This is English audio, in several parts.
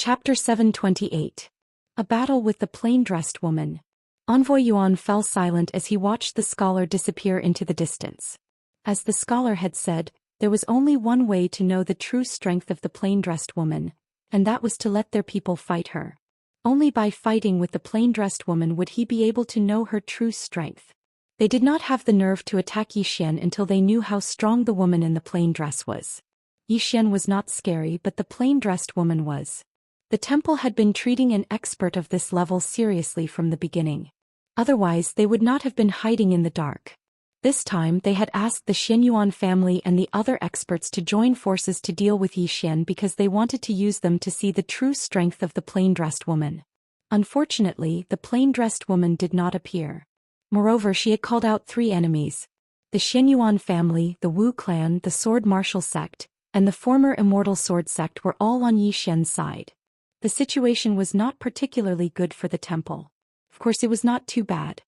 Chapter 728. A Battle with the Plain-Dressed Woman. Envoy Yuan fell silent as he watched the scholar disappear into the distance. As the scholar had said, there was only one way to know the true strength of the plain-dressed woman, and that was to let their people fight her. Only by fighting with the plain-dressed woman would he be able to know her true strength. They did not have the nerve to attack Zhou Xian until they knew how strong the woman in the plain dress was. Zhou Xian was not scary, but the plain-dressed woman was. The temple had been treating an expert of this level seriously from the beginning. Otherwise they would not have been hiding in the dark. This time they had asked the Xianyuan family and the other experts to join forces to deal with Zhou Xian because they wanted to use them to see the true strength of the plain-dressed woman. Unfortunately, the plain-dressed woman did not appear. Moreover, she had called out 3 enemies. The Xianyuan family, the Wu clan, the sword martial sect, and the former Immortal sword sect were all on Zhou Xian's side. The situation was not particularly good for the temple. Of course, it was not too bad.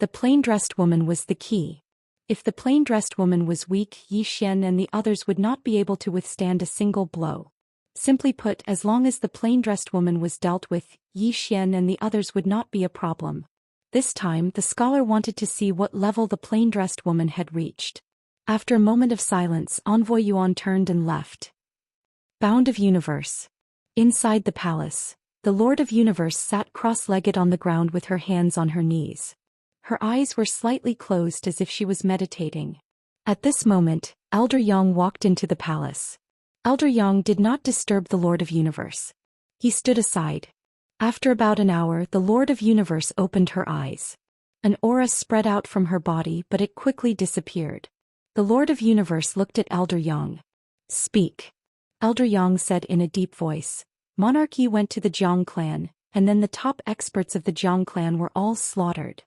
The plain-dressed woman was the key. If the plain-dressed woman was weak, Zhou Xian and the others would not be able to withstand a single blow. Simply put, as long as the plain-dressed woman was dealt with, Zhou Xian and the others would not be a problem. This time, the scholar wanted to see what level the plain-dressed woman had reached. After a moment of silence, Envoy Yuan turned and left. Bound of Universe. Inside the palace, the Lord of Universe sat cross-legged on the ground with her hands on her knees. Her eyes were slightly closed as if she was meditating. At this moment, Elder Yang walked into the palace. Elder Yang did not disturb the Lord of Universe. He stood aside. After about an hour, the Lord of Universe opened her eyes. An aura spread out from her body, but it quickly disappeared. The Lord of Universe looked at Elder Yang. "Speak." Elder Yang said in a deep voice. Monarchy went to the Jiang clan, and then the top experts of the Jiang clan were all slaughtered.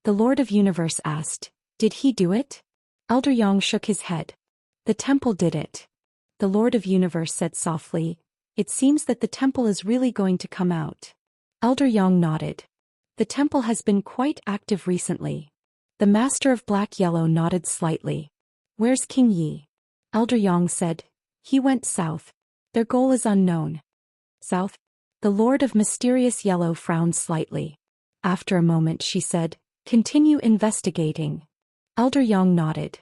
The Lord of Universe asked, "Did he do it?" Elder Yang shook his head. "The temple did it." The Lord of Universe said softly, "It seems that the temple is really going to come out." Elder Yang nodded. "The temple has been quite active recently." The Master of Black-Yellow nodded slightly. "Where's King Yi?" Elder Yang said, "He went south. Their goal is unknown." "South?" The Lord of Mysterious Yellow frowned slightly. After a moment she said, "Continue investigating." Elder Yang nodded.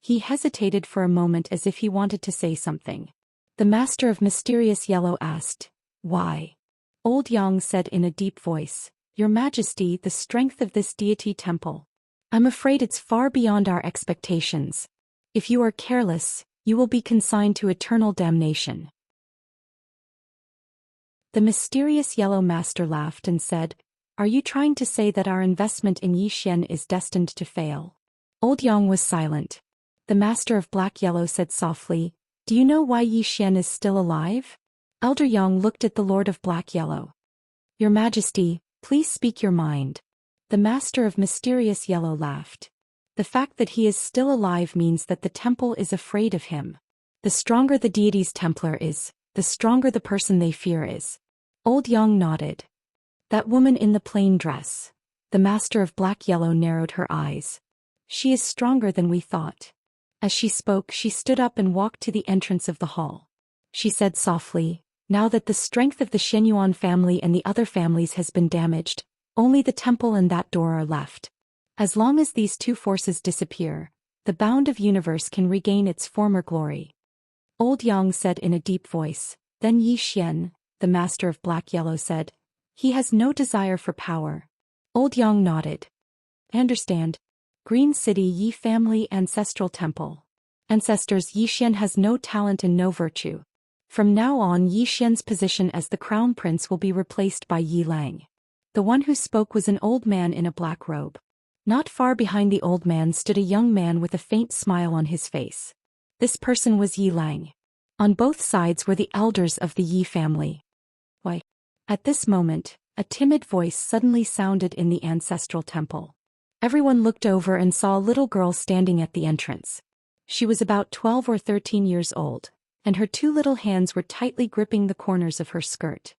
He hesitated for a moment as if he wanted to say something. The Master of Mysterious Yellow asked, "Why?" Old Yang said in a deep voice, "Your Majesty, the strength of this deity temple. I'm afraid it's far beyond our expectations. If you are careless, you will be consigned to eternal damnation." The Mysterious Yellow Master laughed and said, "Are you trying to say that our investment in Zhou Xian is destined to fail?" Old Yang was silent. The Master of Black-Yellow said softly, "Do you know why Zhou Xian is still alive?" Elder Yang looked at the Lord of Black-Yellow. "Your Majesty, please speak your mind." The Master of Mysterious Yellow laughed. "The fact that he is still alive means that the temple is afraid of him. The stronger the deity's Templar is, the stronger the person they fear is." Old Yang nodded. "That woman in the plain dress." The Master of Black-Yellow narrowed her eyes. "She is stronger than we thought." As she spoke, she stood up and walked to the entrance of the hall. She said softly, "Now that the strength of the Xianyuan family and the other families has been damaged, only the temple and that door are left. As long as these 2 forces disappear, the Bound of Universe can regain its former glory." Old Yang said in a deep voice, "Then Zhou Xian," the Master of Black-Yellow said, "he has no desire for power." Old Yang nodded. "I understand. Green City Yi Family Ancestral Temple. Ancestors, Zhou Xian has no talent and no virtue. From now on, Zhou Xian's position as the Crown Prince will be replaced by Yi Lang." The one who spoke was an old man in a black robe. Not far behind the old man stood a young man with a faint smile on his face. This person was Yi Lang. On both sides were the elders of the Yi family. "Why?" At this moment, a timid voice suddenly sounded in the ancestral temple. Everyone looked over and saw a little girl standing at the entrance. She was about 12 or 13 years old, and her 2 little hands were tightly gripping the corners of her skirt.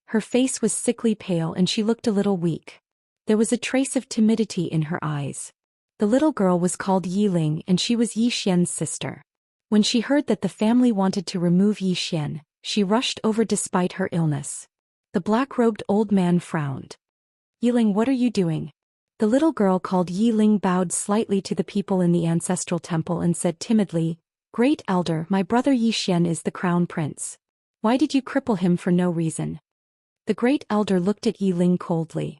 Her face was sickly pale and she looked a little weak. There was a trace of timidity in her eyes. The little girl was called Yiling and she was Zhou Xian's sister. When she heard that the family wanted to remove Zhou Xian, She rushed over despite her illness. The black-robed old man frowned. Yiling, what are you doing? The little girl called Yiling bowed slightly to the people in the ancestral temple and said timidly, Great Elder, my brother Zhou Xian is the crown prince. Why did you cripple him for no reason? The Great Elder looked at Yiling coldly.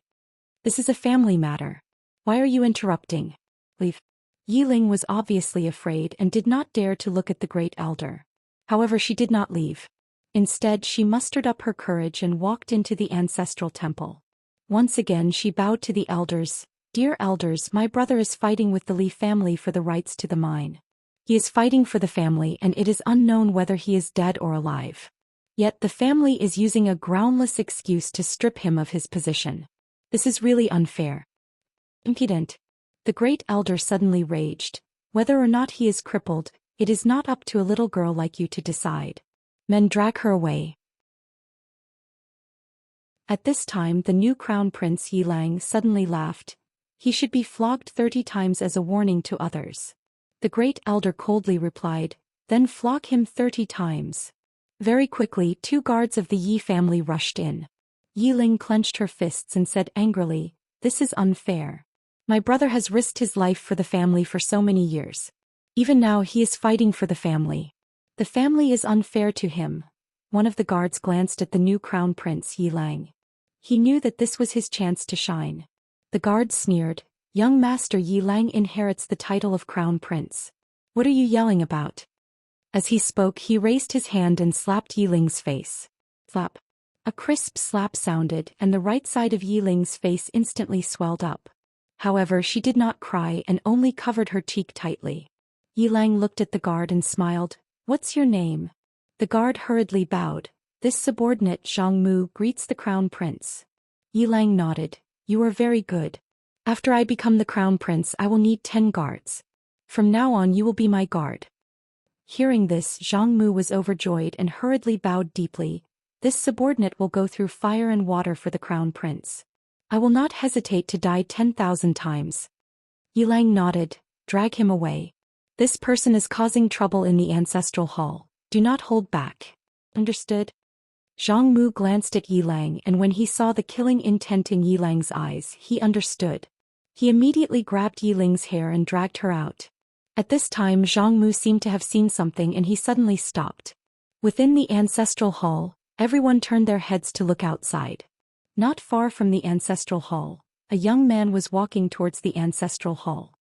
This is a family matter. Why are you interrupting? Leave. Yiling was obviously afraid and did not dare to look at the Great Elder. However, she did not leave. Instead, she mustered up her courage and walked into the ancestral temple. Once again she bowed to the elders. Dear elders, my brother is fighting with the Li family for the rights to the mine. He is fighting for the family and it is unknown whether he is dead or alive. Yet the family is using a groundless excuse to strip him of his position. This is really unfair. Impudent. The Great Elder suddenly raged. Whether or not he is crippled, it is not up to a little girl like you to decide. Men, drag her away. At this time the new crown prince Yilang suddenly laughed. He should be flogged 30 times as a warning to others. The Great Elder coldly replied, then flog him 30 times. Very quickly 2 guards of the Yi family rushed in. Yiling clenched her fists and said angrily, this is unfair. My brother has risked his life for the family for so many years. Even now he is fighting for the family. The family is unfair to him. One of the guards glanced at the new crown prince Yilang. He knew that this was his chance to shine. The guard sneered, young master Yilang inherits the title of crown prince. What are you yelling about? As he spoke he raised his hand and slapped Yiling's face. Slap. A crisp slap sounded and the right side of Yiling's face instantly swelled up. However, she did not cry and only covered her cheek tightly. Yilang looked at the guard and smiled, what's your name? The guard hurriedly bowed. This subordinate Zhang Mu greets the crown prince. Yilang nodded. You are very good. After I become the crown prince I will need 10 guards. From now on you will be my guard. Hearing this, Zhang Mu was overjoyed and hurriedly bowed deeply. This subordinate will go through fire and water for the crown prince. I will not hesitate to die 10,000 times. Yilang nodded. Drag him away. This person is causing trouble in the ancestral hall. Do not hold back. Understood? Zhang Mu glanced at Yilang and when he saw the killing intent in Yilang's eyes, he understood. He immediately grabbed Yiling's hair and dragged her out. At this time Zhang Mu seemed to have seen something and he suddenly stopped. Within the ancestral hall, everyone turned their heads to look outside. Not far from the ancestral hall, a young man was walking towards the ancestral hall.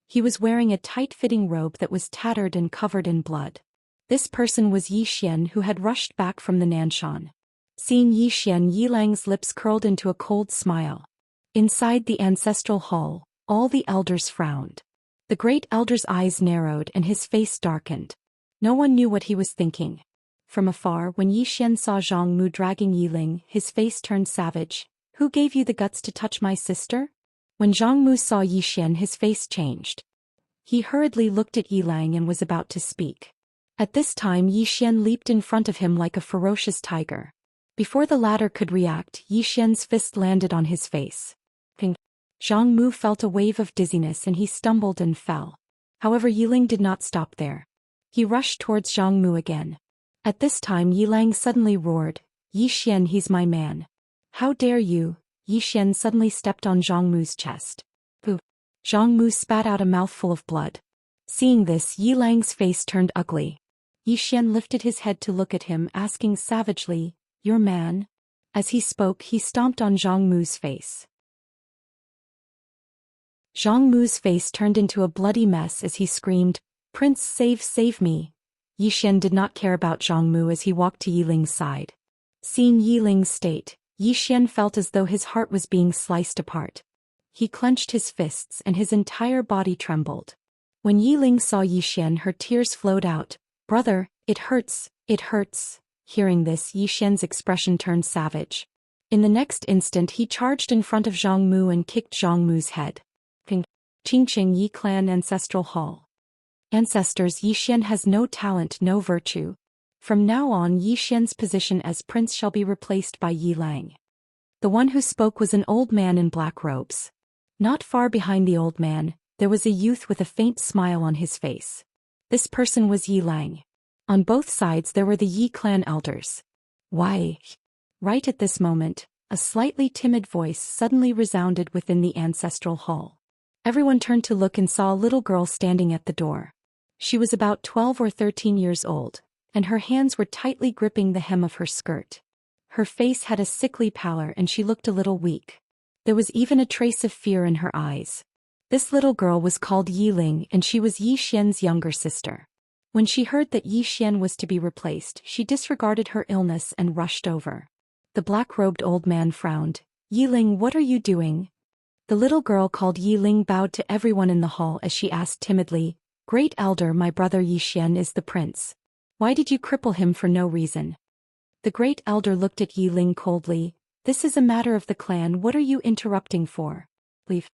He was wearing a tight-fitting robe that was tattered and covered in blood. This person was Zhou Xian who had rushed back from the Nanshan. Seeing Zhou Xian, Yilang's lips curled into a cold smile. Inside the ancestral hall, all the elders frowned. The Great Elder's eyes narrowed and his face darkened. No one knew what he was thinking. From afar, when Zhou Xian saw Zhang Mu dragging Yiling, his face turned savage. Who gave you the guts to touch my sister? When Zhang Mu saw Zhou Xian, his face changed. He hurriedly looked at Yilang and was about to speak. At this time Zhou Xian leaped in front of him like a ferocious tiger. Before the latter could react, Zhou Xian's fist landed on his face. Ping. Zhang Mu felt a wave of dizziness and he stumbled and fell. However, Yiling did not stop there. He rushed towards Zhang Mu again. At this time Yilang suddenly roared, Zhou Xian, he's my man. How dare you? Zhou Xian suddenly stepped on Zhang Mu's chest. Pooh. Zhang Mu spat out a mouthful of blood. Seeing this, Yilang's face turned ugly. Zhou Xian lifted his head to look at him, asking savagely, your man? As he spoke, he stomped on Zhang Mu's face. Zhang Mu's face turned into a bloody mess as he screamed, Prince, save me. Zhou Xian did not care about Zhang Mu as he walked to Yiling's side. Seeing Yiling's state, Zhou Xian felt as though his heart was being sliced apart. He clenched his fists and his entire body trembled. When Yiling saw Zhou Xian, her tears flowed out. Brother, it hurts, it hurts. Hearing this, Zhou Xian's expression turned savage. In the next instant he charged in front of Zhang Mu and kicked Zhang Mu's head. Ping. Qingqing Yi Clan Ancestral Hall. Ancestors, Zhou Xian has no talent, no virtue. From now on Zhou Xian's position as prince shall be replaced by Yilang. The one who spoke was an old man in black robes. Not far behind the old man, there was a youth with a faint smile on his face. This person was Yilang. On both sides there were the Yi clan elders. Why? Right at this moment, a slightly timid voice suddenly resounded within the ancestral hall. Everyone turned to look and saw a little girl standing at the door. She was about 12 or 13 years old, and her hands were tightly gripping the hem of her skirt. Her face had a sickly pallor and she looked a little weak. There was even a trace of fear in her eyes. This little girl was called Yi Ling and she was Yi Xian's younger sister. When she heard that Yi Xian was to be replaced, she disregarded her illness and rushed over. The black-robed old man frowned. Yi Ling, what are you doing? The little girl called Yi Ling bowed to everyone in the hall as she asked timidly, Great Elder, my brother Yi Xian is the prince. Why did you cripple him for no reason? The Great Elder looked at Yi Ling coldly. This is a matter of the clan, what are you interrupting for? Leave.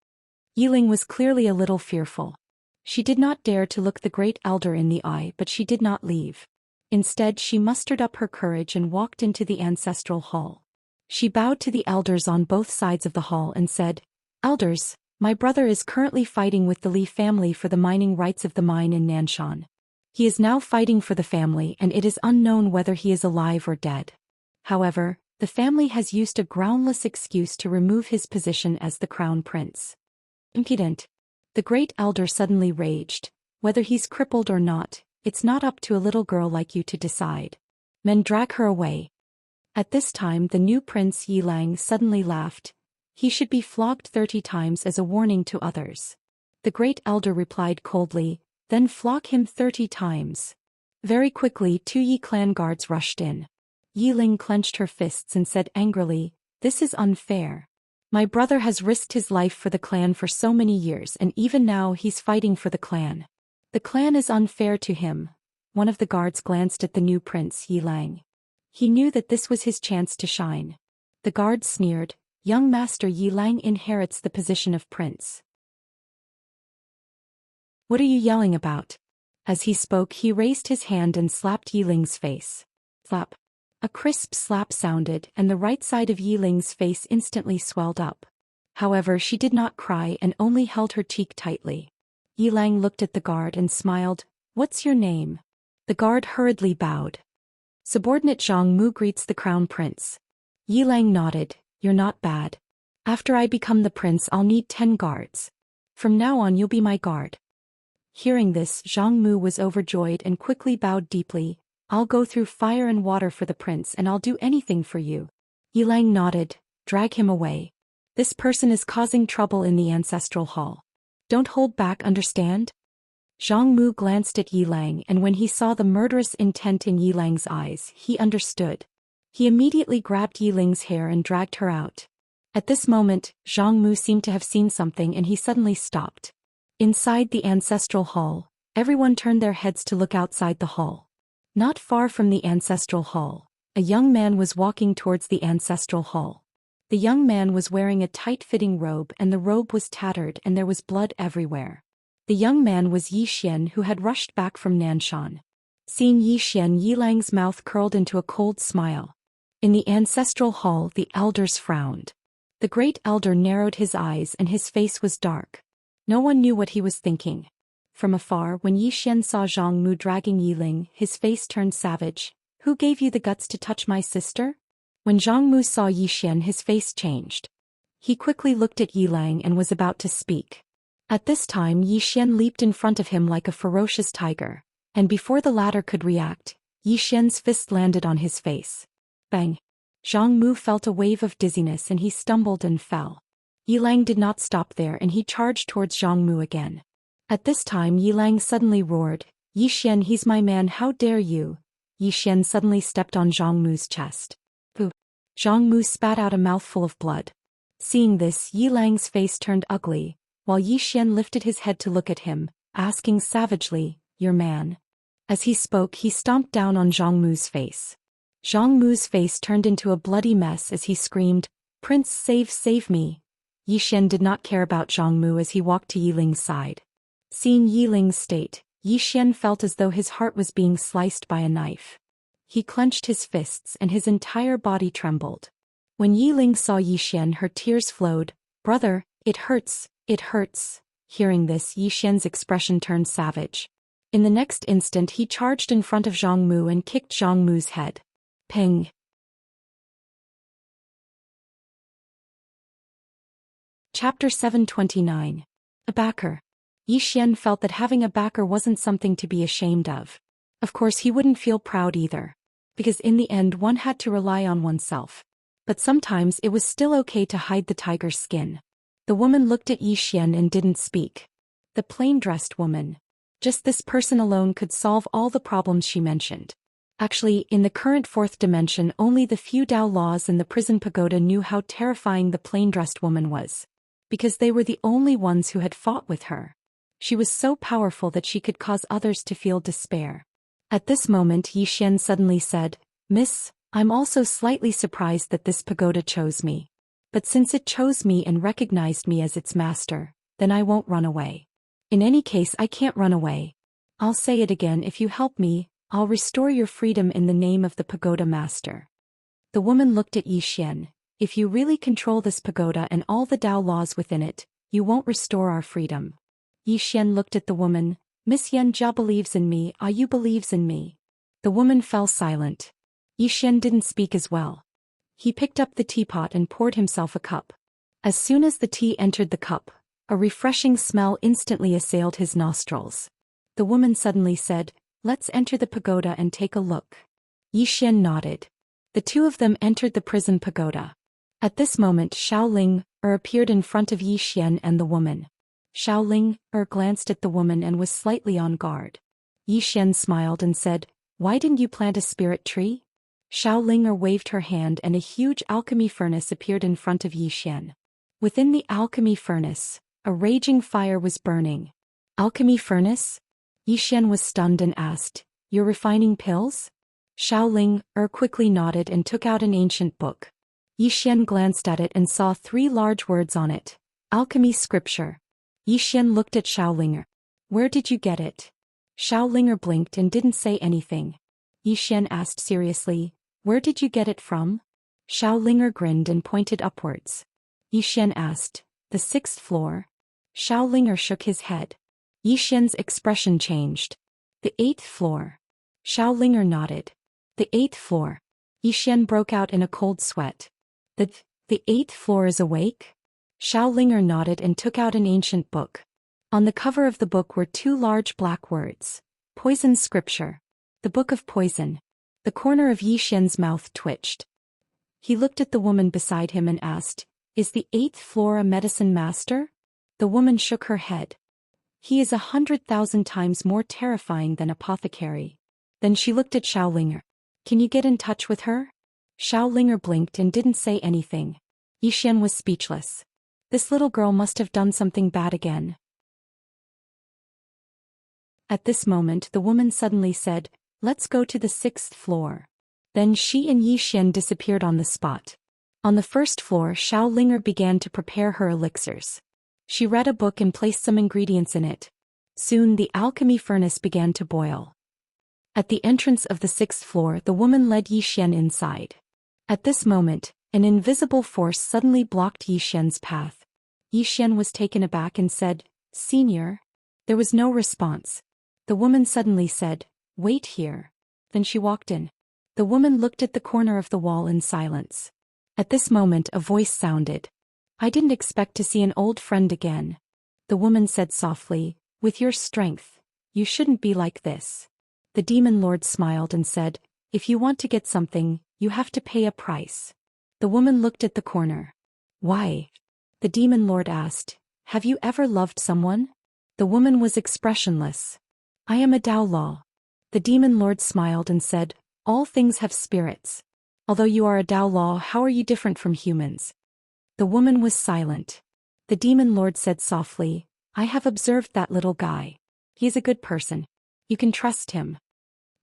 Yi Ling was clearly a little fearful. She did not dare to look the Great Elder in the eye, but she did not leave. Instead, she mustered up her courage and walked into the ancestral hall. She bowed to the elders on both sides of the hall and said, Elders, my brother is currently fighting with the Li family for the mining rights of the mine in Nanshan. He is now fighting for the family and it is unknown whether he is alive or dead. However, the family has used a groundless excuse to remove his position as the crown prince. Impudent. The Great Elder suddenly raged. Whether he's crippled or not, it's not up to a little girl like you to decide. Men, drag her away. At this time the new prince Yi Lang suddenly laughed. He should be flogged 30 times as a warning to others. The Great Elder replied coldly, then flog him 30 times. Very quickly 2 Yi clan guards rushed in. Yi Ling clenched her fists and said angrily, This is unfair. My brother has risked his life for the clan for so many years and even now he's fighting for the clan. The clan is unfair to him. One of the guards glanced at the new prince Yi Lang. He knew that this was his chance to shine. The guard sneered, Young Master Yi Lang inherits the position of prince. What are you yelling about? As he spoke he raised his hand and slapped Yi Ling's face. Slap. A crisp slap sounded and the right side of Yi Ling's face instantly swelled up. However, she did not cry and only held her cheek tightly. Yi Lang looked at the guard and smiled. What's your name? The guard hurriedly bowed. Subordinate Zhang Mu greets the crown prince. Yi Lang nodded. You're not bad. After I become the prince I'll need 10 guards. From now on you'll be my guard. Hearing this, Zhang Mu was overjoyed and quickly bowed deeply. I'll go through fire and water for the prince and I'll do anything for you. Yi Lang nodded. Drag him away. This person is causing trouble in the ancestral hall. Don't hold back, understand? Zhang Mu glanced at Yi Lang and when he saw the murderous intent in Yi Lang's eyes, he understood. He immediately grabbed Yi Ling's hair and dragged her out. At this moment, Zhang Mu seemed to have seen something and he suddenly stopped. Inside the ancestral hall, everyone turned their heads to look outside the hall. Not far from the ancestral hall, a young man was walking towards the ancestral hall. The young man was wearing a tight-fitting robe and the robe was tattered and there was blood everywhere. The young man was Yi Xian who had rushed back from Nanshan. Seeing Yi Xian, Yi Lang's mouth curled into a cold smile. In the ancestral hall the elders frowned. The Great Elder narrowed his eyes and his face was dark. No one knew what he was thinking. From afar, when Yi Xian saw Zhang Mu dragging Yi Ling, his face turned savage. Who gave you the guts to touch my sister? When Zhang Mu saw Yi Xian, his face changed. He quickly looked at Yi Lang and was about to speak. At this time Yi Xian leaped in front of him like a ferocious tiger, and before the latter could react, Yi Xian's fist landed on his face. Bang! Zhang Mu felt a wave of dizziness and he stumbled and fell. Yi Lang did not stop there and he charged towards Zhang Mu again. At this time Yi Lang suddenly roared, Yi Xian, he's my man, how dare you? Yi Xian suddenly stepped on Zhang Mu's chest. Pooh! Zhang Mu spat out a mouthful of blood. Seeing this, Yi Lang's face turned ugly, while Yi Xian lifted his head to look at him, asking savagely, your man? As he spoke he stomped down on Zhang Mu's face. Zhang Mu's face turned into a bloody mess as he screamed, Prince, save me. Yi Xian did not care about Zhang Mu as he walked to Yi Ling's side. Seeing Yi Ling's state, Yi Xian felt as though his heart was being sliced by a knife. He clenched his fists and his entire body trembled. When Yi Ling saw Yi Xian, her tears flowed. Brother, it hurts, it hurts. Hearing this, Yi Xian's expression turned savage. In the next instant he charged in front of Zhang Mu and kicked Zhang Mu's head. Ping! Chapter 729. A backer. Xian felt that having a backer wasn't something to be ashamed of. Of course he wouldn't feel proud either. Because in the end one had to rely on oneself. But sometimes it was still okay to hide the tiger's skin. The woman looked at Xian and didn't speak. The plain-dressed woman. Just this person alone could solve all the problems she mentioned. Actually, in the current fourth dimension only the few Dao laws in the prison pagoda knew how terrifying the plain-dressed woman was. Because they were the only ones who had fought with her. She was so powerful that she could cause others to feel despair. At this moment Xian suddenly said, "Miss, I'm also slightly surprised that this pagoda chose me. But since it chose me and recognized me as its master, then I won't run away. In any case I can't run away. I'll say it again, if you help me, I'll restore your freedom in the name of the pagoda master." The woman looked at Xian. "If you really control this pagoda and all the Dao laws within it, you won't restore our freedom." Xian looked at the woman. "Miss Yanjia believes in me, you believes in me." The woman fell silent. Xian didn't speak as well. He picked up the teapot and poured himself a cup. As soon as the tea entered the cup, a refreshing smell instantly assailed his nostrils. The woman suddenly said, "Let's enter the pagoda and take a look." Xian nodded. The two of them entered the prison pagoda. At this moment Xiaoling appeared in front of Xian and the woman. Xiaoling glanced at the woman and was slightly on guard. Xian smiled and said, "Why didn't you plant a spirit tree?" Xiaoling waved her hand and a huge alchemy furnace appeared in front of Xian. Within the alchemy furnace, a raging fire was burning. "Alchemy furnace?" Xian was stunned and asked, "You're refining pills?" Xiaoling quickly nodded and took out an ancient book. Xian glanced at it and saw 3 large words on it. Alchemy scripture. Xian looked at Xiaoling. "Where did you get it?" Xiaoling blinked and didn't say anything. Xian asked seriously, "Where did you get it from?" Xiaoling grinned and pointed upwards. Xian asked, "The 6th floor?" Xiaoling shook his head. Xian's expression changed. "The 8th floor." Xiaoling nodded. "The 8th floor." Xian broke out in a cold sweat. The 8th floor is awake?" Xiaoling nodded and took out an ancient book. On the cover of the book were 2 large black words. Poison scripture. The book of poison. The corner of Xian's mouth twitched. He looked at the woman beside him and asked, "Is the 8th floor a medicine master?" The woman shook her head. "He is 100,000 times more terrifying than apothecary." Then she looked at Xiaoling. "Can you get in touch with her?" Xiaoling blinked and didn't say anything. Xian was speechless. This little girl must have done something bad again. At this moment the woman suddenly said, "Let's go to the 6th floor." Then she and Xian disappeared on the spot. On the 1st floor Xiaoling began to prepare her elixirs. She read a book and placed some ingredients in it. Soon the alchemy furnace began to boil. At the entrance of the 6th floor the woman led Xian inside. At this moment, an invisible force suddenly blocked Xian's path. Xian was taken aback and said, "Senior?" There was no response. The woman suddenly said, "Wait here." Then she walked in. The woman looked at the corner of the wall in silence. At this moment a voice sounded. "I didn't expect to see an old friend again." The woman said softly, "With your strength, you shouldn't be like this." The demon lord smiled and said, "If you want to get something, you have to pay a price." The woman looked at the corner. "Why?" The demon lord asked, "Have you ever loved someone?" The woman was expressionless. "I am a Dao Law." The demon lord smiled and said, "All things have spirits. Although you are a Dao Law, how are you different from humans?" The woman was silent. The demon lord said softly, "I have observed that little guy. He is a good person. You can trust him."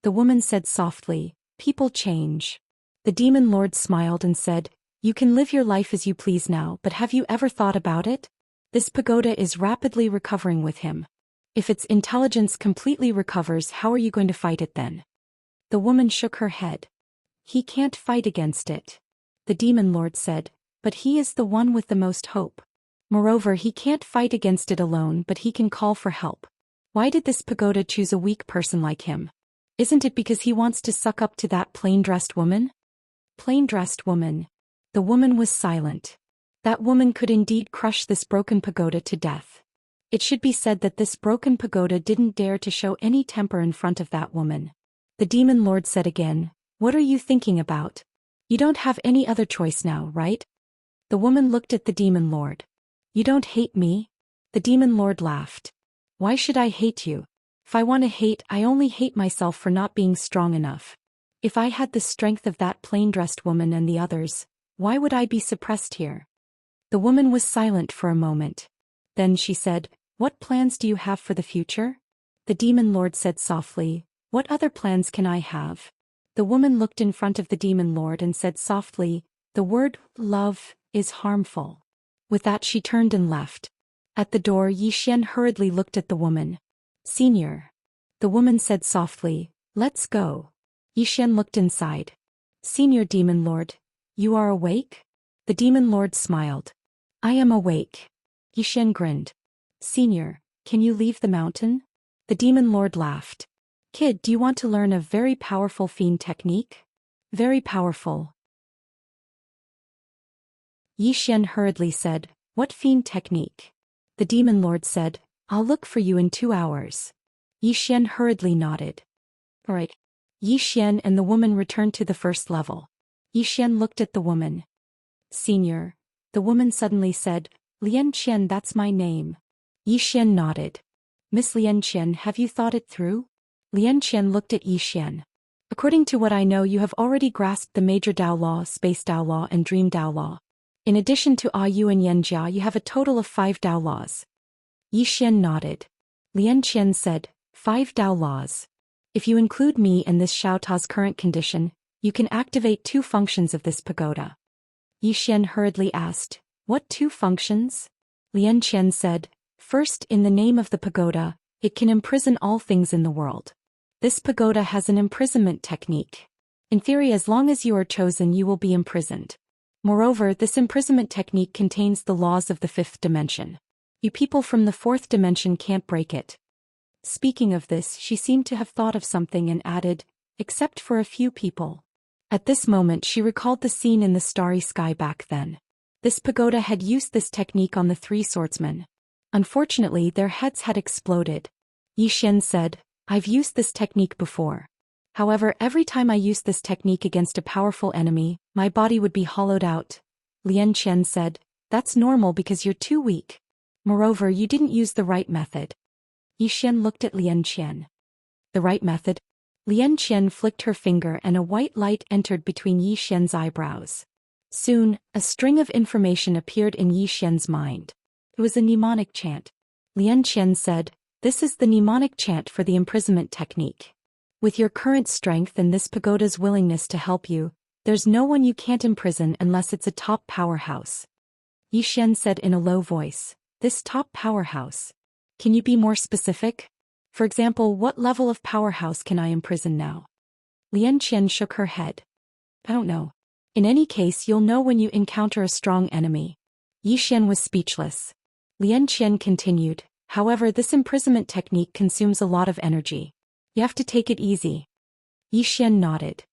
The woman said softly, "People change." The demon lord smiled and said, "You can live your life as you please now, but have you ever thought about it? This pagoda is rapidly recovering with him. If its intelligence completely recovers, how are you going to fight it then?" The woman shook her head. "He can't fight against it." The demon lord said, "But he is the one with the most hope. Moreover, he can't fight against it alone, but he can call for help. Why did this pagoda choose a weak person like him? Isn't it because he wants to suck up to that plain-dressed woman? Plain-dressed woman. The woman was silent. That woman could indeed crush this broken pagoda to death. It should be said that this broken pagoda didn't dare to show any temper in front of that woman. The demon lord said again, "What are you thinking about? You don't have any other choice now, right?" The woman looked at the demon lord. "You don't hate me?" The demon lord laughed. "Why should I hate you? If I want to hate, I only hate myself for not being strong enough. If I had the strength of that plain-dressed woman and the others, why would I be suppressed here?" The woman was silent for a moment. Then she said, "What plans do you have for the future?" The demon lord said softly, "What other plans can I have?" The woman looked in front of the demon lord and said softly, "The word love is harmful." With that she turned and left. At the door Zhou Xian hurriedly looked at the woman. "Senior." The woman said softly, "Let's go." Zhou Xian looked inside. "Senior demon lord, you are awake?" The demon lord smiled. "I am awake." Zhou Xian grinned. "Senior, can you leave the mountain?" The demon lord laughed. "Kid, do you want to learn a very powerful fiend technique?" "Very powerful." Zhou Xian hurriedly said, "What fiend technique?" The demon lord said, "I'll look for you in 2 hours." Zhou Xian hurriedly nodded. "All right." Zhou Xian and the woman returned to the first level. Zhou Xian looked at the woman. "Senior." The woman suddenly said, "Lian Qian, that's my name." Zhou Xian nodded. "Miss Lian Qian, have you thought it through?" Lian Qian looked at Zhou Xian. "According to what I know, you have already grasped the major Dao Law, Space Dao Law and Dream Dao Law. In addition to A Yu and Yan Jia, you have a total of 5 Dao Laws." Zhou Xian nodded. Lian Qian said, 5 Dao Laws. If you include me and this Xiaota's current condition, you can activate 2 functions of this pagoda." Zhou Xian hurriedly asked, "What 2 functions?" Lian Qian said, "First, in the name of the pagoda, it can imprison all things in the world. This pagoda has an imprisonment technique. In theory, as long as you are chosen, you will be imprisoned. Moreover, this imprisonment technique contains the laws of the 5th dimension. You people from the 4th dimension can't break it." Speaking of this, she seemed to have thought of something and added, "Except for a few people." At this moment she recalled the scene in the starry sky back then. This pagoda had used this technique on the 3 swordsmen. Unfortunately, their heads had exploded. Zhou Xian said, "I've used this technique before. However, every time I used this technique against a powerful enemy, my body would be hollowed out." Lian Qian said, "That's normal because you're too weak. Moreover, you didn't use the right method." Zhou Xian looked at Lian Qian. "The right method?" Lian Qian flicked her finger and a white light entered between Zhou Xian's eyebrows. Soon, a string of information appeared in Zhou Xian's mind. It was a mnemonic chant. Lian Qian said, "This is the mnemonic chant for the imprisonment technique. With your current strength and this pagoda's willingness to help you, there's no one you can't imprison unless it's a top powerhouse." Zhou Xian said in a low voice, "This top powerhouse. Can you be more specific? For example, what level of powerhouse can I imprison now?" Lian Qian shook her head. "I don't know. In any case, you'll know when you encounter a strong enemy." Zhou Xian was speechless. Lian Qian continued, "However, this imprisonment technique consumes a lot of energy. You have to take it easy." Zhou Xian nodded.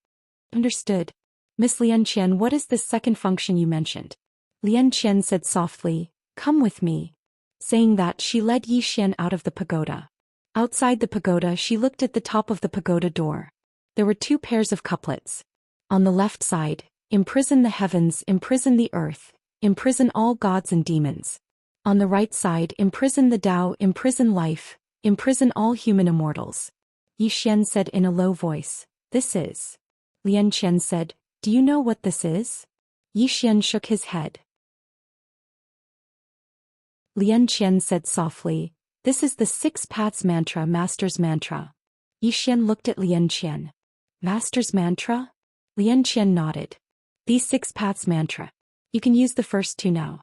"Understood. Miss Lian Qian, what is this second function you mentioned?" Lian Qian said softly, "Come with me." Saying that, she led Zhou Xian out of the pagoda. Outside the pagoda, she looked at the top of the pagoda door. There were 2 pairs of couplets. On the left side, "Imprison the heavens, imprison the earth, imprison all gods and demons." On the right side, "Imprison the Tao, imprison life, imprison all human immortals." Zhou Xian said in a low voice, "This is." Lian Qian said, "Do you know what this is?" Zhou Xian shook his head. Lian Qian said softly, "This is the 6 Paths Mantra, Master's Mantra." Zhou Xian looked at Lian Qian. "Master's Mantra?" Lian Qian nodded. "These 6 Paths Mantra. You can use the first 2 now."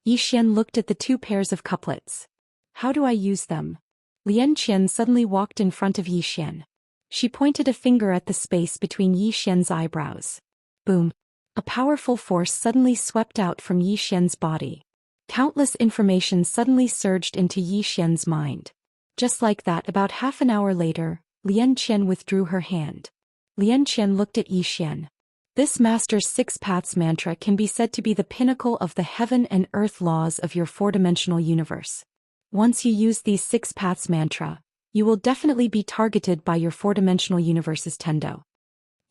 Zhou Xian looked at the 2 pairs of couplets. "How do I use them?" Lian Qian suddenly walked in front of Zhou Xian. She pointed a finger at the space between Zhou Xian's eyebrows. Boom! A powerful force suddenly swept out from Zhou Xian's body. Countless information suddenly surged into Zhou Xian's mind. Just like that, about half an hour later, Lian Qian withdrew her hand. Lian Qian looked at Zhou Xian. This Master's Six Paths mantra can be said to be the pinnacle of the heaven and earth laws of your four-dimensional universe. Once you use these Six Paths mantra, you will definitely be targeted by your four-dimensional universe's Tendo.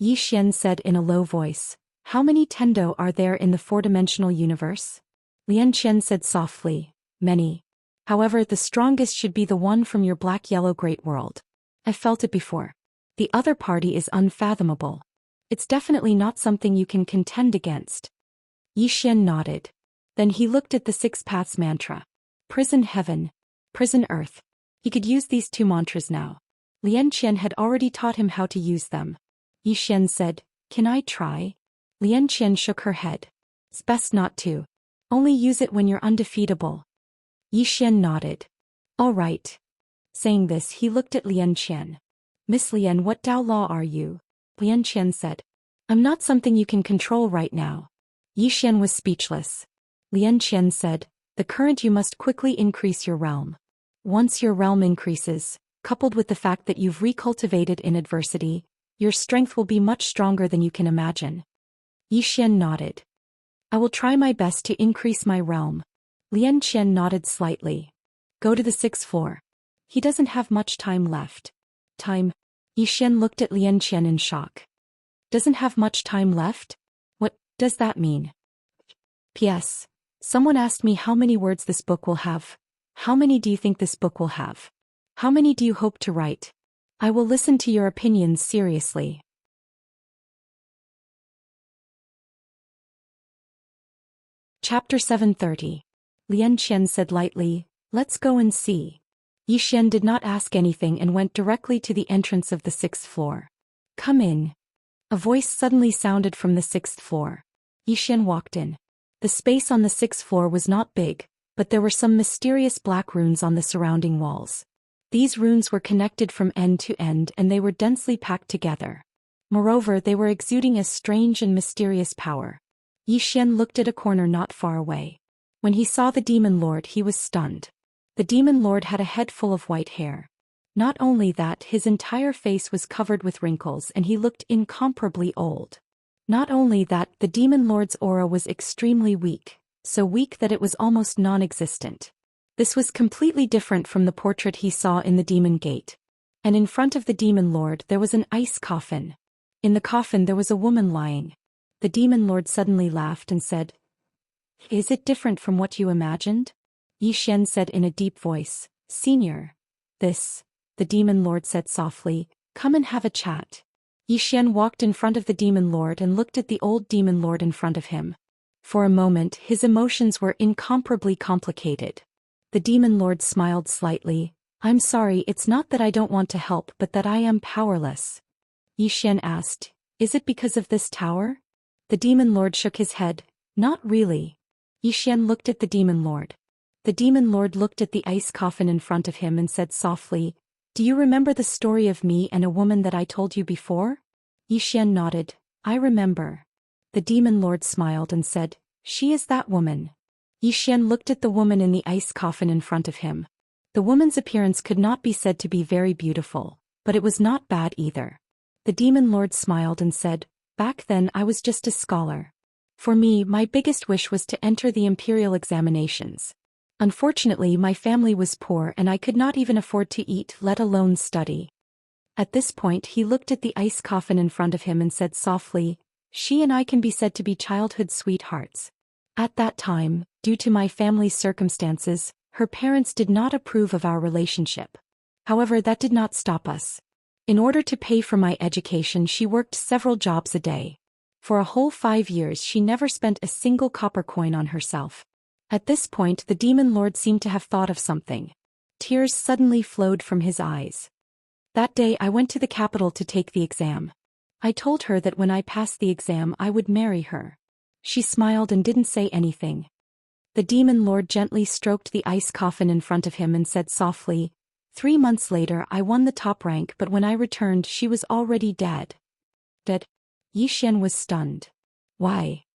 Zhou Xian said in a low voice, "How many Tendo are there in the four-dimensional universe?" Lian Qian said softly, "Many. However, the strongest should be the one from your black-yellow great world. I felt it before. The other party is unfathomable. It's definitely not something you can contend against." Zhou Xian nodded. Then he looked at the Six Paths mantra. Prison heaven. Prison earth. He could use these two mantras now. Lian Qian had already taught him how to use them. Zhou Xian said, "Can I try?" Lian Qian shook her head. "It's best not to. Only use it when you're undefeatable." Zhou Xian nodded. "All right." Saying this, he looked at Lian Qian. "Miss Lian, what Dao law are you?" Lian Qian said, "I'm not something you can control right now." Zhou Xian was speechless. Lian Qian said, "The current, you must quickly increase your realm. Once your realm increases, coupled with the fact that you've recultivated in adversity, your strength will be much stronger than you can imagine." Zhou Xian nodded. "I will try my best to increase my realm." Lian Qian nodded slightly. "Go to the sixth floor. He doesn't have much time left." Time? Zhou Xian looked at Lian Qian in shock. "Doesn't have much time left? What does that mean?" P.S. Someone asked me how many words this book will have. How many do you think this book will have? How many do you hope to write? I will listen to your opinions seriously. Chapter 730. Lian Qian said lightly, "Let's go and see." Zhou Xian did not ask anything and went directly to the entrance of the sixth floor. "Come in." A voice suddenly sounded from the sixth floor. Zhou Xian walked in. The space on the sixth floor was not big, but there were some mysterious black runes on the surrounding walls. These runes were connected from end to end and they were densely packed together. Moreover, they were exuding a strange and mysterious power. Zhou Xian looked at a corner not far away. When he saw the Demon Lord, he was stunned. The Demon Lord had a head full of white hair. Not only that, his entire face was covered with wrinkles and he looked incomparably old. Not only that, the Demon Lord's aura was extremely weak, so weak that it was almost non-existent. This was completely different from the portrait he saw in the Demon Gate. And in front of the Demon Lord there was an ice coffin. In the coffin there was a woman lying. The Demon Lord suddenly laughed and said, "Is it different from what you imagined?" Zhou Xian said in a deep voice, "Senior." The Demon Lord said softly, "Come and have a chat." Zhou Xian walked in front of the Demon Lord and looked at the old Demon Lord in front of him. For a moment his emotions were incomparably complicated. The Demon Lord smiled slightly. "I'm sorry, it's not that I don't want to help but that I am powerless." Zhou Xian asked, "Is it because of this tower?" The Demon Lord shook his head. "Not really." Zhou Xian looked at the Demon Lord. The Demon Lord looked at the ice coffin in front of him and said softly, "Do you remember the story of me and a woman that I told you before?" Zhou Xian nodded. "I remember." The Demon Lord smiled and said, "She is that woman." Zhou Xian looked at the woman in the ice coffin in front of him. The woman's appearance could not be said to be very beautiful, but it was not bad either. The Demon Lord smiled and said, "Back then I was just a scholar. For me, my biggest wish was to enter the imperial examinations. Unfortunately, my family was poor and I could not even afford to eat, let alone study." At this point he looked at the ice coffin in front of him and said softly, "She and I can be said to be childhood sweethearts. At that time, due to my family's circumstances, her parents did not approve of our relationship. However, that did not stop us. In order to pay for my education, she worked several jobs a day. For a whole 5 years she never spent a single copper coin on herself." At this point the Demon Lord seemed to have thought of something. Tears suddenly flowed from his eyes. "That day I went to the capital to take the exam. I told her that when I passed the exam I would marry her. She smiled and didn't say anything." The Demon Lord gently stroked the ice coffin in front of him and said softly, 3 months later I won the top rank, but when I returned she was already dead." Dead? Zhou Xian was stunned. "Why?"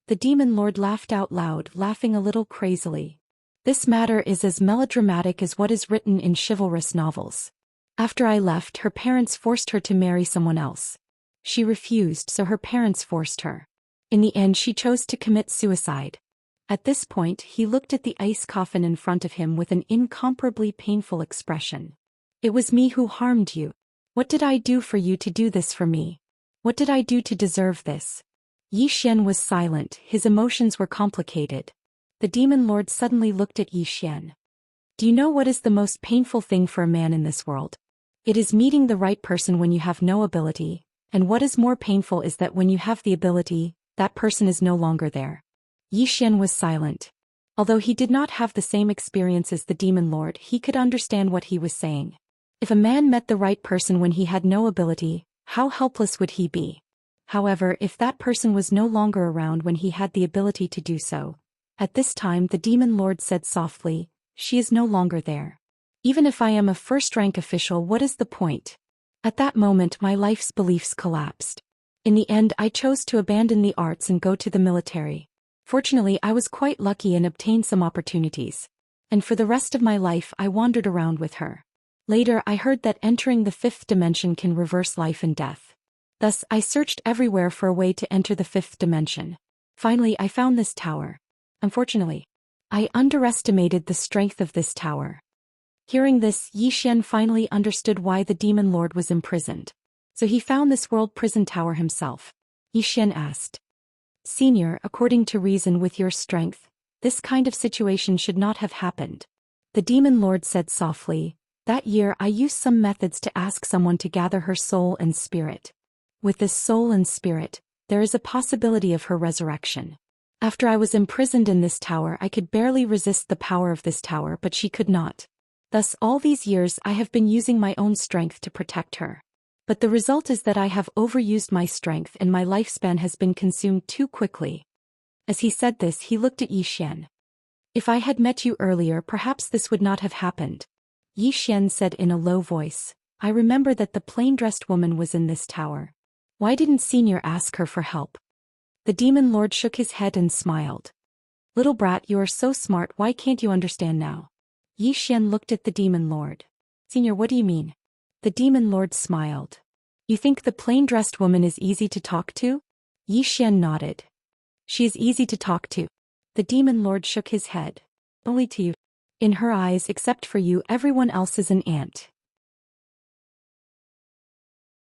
The Demon Lord laughed out loud, laughing a little crazily. This matter is as melodramatic as what is written in chivalrous novels. After I left, her parents forced her to marry someone else. She refused, so her parents forced her. In the end, she chose to commit suicide. At this point, he looked at the ice coffin in front of him with an incomparably painful expression. It was me who harmed you. What did I do for you to do this for me? What did I do to deserve this? Yi Xian was silent, his emotions were complicated. The demon lord suddenly looked at Yi Xian. Do you know what is the most painful thing for a man in this world? It is meeting the right person when you have no ability, and what is more painful is that when you have the ability, that person is no longer there. Yi Xian was silent. Although he did not have the same experience as the demon lord, he could understand what he was saying. If a man met the right person when he had no ability, how helpless would he be? However, if that person was no longer around when he had the ability to do so, at this time the demon lord said softly, "She is no longer there. Even if I am a first-rank official, what is the point?" At that moment my life's beliefs collapsed. In the end, I chose to abandon the arts and go to the military. Fortunately, I was quite lucky and obtained some opportunities. And for the rest of my life I wandered around with her. Later I heard that entering the fifth dimension can reverse life and death. Thus, I searched everywhere for a way to enter the fifth dimension. Finally, I found this tower. Unfortunately, I underestimated the strength of this tower. Hearing this, Yi Xian finally understood why the demon lord was imprisoned. So he found this world prison tower himself. Yi Xian asked, "Senior, according to reason with your strength, this kind of situation should not have happened." The demon lord said softly, "That year I used some methods to ask someone to gather her soul and spirit. With this soul and spirit, there is a possibility of her resurrection. After I was imprisoned in this tower, I could barely resist the power of this tower, but she could not. Thus all these years I have been using my own strength to protect her. But the result is that I have overused my strength and my lifespan has been consumed too quickly." As he said this, he looked at Yi Xian. "If I had met you earlier, perhaps this would not have happened." Yi Xian said in a low voice, "I remember that the plain-dressed woman was in this tower. Why didn't Senior ask her for help?" The demon lord shook his head and smiled. "Little brat, you are so smart, why can't you understand now?" Yi Xian looked at the demon lord. "Senior, what do you mean?" The demon lord smiled. "You think the plain-dressed woman is easy to talk to?" Yi Xian nodded. "She is easy to talk to." The demon lord shook his head. "Only to you. In her eyes, except for you, everyone else is an ant."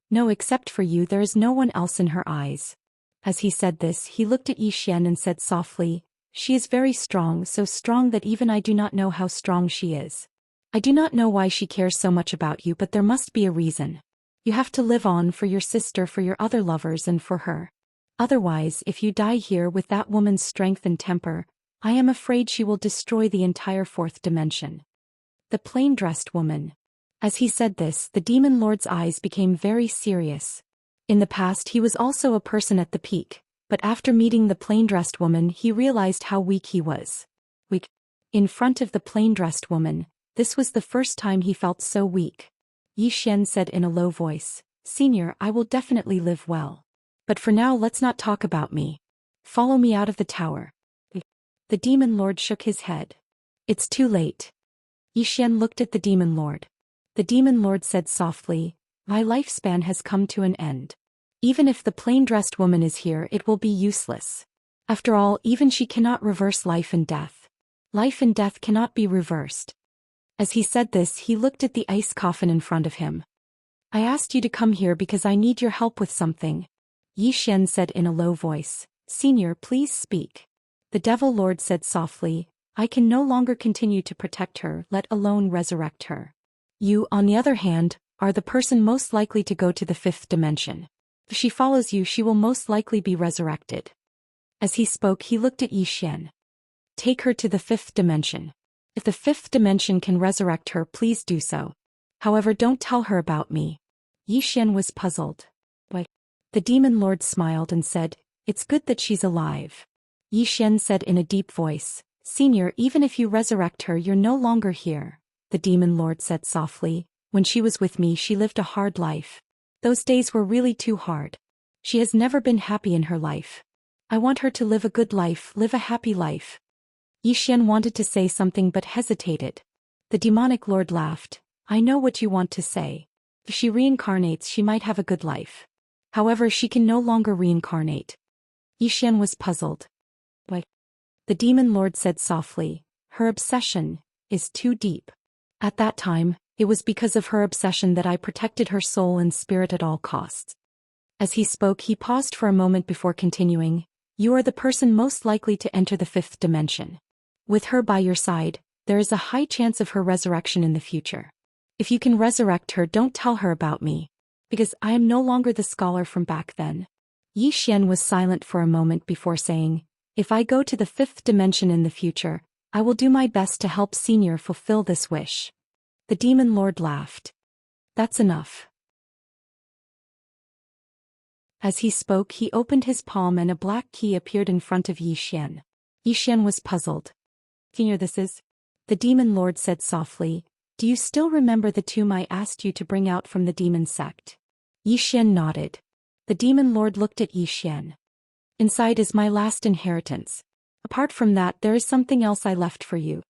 "No, except for you, there is no one else in her eyes." As he said this, he looked at Yi Xian and said softly, "She is very strong, so strong that even I do not know how strong she is. I do not know why she cares so much about you, but there must be a reason. You have to live on for your sister, for your other lovers, and for her. Otherwise, if you die here with that woman's strength and temper, I am afraid she will destroy the entire fourth dimension." The plain-dressed woman. As he said this, the demon lord's eyes became very serious. In the past he was also a person at the peak, but after meeting the plain-dressed woman he realized how weak he was. Weak. In front of the plain-dressed woman, this was the first time he felt so weak. Yi Xian said in a low voice, "Senior, I will definitely live well. But for now let's not talk about me. Follow me out of the tower." The demon lord shook his head. "It's too late." Yi Xian looked at the demon lord. The demon lord said softly, "My lifespan has come to an end. Even if the plain-dressed woman is here, it will be useless. After all, even she cannot reverse life and death. Life and death cannot be reversed." As he said this, he looked at the ice coffin in front of him. "I asked you to come here because I need your help with something." Yi Xian said in a low voice, "Senior, please speak." The devil lord said softly, "I can no longer continue to protect her, let alone resurrect her. You, on the other hand, are the person most likely to go to the fifth dimension. If she follows you, she will most likely be resurrected." As he spoke, he looked at Yi Xian. "Take her to the fifth dimension. If the fifth dimension can resurrect her, please do so. However, don't tell her about me." Yi Xian was puzzled. "Why?" The demon lord smiled and said, "It's good that she's alive." Yi Xian said in a deep voice, "Senior, even if you resurrect her, you're no longer here." The demon lord said softly, "When she was with me, she lived a hard life. Those days were really too hard. She has never been happy in her life. I want her to live a good life, live a happy life." Yi Xian wanted to say something but hesitated. The demonic lord laughed. I know what you want to say. If she reincarnates, she might have a good life. However, she can no longer reincarnate. Yi Xian was puzzled. Why? The demon lord said softly, her obsession is too deep. At that time, it was because of her obsession that I protected her soul and spirit at all costs. As he spoke, he paused for a moment before continuing. You are the person most likely to enter the fifth dimension. With her by your side, there is a high chance of her resurrection in the future. If you can resurrect her, don't tell her about me, because I am no longer the scholar from back then. Yi Xian was silent for a moment before saying, if I go to the fifth dimension in the future, I will do my best to help Senior fulfill this wish. The demon lord laughed. That's enough. As he spoke, he opened his palm and a black key appeared in front of Yi Xian. Yi Xian was puzzled. Senior, this is? The demon lord said softly, do you still remember the tomb I asked you to bring out from the demon sect? Yi Xian nodded. The demon lord looked at Yi Xian. Inside is my last inheritance. Apart from that, there is something else I left for you.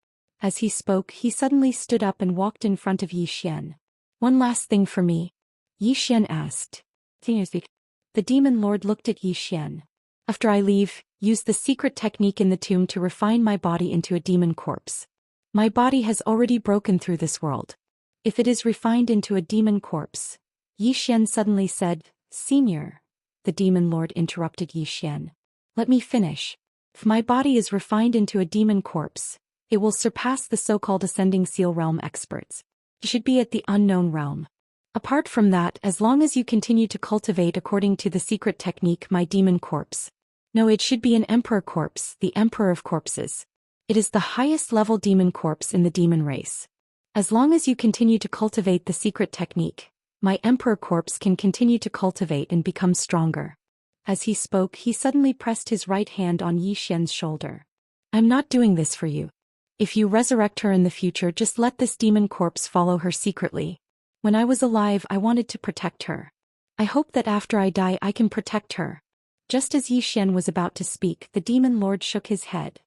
As he spoke, he suddenly stood up and walked in front of Yi Xian. One last thing for me? Yi Xian asked. The demon lord looked at Yi Xian. After I leave, use the secret technique in the tomb to refine my body into a demon corpse. My body has already broken through this world. If it is refined into a demon corpse, Yi Xian suddenly said, Senior. The demon lord interrupted Yi Xian. Let me finish. If my body is refined into a demon corpse, it will surpass the so-called ascending seal realm experts. It should be at the unknown realm. Apart from that, as long as you continue to cultivate according to the secret technique my demon corpse. No, it should be an emperor corpse, the emperor of corpses. It is the highest level demon corpse in the demon race. As long as you continue to cultivate the secret technique, my emperor corpse can continue to cultivate and become stronger. As he spoke, he suddenly pressed his right hand on Yi Xian's shoulder. I'm not doing this for you. If you resurrect her in the future, just let this demon corpse follow her secretly. When I was alive, I wanted to protect her. I hope that after I die, I can protect her. Just as Yi Xian was about to speak, the demon lord shook his head.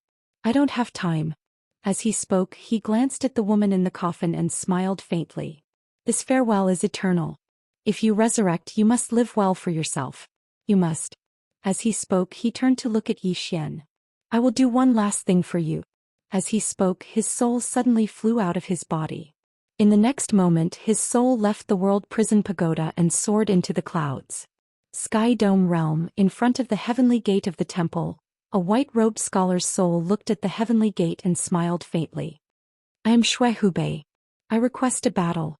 I don't have time. As he spoke, he glanced at the woman in the coffin and smiled faintly. This farewell is eternal. If you resurrect, you must live well for yourself. You must. As he spoke, he turned to look at Yi Xian. I will do one last thing for you. As he spoke, his soul suddenly flew out of his body. In the next moment, his soul left the world prison pagoda and soared into the clouds. Sky Dome Realm, in front of the heavenly gate of the temple, a white-robed scholar's soul looked at the heavenly gate and smiled faintly. I am Shui Hubei. I request a battle.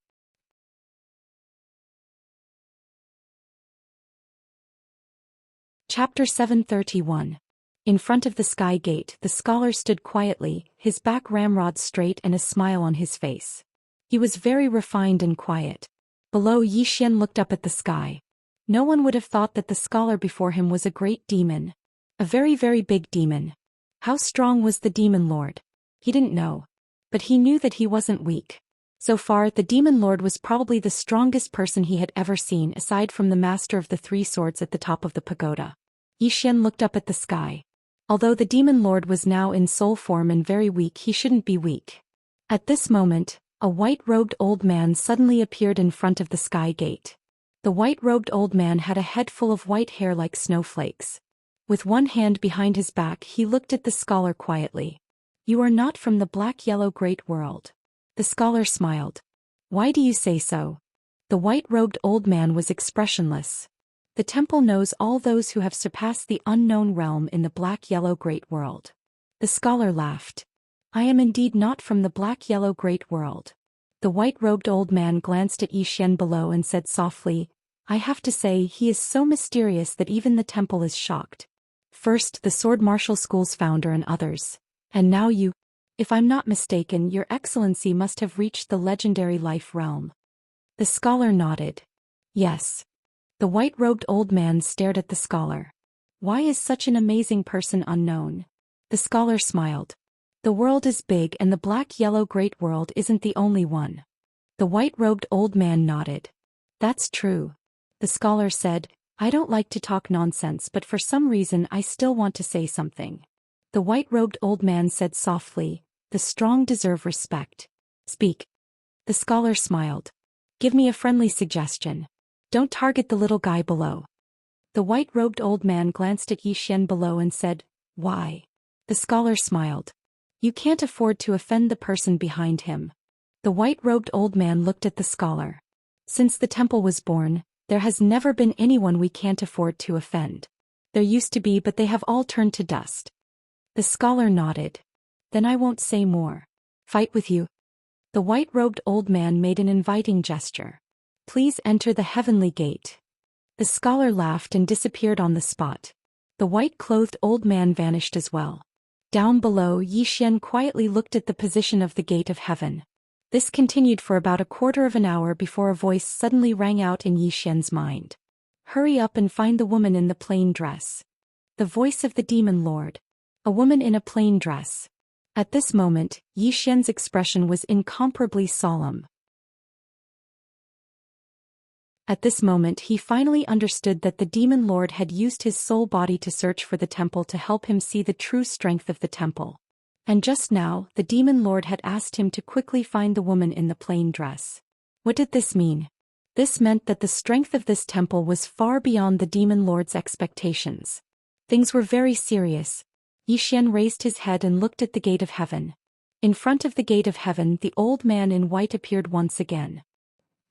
Chapter 731. In front of the sky gate, the scholar stood quietly, his back ramrod straight and a smile on his face. He was very refined and quiet. Below, Yi Xian looked up at the sky. No one would have thought that the scholar before him was a great demon. A very, very big demon. How strong was the demon lord? He didn't know. But he knew that he wasn't weak. So far, the demon lord was probably the strongest person he had ever seen aside from the master of the three swords at the top of the pagoda. Yi Xian looked up at the sky. Although the demon lord was now in soul form and very weak, he shouldn't be weak. At this moment, a white-robed old man suddenly appeared in front of the sky gate. The white-robed old man had a head full of white hair like snowflakes. With one hand behind his back, he looked at the scholar quietly. You are not from the black-yellow great world. The scholar smiled. Why do you say so? The white-robed old man was expressionless. The temple knows all those who have surpassed the unknown realm in the black-yellow great world. The scholar laughed. I am indeed not from the black-yellow great world. The white-robed old man glanced at Yi Xian below and said softly, I have to say he is so mysterious that even the temple is shocked. First the sword martial school's founder and others. And now you. If I'm not mistaken, your excellency must have reached the legendary life realm. The scholar nodded. Yes. The white-robed old man stared at the scholar. Why is such an amazing person unknown? The scholar smiled. The world is big and the black-yellow great world isn't the only one. The white-robed old man nodded. That's true. The scholar said, I don't like to talk nonsense, but for some reason I still want to say something. The white-robed old man said softly, "The strong deserve respect. Speak." The scholar smiled. "Give me a friendly suggestion. Don't target the little guy below." The white-robed old man glanced at Zhou Xian below and said, "Why?" The scholar smiled. "You can't afford to offend the person behind him." The white-robed old man looked at the scholar. "Since the temple was born, there has never been anyone we can't afford to offend. There used to be, but they have all turned to dust." The scholar nodded. "Then I won't say more. Fight with you?" The white-robed old man made an inviting gesture. "Please enter the heavenly gate." The scholar laughed and disappeared on the spot. The white-clothed old man vanished as well. Down below, Zhou Xian quietly looked at the position of the gate of heaven. This continued for about a quarter of an hour before a voice suddenly rang out in Zhou Xian's mind. "Hurry up and find the woman in the plain dress." The voice of the demon lord. A woman in a plain dress. At this moment, Zhou Xian's expression was incomparably solemn. At this moment he finally understood that the demon lord had used his soul body to search for the temple to help him see the true strength of the temple. And just now, the demon lord had asked him to quickly find the woman in the plain dress. What did this mean? This meant that the strength of this temple was far beyond the demon lord's expectations. Things were very serious. Zhou Xian raised his head and looked at the gate of heaven. In front of the gate of heaven, the old man in white appeared once again.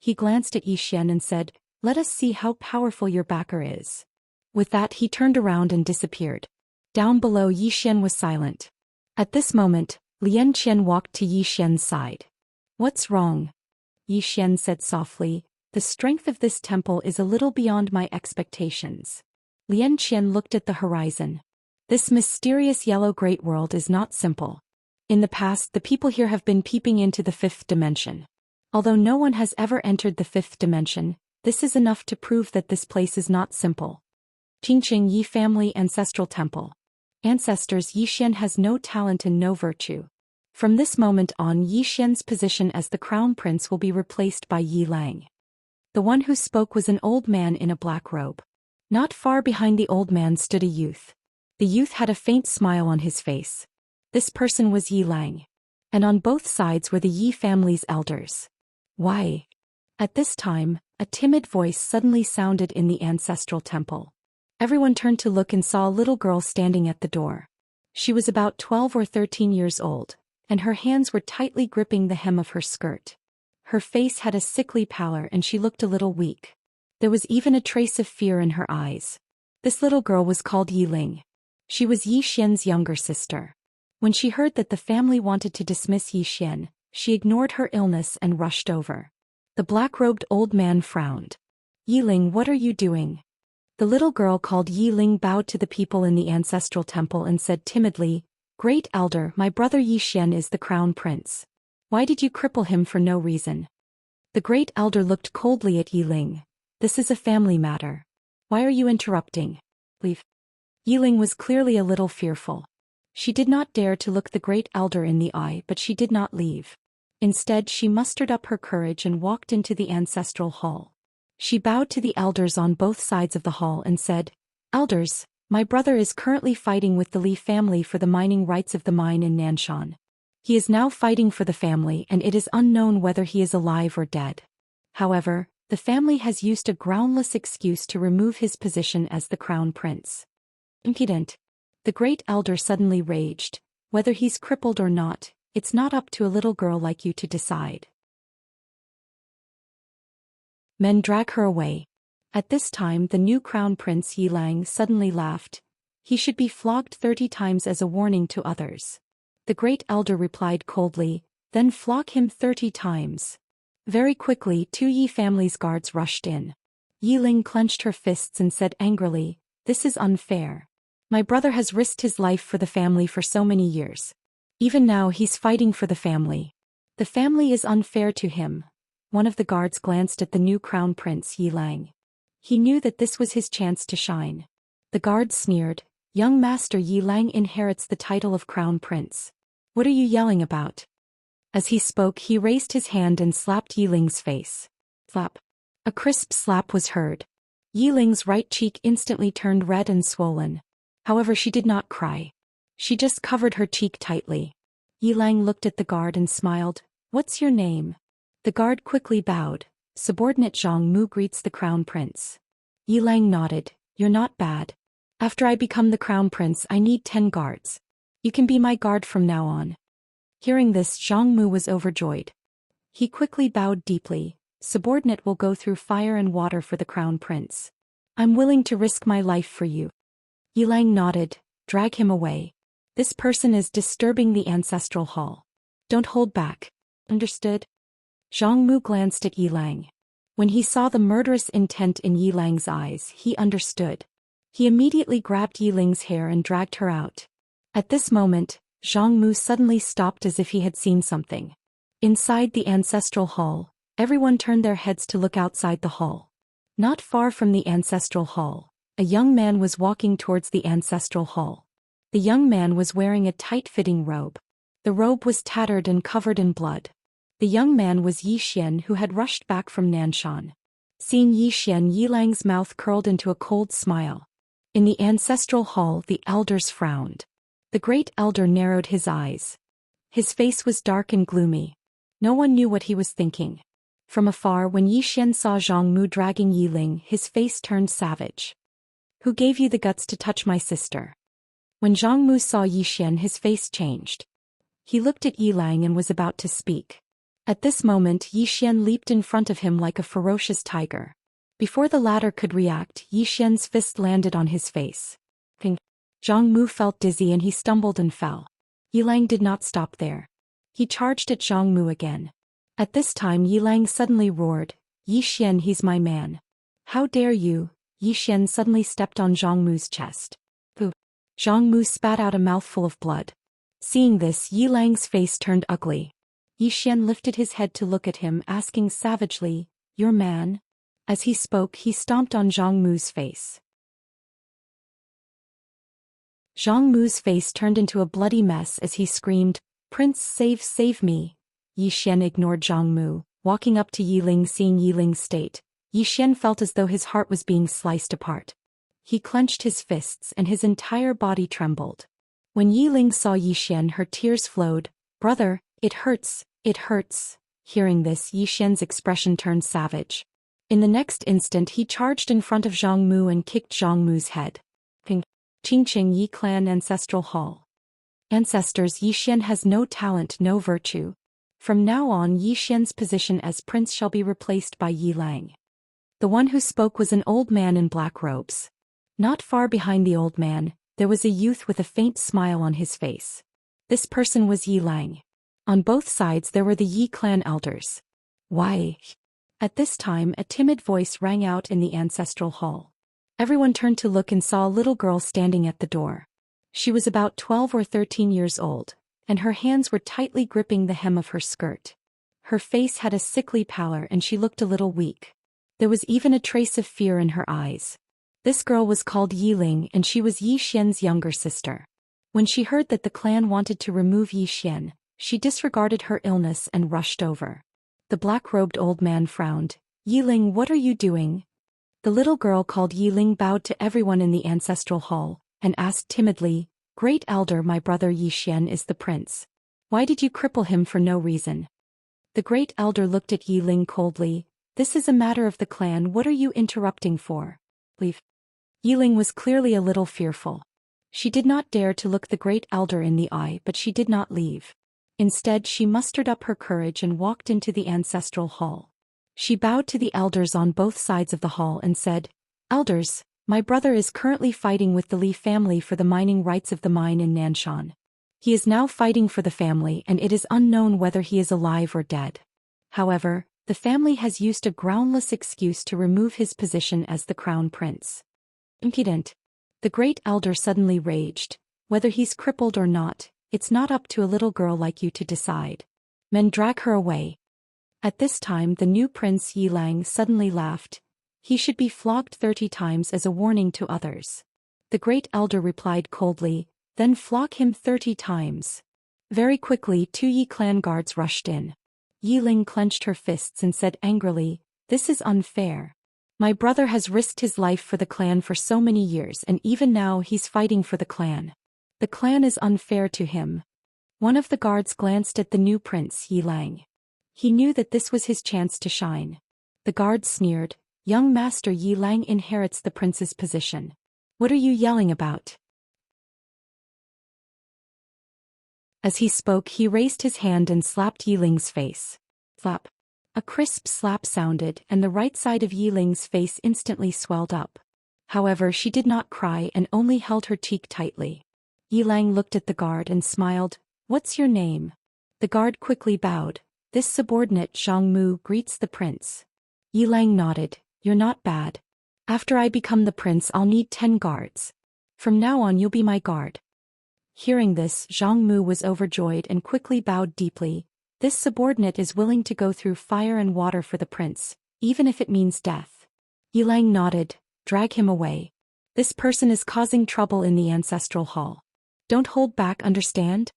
He glanced at Zhou Xian and said, "Let us see how powerful your backer is." With that he turned around and disappeared. Down below, Zhou Xian was silent. At this moment, Lian Qian walked to Zhou Xian's side. "What's wrong?" Zhou Xian said softly, "The strength of this temple is a little beyond my expectations." Lian Qian looked at the horizon. This mysterious yellow great world is not simple. In the past, the people here have been peeping into the fifth dimension. Although no one has ever entered the fifth dimension, this is enough to prove that this place is not simple. Qingqing Yi Family Ancestral Temple. Ancestors. Zhou Xian has no talent and no virtue. From this moment on, Zhou Xian's position as the crown prince will be replaced by Yi Lang. The one who spoke was an old man in a black robe. Not far behind the old man stood a youth. The youth had a faint smile on his face. This person was Yi Lang. And on both sides were the Yi family's elders. "Why?" At this time, a timid voice suddenly sounded in the ancestral temple. Everyone turned to look and saw a little girl standing at the door. She was about 12 or 13 years old, and her hands were tightly gripping the hem of her skirt. Her face had a sickly pallor and she looked a little weak. There was even a trace of fear in her eyes. This little girl was called Yi Ling. She was Zhou Xian's younger sister. When she heard that the family wanted to dismiss Zhou Xian, she ignored her illness and rushed over. The black-robed old man frowned. "Yi Ling, what are you doing?" The little girl called Yi Ling bowed to the people in the ancestral temple and said timidly, "Great Elder, my brother Zhou Xian is the crown prince. Why did you cripple him for no reason?" The great elder looked coldly at Yi Ling. "This is a family matter. Why are you interrupting? Leave." Yi Ling was clearly a little fearful. She did not dare to look the great elder in the eye, but she did not leave. Instead, she mustered up her courage and walked into the ancestral hall. She bowed to the elders on both sides of the hall and said, "Elders, my brother is currently fighting with the Li family for the mining rights of the mine in Nanshan. He is now fighting for the family and it is unknown whether he is alive or dead. However, the family has used a groundless excuse to remove his position as the crown prince." Impudent. The great elder suddenly raged. "Whether he's crippled or not, it's not up to a little girl like you to decide. Men drag her away." At this time the new crown prince Yi Lang suddenly laughed. "He should be flogged 30 times as a warning to others." The great elder replied coldly, "Then flog him 30 times. Very quickly 2 Yi family's guards rushed in. Yi Ling clenched her fists and said angrily, "This is unfair. My brother has risked his life for the family for so many years. Even now he's fighting for the family. The family is unfair to him." One of the guards glanced at the new crown prince Yi Lang. He knew that this was his chance to shine. The guard sneered, "Young master, Yi Lang inherits the title of crown prince. What are you yelling about?" As he spoke, he raised his hand and slapped Yi Ling's face. Slap. A crisp slap was heard. Yi Ling's right cheek instantly turned red and swollen. However, she did not cry. She just covered her cheek tightly. Yilang looked at the guard and smiled. What's your name? The guard quickly bowed. Subordinate Zhang Mu greets the crown prince. Yilang nodded. You're not bad. After I become the crown prince, I need 10 guards. You can be my guard from now on. Hearing this, Zhang Mu was overjoyed. He quickly bowed deeply. Subordinate will go through fire and water for the crown prince. I'm willing to risk my life for you. Yilang nodded. Drag him away. This person is disturbing the ancestral hall. Don't hold back. Understood? Zhang Mu glanced at Yilang. When he saw the murderous intent in Yilang's eyes, he understood. He immediately grabbed Yiling's hair and dragged her out. At this moment, Zhang Mu suddenly stopped as if he had seen something. Inside the ancestral hall, everyone turned their heads to look outside the hall. Not far from the ancestral hall, a young man was walking towards the ancestral hall. The young man was wearing a tight-fitting robe. The robe was tattered and covered in blood. The young man was Zhou Xian, who had rushed back from Nanshan. Seeing Zhou Xian, Yilang's mouth curled into a cold smile. In the ancestral hall, the elders frowned. The great elder narrowed his eyes. His face was dark and gloomy. No one knew what he was thinking. From afar, when Zhou Xian saw Zhang Mu dragging Yiling, his face turned savage. Who gave you the guts to touch my sister? When Zhang Mu saw Zhou Xian, his face changed. He looked at Yilang and was about to speak. At this moment, Zhou Xian leaped in front of him like a ferocious tiger. Before the latter could react, Zhou Xian's fist landed on his face. Ping. Zhang Mu felt dizzy and he stumbled and fell. Yilang did not stop there. He charged at Zhang Mu again. At this time, Yilang suddenly roared, Zhou Xian, he's my man. How dare you? Zhou Xian suddenly stepped on Zhang Mu's chest. Pooh. Zhang Mu spat out a mouthful of blood. Seeing this, Yilang's face turned ugly. Zhou Xian lifted his head to look at him, asking savagely, your man? As he spoke, he stomped on Zhang Mu's face. Zhang Mu's face turned into a bloody mess as he screamed, Prince, save me. Zhou Xian ignored Zhang Mu. Walking up to Yiling, seeing Yiling's state, Zhou Xian felt as though his heart was being sliced apart. He clenched his fists and his entire body trembled. When Yiling saw Zhou Xian, her tears flowed. Brother, it hurts. Hearing this, Zhou Xian's expression turned savage. In the next instant, he charged in front of Zhang Mu and kicked Zhang Mu's head. Ping. Qingqing Yi Clan Ancestral Hall. Ancestors, Zhou Xian has no talent, no virtue. From now on, Zhou Xian's position as prince shall be replaced by Yilang. The one who spoke was an old man in black robes. Not far behind the old man, there was a youth with a faint smile on his face. This person was Yilang. On both sides there were the Yi clan elders. Why? At this time, a timid voice rang out in the ancestral hall. Everyone turned to look and saw a little girl standing at the door. She was about 12 or 13 years old, and her hands were tightly gripping the hem of her skirt. Her face had a sickly pallor and she looked a little weak. There was even a trace of fear in her eyes. This girl was called Yiling and she was Zhou Xian's younger sister. When she heard that the clan wanted to remove Zhou Xian, she disregarded her illness and rushed over. The black-robed old man frowned. Yiling, what are you doing? The little girl called Yiling bowed to everyone in the ancestral hall, and asked timidly, Great Elder, my brother Zhou Xian is the prince. Why did you cripple him for no reason? The Great Elder looked at Yiling coldly. This is a matter of the clan, what are you interrupting for? Leave. Yiling was clearly a little fearful. She did not dare to look the Great Elder in the eye, but she did not leave. Instead, she mustered up her courage and walked into the ancestral hall. She bowed to the elders on both sides of the hall and said, Elders, my brother is currently fighting with the Li family for the mining rights of the mine in Nanshan. He is now fighting for the family and it is unknown whether he is alive or dead. However, the family has used a groundless excuse to remove his position as the crown prince. Impudent. The Great Elder suddenly raged. Whether he's crippled or not, it's not up to a little girl like you to decide. Men, drag her away. At this time, the new prince Yilang suddenly laughed. He should be flogged 30 times as a warning to others. The Great Elder replied coldly, then flog him 30 times. Very quickly, 2 Yi clan guards rushed in. Yiling clenched her fists and said angrily, This is unfair. My brother has risked his life for the clan for so many years and even now he's fighting for the clan. The clan is unfair to him. One of the guards glanced at the new prince, Yi Lang. He knew that this was his chance to shine. The guard sneered, "Young master Yi Lang inherits the prince's position. What are you yelling about?" As he spoke, he raised his hand and slapped Yi Ling's face. Slap. A crisp slap sounded, and the right side of Yi Ling's face instantly swelled up. However, she did not cry and only held her cheek tightly. Yi Lang looked at the guard and smiled. "What's your name?" The guard quickly bowed. "This subordinate Zhang Mu greets the prince." Yi Lang nodded. "You're not bad. After I become the prince, I'll need 10 guards. From now on, you'll be my guard." Hearing this, Zhang Mu was overjoyed and quickly bowed deeply. "This subordinate is willing to go through fire and water for the prince, even if it means death." Yi Lang nodded. "Drag him away. This person is causing trouble in the ancestral hall. Don't hold back, understand?"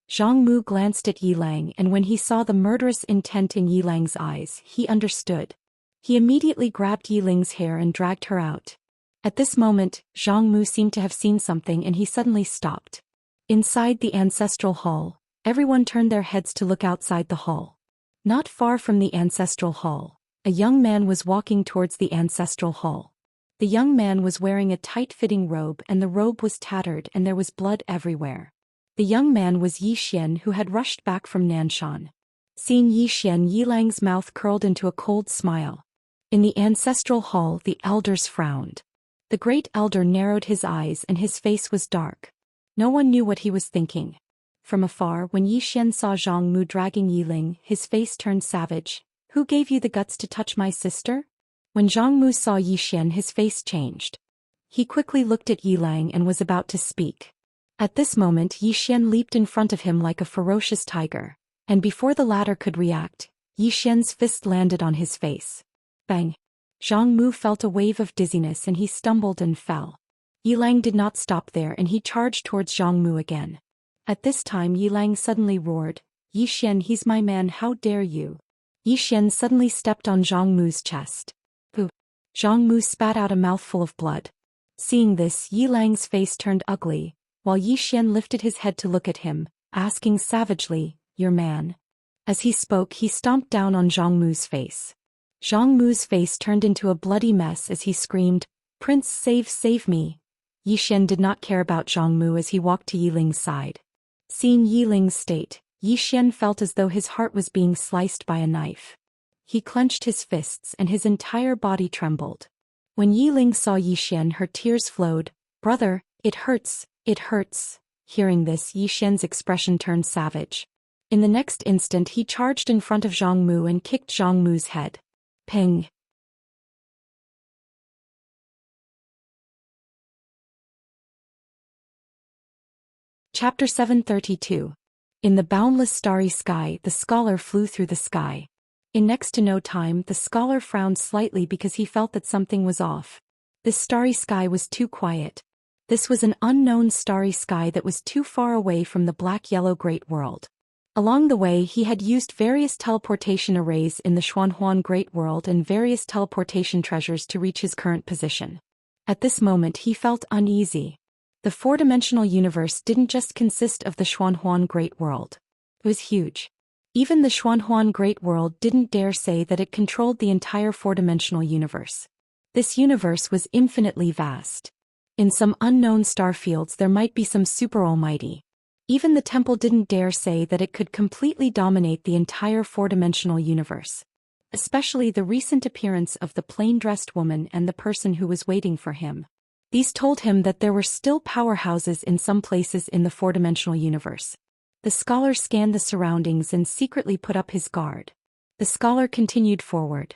Zhang Mu glanced at Yi Lang, and when he saw the murderous intent in Yi Lang's eyes, he understood. He immediately grabbed Yi Ling's hair and dragged her out. At this moment, Zhang Mu seemed to have seen something and he suddenly stopped. Inside the ancestral hall, everyone turned their heads to look outside the hall. Not far from the ancestral hall, a young man was walking towards the ancestral hall. The young man was wearing a tight-fitting robe, and the robe was tattered and there was blood everywhere. The young man was Zhou Xian, who had rushed back from Nanshan. Seeing Zhou Xian, Yi Lang's mouth curled into a cold smile. In the ancestral hall, the elders frowned. The great elder narrowed his eyes and his face was dark. No one knew what he was thinking. From afar, when Zhou Xian saw Zhang Mu dragging Yi Ling, his face turned savage. "Who gave you the guts to touch my sister?" When Zhang Mu saw Zhou Xian, his face changed. He quickly looked at Yi Lang and was about to speak. At this moment, Zhou Xian leaped in front of him like a ferocious tiger, and before the latter could react, Zhou Xian's fist landed on his face. Bang! Zhang Mu felt a wave of dizziness and he stumbled and fell. Yi Lang did not stop there and he charged towards Zhang Mu again. At this time, Yi Lang suddenly roared, "Yi Xian, he's my man, how dare you!" Yi Xian suddenly stepped on Zhang Mu's chest. Pooh! Zhang Mu spat out a mouthful of blood. Seeing this, Yi Lang's face turned ugly, while Yi Xian lifted his head to look at him, asking savagely, "Your man?" As he spoke, he stomped down on Zhang Mu's face. Zhang Mu's face turned into a bloody mess as he screamed, "Prince, save me!" Yi Xian did not care about Zhang Mu as he walked to Yi Ling's side. Seeing Yi Ling's state, Yi Xian felt as though his heart was being sliced by a knife. He clenched his fists and his entire body trembled. When Yi Ling saw Yi Xian, her tears flowed. "Brother, it hurts, it hurts." Hearing this, Yi Xian's expression turned savage. In the next instant, he charged in front of Zhang Mu and kicked Zhang Mu's head. Ping! Chapter 732. In the boundless starry sky, the scholar flew through the sky. In next to no time, the scholar frowned slightly because he felt that something was off. This starry sky was too quiet. This was an unknown starry sky that was too far away from the black-yellow Great World. Along the way, he had used various teleportation arrays in the Xuanhuan Great World and various teleportation treasures to reach his current position. At this moment, he felt uneasy. The four-dimensional universe didn't just consist of the Xuanhuan Great World. It was huge. Even the Xuanhuan Great World didn't dare say that it controlled the entire four-dimensional universe. This universe was infinitely vast. In some unknown star fields there might be some super almighty. Even the temple didn't dare say that it could completely dominate the entire four-dimensional universe. Especially the recent appearance of the plain-dressed woman and the person who was waiting for him. These told him that there were still powerhouses in some places in the four-dimensional universe. The scholar scanned the surroundings and secretly put up his guard. The scholar continued forward.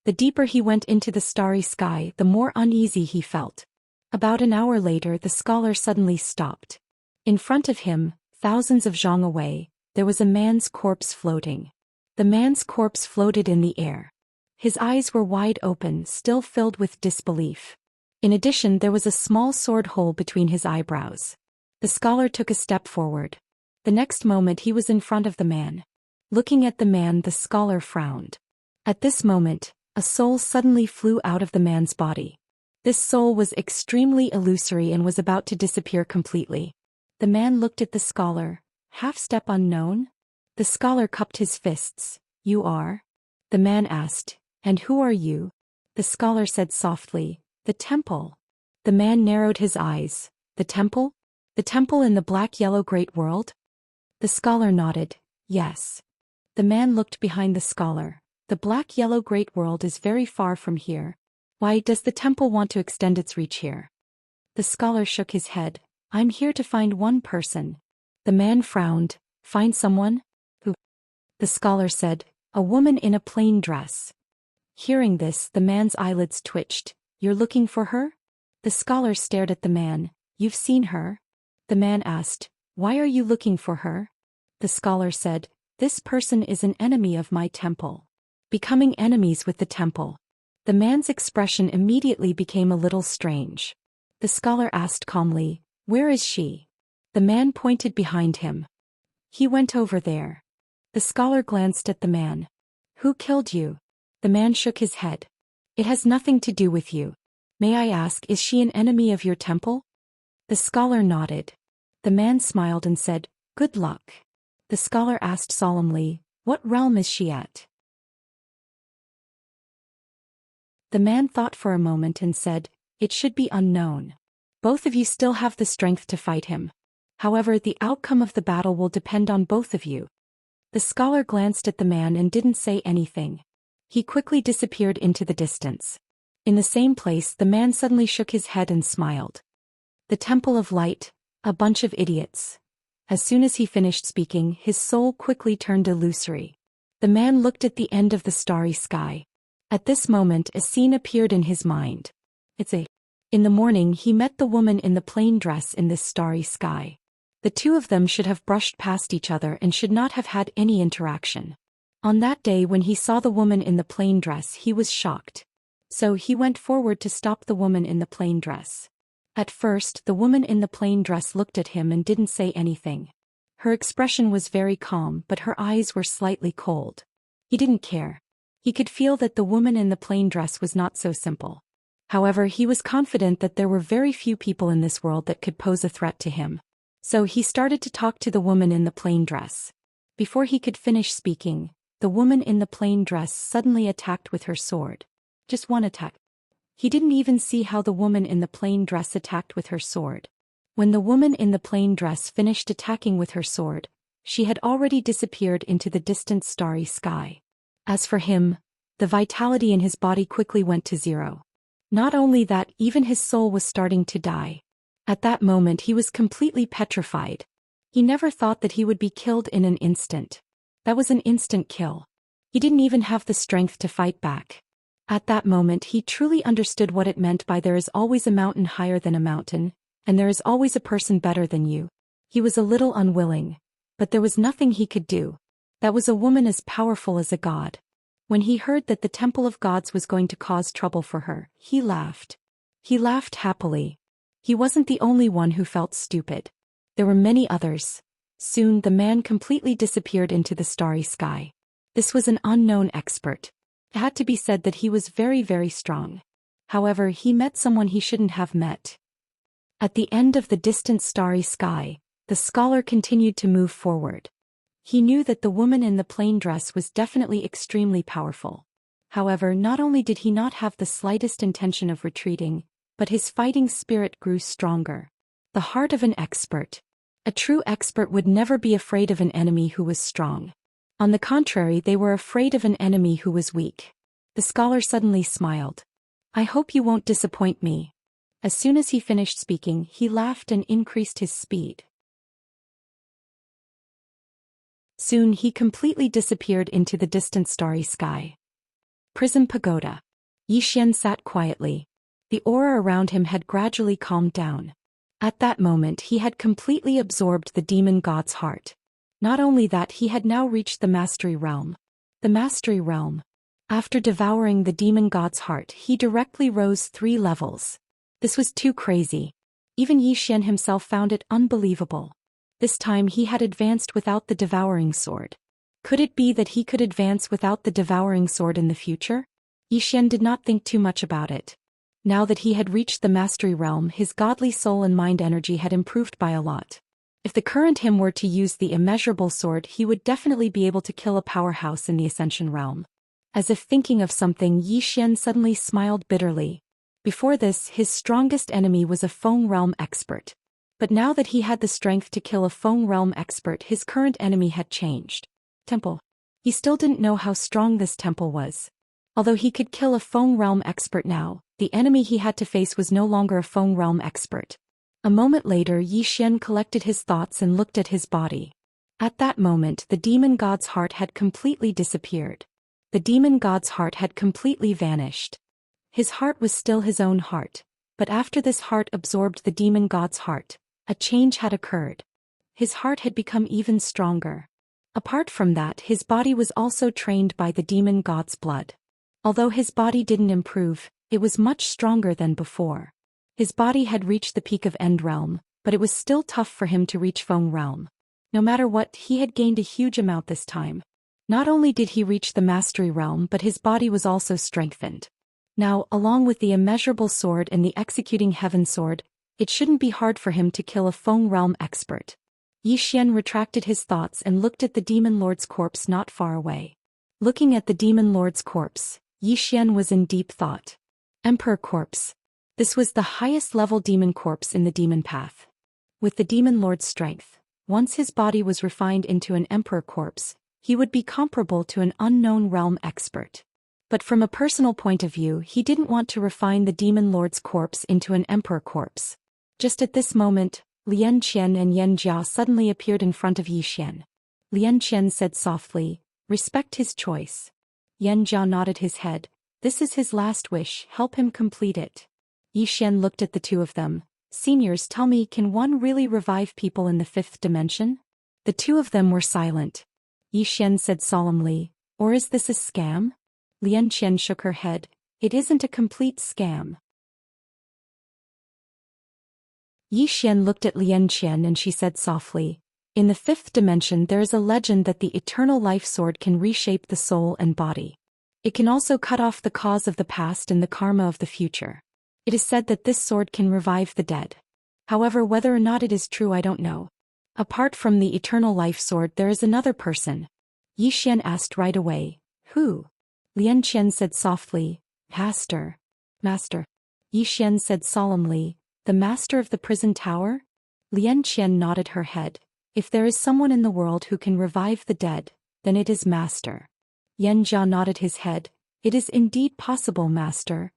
The deeper he went into the starry sky, the more uneasy he felt. About an hour later, the scholar suddenly stopped. In front of him, thousands of zhang away, there was a man's corpse floating. The man's corpse floated in the air. His eyes were wide open, still filled with disbelief. In addition, there was a small sword hole between his eyebrows. The scholar took a step forward. The next moment he was in front of the man. Looking at the man, the scholar frowned. At this moment, a soul suddenly flew out of the man's body. This soul was extremely illusory and was about to disappear completely. The man looked at the scholar. Half-step unknown? The scholar cupped his fists. You are? The man asked. And who are you? The scholar said softly. The temple. The man narrowed his eyes. The temple? The temple in the black-yellow great world? The scholar nodded. Yes. The man looked behind the scholar. The black-yellow great world is very far from here. Why does the temple want to extend its reach here? The scholar shook his head. I'm here to find one person. The man frowned. Find someone? Who? The scholar said. A woman in a plain dress. Hearing this, the man's eyelids twitched. You're looking for her? The scholar stared at the man. You've seen her? The man asked. Why are you looking for her? The scholar said. This person is an enemy of my temple. Becoming enemies with the temple. The man's expression immediately became a little strange. The scholar asked calmly, where is she? The man pointed behind him. He went over there. The scholar glanced at the man. Who killed you? The man shook his head. It has nothing to do with you. May I ask, is she an enemy of your temple? The scholar nodded. The man smiled and said, good luck. The scholar asked solemnly, what realm is she at? The man thought for a moment and said, it should be unknown. Both of you still have the strength to fight him. However, the outcome of the battle will depend on both of you. The scholar glanced at the man and didn't say anything. He quickly disappeared into the distance. In the same place, the man suddenly shook his head and smiled. The Temple of Light, a bunch of idiots. As soon as he finished speaking, his soul quickly turned illusory. The man looked at the end of the starry sky. At this moment, a scene appeared in his mind. In the morning, he met the woman in the plain dress in this starry sky. The two of them should have brushed past each other and should not have had any interaction. On that day when he saw the woman in the plain dress, he was shocked. So he went forward to stop the woman in the plain dress. At first, the woman in the plain dress looked at him and didn't say anything. Her expression was very calm, but her eyes were slightly cold. He didn't care. He could feel that the woman in the plain dress was not so simple. However, he was confident that there were very few people in this world that could pose a threat to him. So he started to talk to the woman in the plain dress. Before he could finish speaking, the woman in the plain dress suddenly attacked with her sword. Just one attack. He didn't even see how the woman in the plain dress attacked with her sword. When the woman in the plain dress finished attacking with her sword, she had already disappeared into the distant starry sky. As for him, the vitality in his body quickly went to zero. Not only that, even his soul was starting to die. At that moment he was completely petrified. He never thought that he would be killed in an instant. That was an instant kill. He didn't even have the strength to fight back. At that moment he truly understood what it meant by there is always a mountain higher than a mountain, and there is always a person better than you. He was a little unwilling, but there was nothing he could do. That was a woman as powerful as a god. When he heard that the Temple of Gods was going to cause trouble for her, he laughed. He laughed happily. He wasn't the only one who felt stupid. There were many others. Soon the man completely disappeared into the starry sky. This was an unknown expert. It had to be said that he was very, very strong. However, he met someone he shouldn't have met. At the end of the distant starry sky, the scholar continued to move forward. He knew that the woman in the plain dress was definitely extremely powerful. However, not only did he not have the slightest intention of retreating, but his fighting spirit grew stronger. The heart of an expert. A true expert would never be afraid of an enemy who was strong. On the contrary, they were afraid of an enemy who was weak. The scholar suddenly smiled. I hope you won't disappoint me. As soon as he finished speaking, he laughed and increased his speed. Soon he completely disappeared into the distant starry sky. Prism Pagoda. Zhou Xian sat quietly. The aura around him had gradually calmed down. At that moment he had completely absorbed the demon god's heart. Not only that, he had now reached the mastery realm. The mastery realm. After devouring the demon god's heart, he directly rose 3 levels. This was too crazy. Even Zhou Xian himself found it unbelievable. This time he had advanced without the devouring sword. Could it be that he could advance without the devouring sword in the future? Zhou Xian did not think too much about it. Now that he had reached the mastery realm, his godly soul and mind energy had improved by a lot. If the current him were to use the immeasurable sword, he would definitely be able to kill a powerhouse in the Ascension realm. As if thinking of something, Zhou Xian suddenly smiled bitterly. Before this, his strongest enemy was a Feng realm expert. But now that he had the strength to kill a Feng realm expert, his current enemy had changed. Temple. He still didn't know how strong this temple was. Although he could kill a Feng realm expert now, the enemy he had to face was no longer a Feng realm expert. A moment later, Zhou Xian collected his thoughts and looked at his body. At that moment, the demon god's heart had completely disappeared. The demon god's heart had completely vanished. His heart was still his own heart, but after this heart absorbed the demon god's heart, a change had occurred. His heart had become even stronger. Apart from that, his body was also trained by the demon god's blood. Although his body didn't improve, it was much stronger than before. His body had reached the peak of End Realm, but it was still tough for him to reach Feng Realm. No matter what, he had gained a huge amount this time. Not only did he reach the Mastery Realm, but his body was also strengthened. Now, along with the immeasurable sword and the executing heaven sword, it shouldn't be hard for him to kill a Feng realm expert. Zhou Xian retracted his thoughts and looked at the demon lord's corpse not far away. Looking at the demon lord's corpse, Zhou Xian was in deep thought. Emperor corpse. This was the highest level demon corpse in the demon path. With the demon lord's strength, once his body was refined into an emperor corpse, he would be comparable to an unknown realm expert. But from a personal point of view, he didn't want to refine the demon lord's corpse into an emperor corpse. Just at this moment, Lian Qian and Yan Jia suddenly appeared in front of Zhou Xian. Lian Qian said softly, "Respect his choice." Yan Jia nodded his head. "This is his last wish, help him complete it." Zhou Xian looked at the two of them. "Seniors, tell me, can one really revive people in the fifth dimension?" The two of them were silent. Zhou Xian said solemnly, "Or is this a scam?" Lian Qian shook her head. "It isn't a complete scam." Zhou Xian looked at Lian Qian and she said softly, "In the fifth dimension there is a legend that the eternal life sword can reshape the soul and body. It can also cut off the cause of the past and the karma of the future. It is said that this sword can revive the dead. However, whether or not it is true I don't know. Apart from the eternal life sword there is another person." Zhou Xian asked right away, "Who?" Lian Qian said softly, "Master." "Master?" Zhou Xian said solemnly, "The master of the prison tower?" Lian Qian nodded her head. "If there is someone in the world who can revive the dead, then it is Master." Yan Jia nodded his head. "It is indeed possible, Master."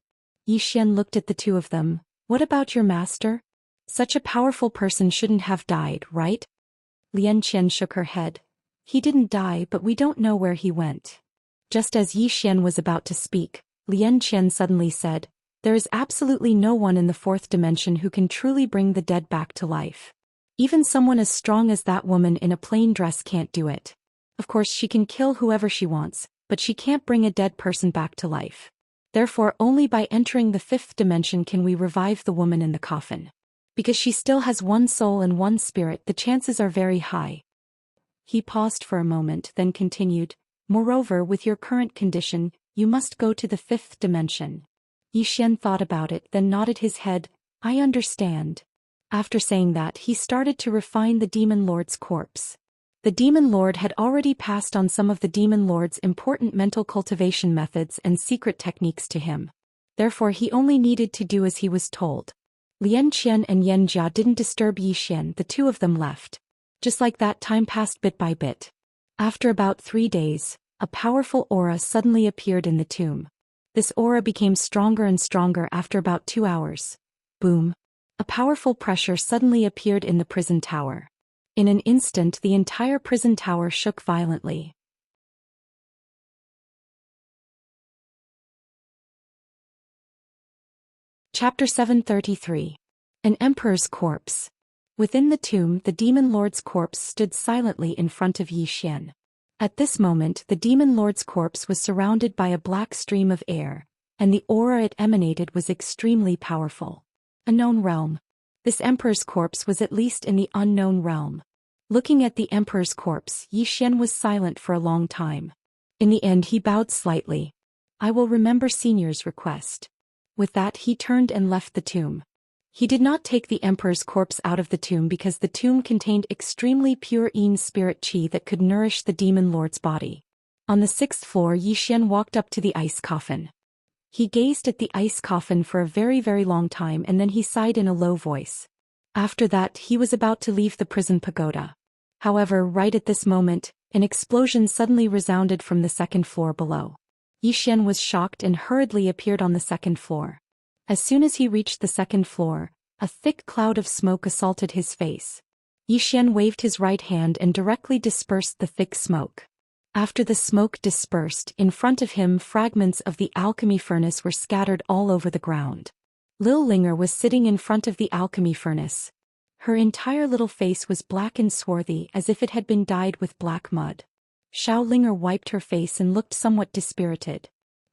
Zhou Xian looked at the two of them. "What about your master? Such a powerful person shouldn't have died, right?" Lian Qian shook her head. "He didn't die, but we don't know where he went." Just as Zhou Xian was about to speak, Lian Qian suddenly said, "There is absolutely no one in the fourth dimension who can truly bring the dead back to life. Even someone as strong as that woman in a plain dress can't do it. Of course she can kill whoever she wants, but she can't bring a dead person back to life. Therefore only by entering the fifth dimension can we revive the woman in the coffin. Because she still has one soul and one spirit, the chances are very high." He paused for a moment, then continued, "Moreover, with your current condition, you must go to the fifth dimension." Zhou Xian thought about it, then nodded his head. "I understand." After saying that, he started to refine the Demon Lord's corpse. The Demon Lord had already passed on some of the Demon Lord's important mental cultivation methods and secret techniques to him. Therefore he only needed to do as he was told. Lian Qian and Yan Jia didn't disturb Zhou Xian, the two of them left. Just like that, time passed bit by bit. After about 3 days, a powerful aura suddenly appeared in the tomb. This aura became stronger and stronger after about 2 hours. Boom! A powerful pressure suddenly appeared in the prison tower. In an instant, the entire prison tower shook violently. Chapter 733. An Emperor's Corpse. Within the tomb, the Demon Lord's corpse stood silently in front of Zhou Xian. At this moment, the Demon Lord's corpse was surrounded by a black stream of air, and the aura it emanated was extremely powerful. Unknown realm. This Emperor's corpse was at least in the unknown realm. Looking at the Emperor's corpse, Zhou Xian was silent for a long time. In the end he bowed slightly. "I will remember Senior's request." With that he turned and left the tomb. He did not take the emperor's corpse out of the tomb because the tomb contained extremely pure Yin spirit qi that could nourish the demon lord's body. On the 6th floor, Zhou Xian walked up to the ice coffin. He gazed at the ice coffin for a very, very long time and then he sighed in a low voice. After that, he was about to leave the prison pagoda. However, right at this moment, an explosion suddenly resounded from the 2nd floor below. Zhou Xian was shocked and hurriedly appeared on the 2nd floor. As soon as he reached the 2nd floor, a thick cloud of smoke assaulted his face. Zhou Xian waved his right hand and directly dispersed the thick smoke. After the smoke dispersed, in front of him fragments of the alchemy furnace were scattered all over the ground. Lil Linger was sitting in front of the alchemy furnace. Her entire little face was black and swarthy as if it had been dyed with black mud. Xiao Linger wiped her face and looked somewhat dispirited.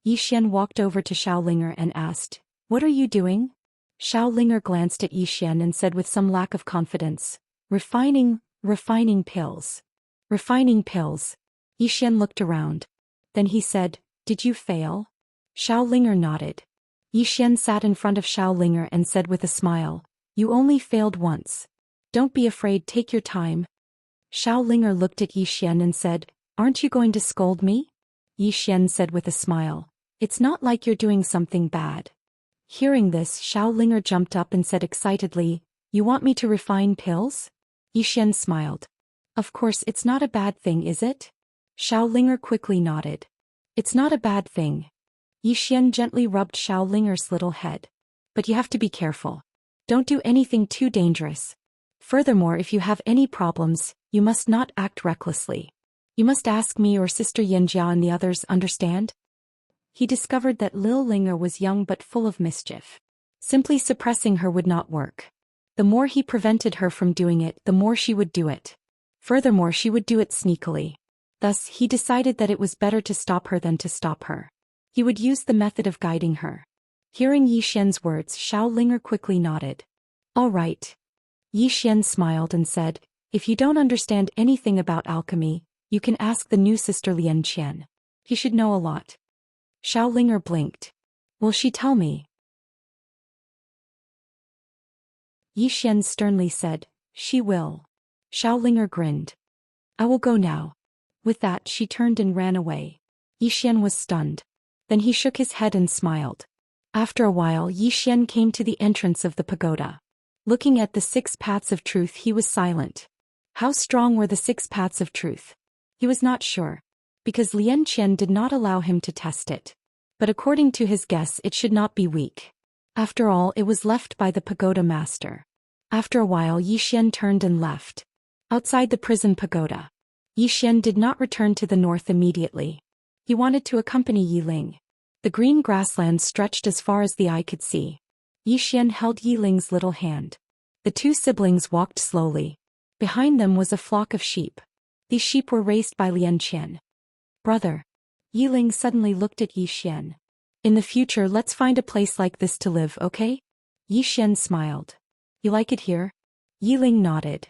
Zhou Xian walked over to Xiao Linger and asked, "What are you doing?" Xiao Linger glanced at Zhou Xian and said with some lack of confidence, Refining pills. Refining pills." Zhou Xian looked around. Then he said, "Did you fail?" Xiao Linger nodded. Zhou Xian sat in front of Xiao Linger and said with a smile, "You only failed once. Don't be afraid, take your time." Xiao Linger looked at Zhou Xian and said, "Aren't you going to scold me?" Zhou Xian said with a smile, "It's not like you're doing something bad." Hearing this, Xiao Linger jumped up and said excitedly, "You want me to refine pills?" Zhou Xian smiled. "Of course it's not a bad thing, is it?" Xiao Linger quickly nodded. "It's not a bad thing." Zhou Xian gently rubbed Xiao Linger's little head. "But you have to be careful. Don't do anything too dangerous. Furthermore, if you have any problems, you must not act recklessly. You must ask me or Sister Yanjia and the others, understand?" He discovered that Lil Linger was young but full of mischief. Simply suppressing her would not work. The more he prevented her from doing it, the more she would do it. Furthermore, she would do it sneakily. Thus, he decided that it was better to stop her than to stop her. He would use the method of guiding her. Hearing Zhou Xian's words, Xiao Linger quickly nodded. "All right." Zhou Xian smiled and said, "If you don't understand anything about alchemy, you can ask the new sister Lian Qian. He should know a lot." Xiao Linger blinked. "Will she tell me?" Zhou Xian sternly said, "She will." Xiao Linger grinned. "I will go now." With that, she turned and ran away. Zhou Xian was stunned. Then he shook his head and smiled. After a while, Zhou Xian came to the entrance of the pagoda. Looking at the 6 paths of truth, he was silent. How strong were the 6 paths of truth? He was not sure, because Lian Qian did not allow him to test it. But according to his guess, it should not be weak. After all, it was left by the pagoda master. After a while, Zhou Xian turned and left. Outside the prison pagoda, Zhou Xian did not return to the north immediately. He wanted to accompany Yiling. The green grassland stretched as far as the eye could see. Zhou Xian held Yiling's little hand. The 2 siblings walked slowly. Behind them was a flock of sheep. These sheep were raised by Lian Qian. "Brother." Yiling suddenly looked at Zhou Xian. "In the future, let's find a place like this to live, okay?" Zhou Xian smiled. "You like it here?" Yiling nodded.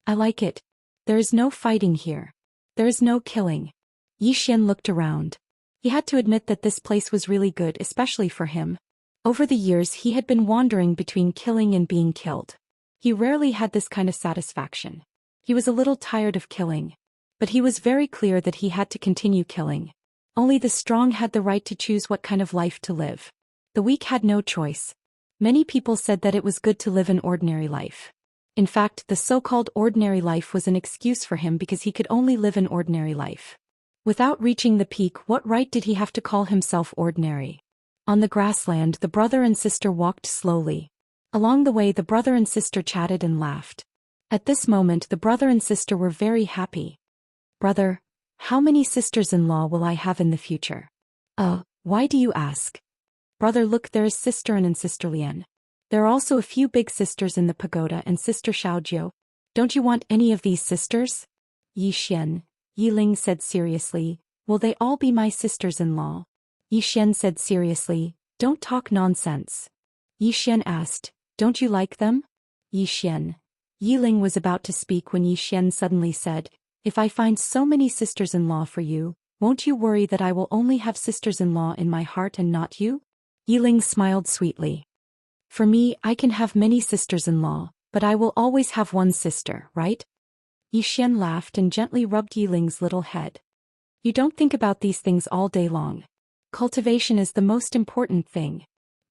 "I like it. There is no fighting here. There is no killing." Zhou Xian looked around. He had to admit that this place was really good, especially for him. Over the years, he had been wandering between killing and being killed. He rarely had this kind of satisfaction. He was a little tired of killing. But he was very clear that he had to continue killing. Only the strong had the right to choose what kind of life to live. The weak had no choice. Many people said that it was good to live an ordinary life. In fact, the so-called ordinary life was an excuse for him because he could only live an ordinary life. Without reaching the peak, what right did he have to call himself ordinary? On the grassland, the brother and sister walked slowly. Along the way, the brother and sister chatted and laughed. At this moment, the brother and sister were very happy. "Brother, how many sisters-in-law will I have in the future?" Why do you ask?" "Brother, look, there is Sister An and Sister Lian. There are also a few big sisters in the pagoda and Sister Xiaojiu. Don't you want any of these sisters?" "Zhou Xian," Yiling said seriously, "will they all be my sisters-in-law?" Zhou Xian said seriously, "Don't talk nonsense." Zhou Xian asked, "Don't you like them?" Zhou Xian. Yiling was about to speak when Zhou Xian suddenly said, "If I find so many sisters-in-law for you, won't you worry that I will only have sisters-in-law in my heart and not you?" Yiling smiled sweetly. For me, I can have many sisters-in-law, but I will always have one sister, right? Yi Xian laughed and gently rubbed Yiling's little head. You don't think about these things all day long. Cultivation is the most important thing.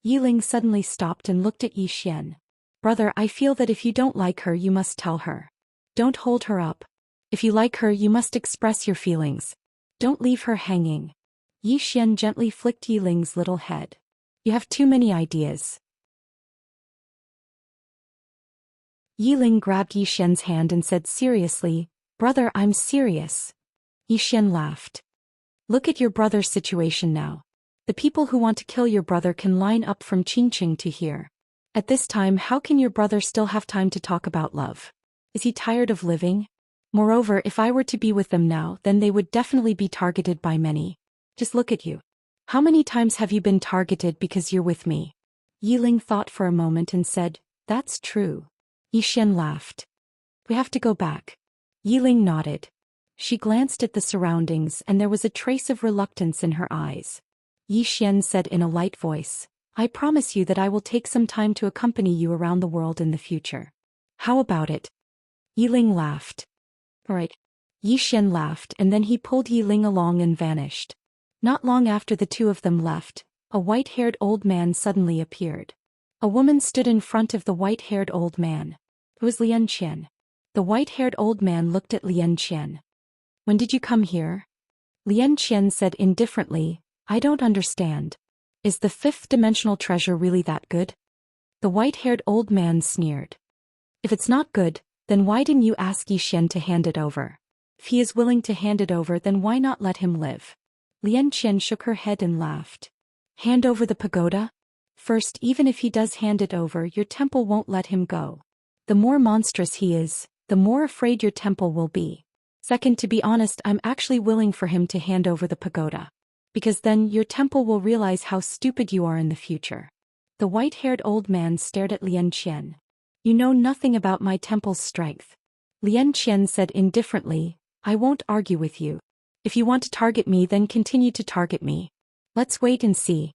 Yiling suddenly stopped and looked at Yi Xian. Brother, I feel that if you don't like her you must tell her. Don't hold her up. If you like her you must express your feelings. Don't leave her hanging. Yi Xian gently flicked Yiling's little head. You have too many ideas. Yiling grabbed Yi Xian's hand and said seriously, Brother, I'm serious. Yi Xian laughed. Look at your brother's situation now. The people who want to kill your brother can line up from Qingqing to here. At this time, how can your brother still have time to talk about love? Is he tired of living? Moreover, if I were to be with them now, then they would definitely be targeted by many. Just look at you. How many times have you been targeted because you're with me? Yiling thought for a moment and said, That's true. Yi Xian laughed. We have to go back. Yiling nodded. She glanced at the surroundings and there was a trace of reluctance in her eyes. Yi Xian said in a light voice, I promise you that I will take some time to accompany you around the world in the future. How about it? Yiling laughed. All right. Yi Xian laughed and then he pulled Yiling along and vanished. Not long after the two of them left, a white-haired old man suddenly appeared. A woman stood in front of the white-haired old man. It was Xianxia. The white-haired old man looked at Xianxia. When did you come here? Xianxia said indifferently, I don't understand. Is the fifth-dimensional treasure really that good? The white-haired old man sneered. If it's not good, then why didn't you ask Yi Xian to hand it over? If he is willing to hand it over, then why not let him live? Xianxia shook her head and laughed. Hand over the pagoda? First, even if he does hand it over, your temple won't let him go. The more monstrous he is, the more afraid your temple will be. Second, to be honest, I'm actually willing for him to hand over the pagoda. Because then your temple will realize how stupid you are in the future. The white-haired old man stared at Xianxia. You know nothing about my temple's strength. Xianxia said indifferently, I won't argue with you. If you want to target me, then continue to target me. Let's wait and see.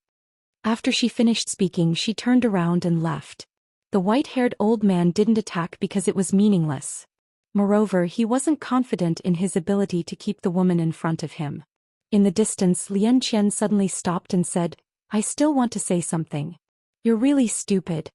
After she finished speaking, she turned around and left. The white-haired old man didn't attack because it was meaningless. Moreover, he wasn't confident in his ability to keep the woman in front of him. In the distance, Xianxia suddenly stopped and said, I still want to say something. You're really stupid.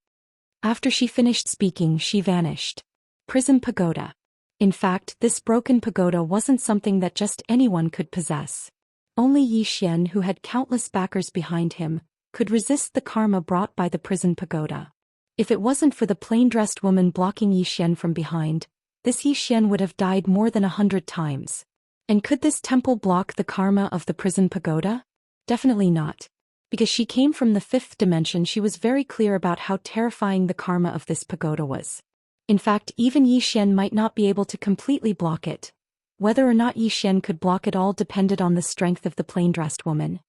After she finished speaking, she vanished. Prison pagoda. In fact, this broken pagoda wasn't something that just anyone could possess. Only Yi Xian, who had countless backers behind him, could resist the karma brought by the prison pagoda. If it wasn't for the plain-dressed woman blocking Yi Xian from behind, this Yi Xian would have died more than 100 times. And could this temple block the karma of the prison pagoda? Definitely not. Because she came from the fifth dimension, she was very clear about how terrifying the karma of this pagoda was. In fact, even Yi Xian might not be able to completely block it. Whether or not Yi Xian could block it all depended on the strength of the plain-dressed woman.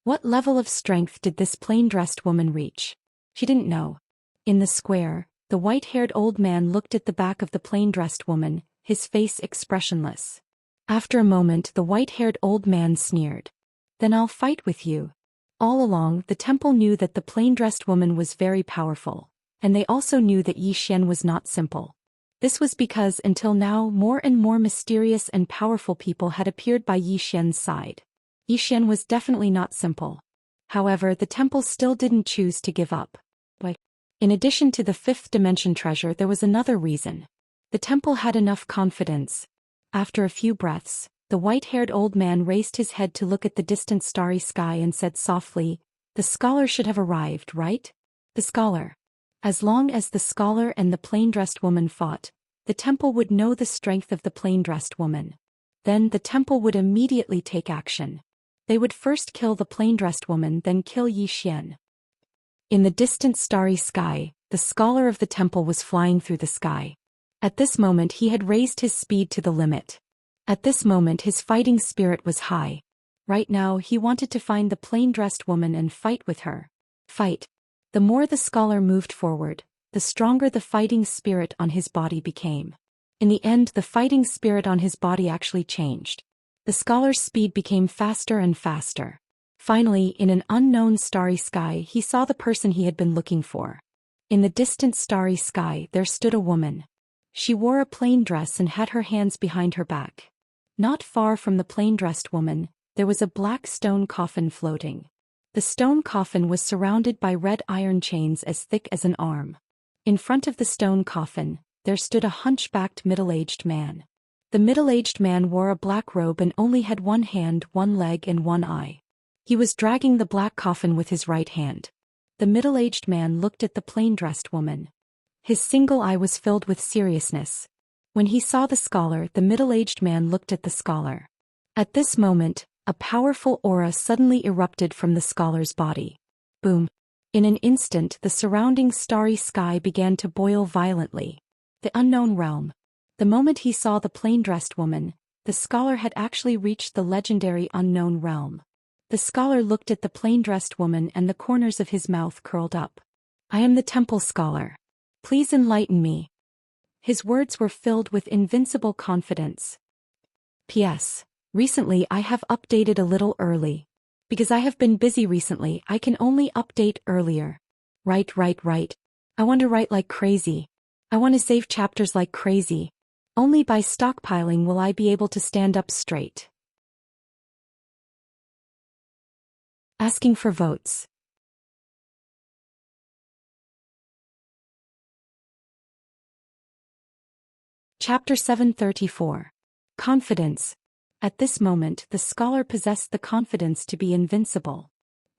What level of strength did this plain-dressed woman reach? She didn't know. In the square, the white-haired old man looked at the back of the plain-dressed woman, his face expressionless. After a moment, the white-haired old man sneered. Then I'll fight with you. All along, the temple knew that the plain-dressed woman was very powerful, and they also knew that Yi Xian was not simple. This was because until now more and more mysterious and powerful people had appeared by Yi Xian's side. Yi Xian was definitely not simple. However, the temple still didn't choose to give up. In addition to the fifth dimension treasure, there was another reason. The temple had enough confidence. After a few breaths, the white-haired old man raised his head to look at the distant starry sky and said softly, The scholar should have arrived, right? The scholar. As long as the scholar and the plain-dressed woman fought, the temple would know the strength of the plain-dressed woman. Then the temple would immediately take action. They would first kill the plain-dressed woman, then kill Yi Xian. In the distant starry sky, the scholar of the temple was flying through the sky. At this moment he had raised his speed to the limit. At this moment his fighting spirit was high. Right now he wanted to find the plain-dressed woman and fight with her. Fight. The more the scholar moved forward, the stronger the fighting spirit on his body became. In the end, the fighting spirit on his body actually changed. The scholar's speed became faster and faster. Finally, in an unknown starry sky, he saw the person he had been looking for. In the distant starry sky, there stood a woman. She wore a plain dress and had her hands behind her back. Not far from the plain-dressed woman, there was a black stone coffin floating. The stone coffin was surrounded by red iron chains as thick as an arm. In front of the stone coffin, there stood a hunchbacked middle-aged man. The middle-aged man wore a black robe and only had one hand, one leg and one eye. He was dragging the black coffin with his right hand. The middle-aged man looked at the plain-dressed woman. His single eye was filled with seriousness. When he saw the scholar, the middle-aged man looked at the scholar. At this moment, a powerful aura suddenly erupted from the scholar's body. Boom! In an instant, the surrounding starry sky began to boil violently. The unknown realm. The moment he saw the plain-dressed woman, the scholar had actually reached the legendary unknown realm. The scholar looked at the plain-dressed woman and the corners of his mouth curled up. "I am the temple scholar. Please enlighten me." His words were filled with invincible confidence. P.S. Recently I have updated a little early. Because I have been busy recently, I can only update earlier. Right. I want to write like crazy. I want to save chapters like crazy. Only by stockpiling will I be able to stand up straight. Asking for votes. Chapter 734. Confidence. At this moment, the scholar possessed the confidence to be invincible.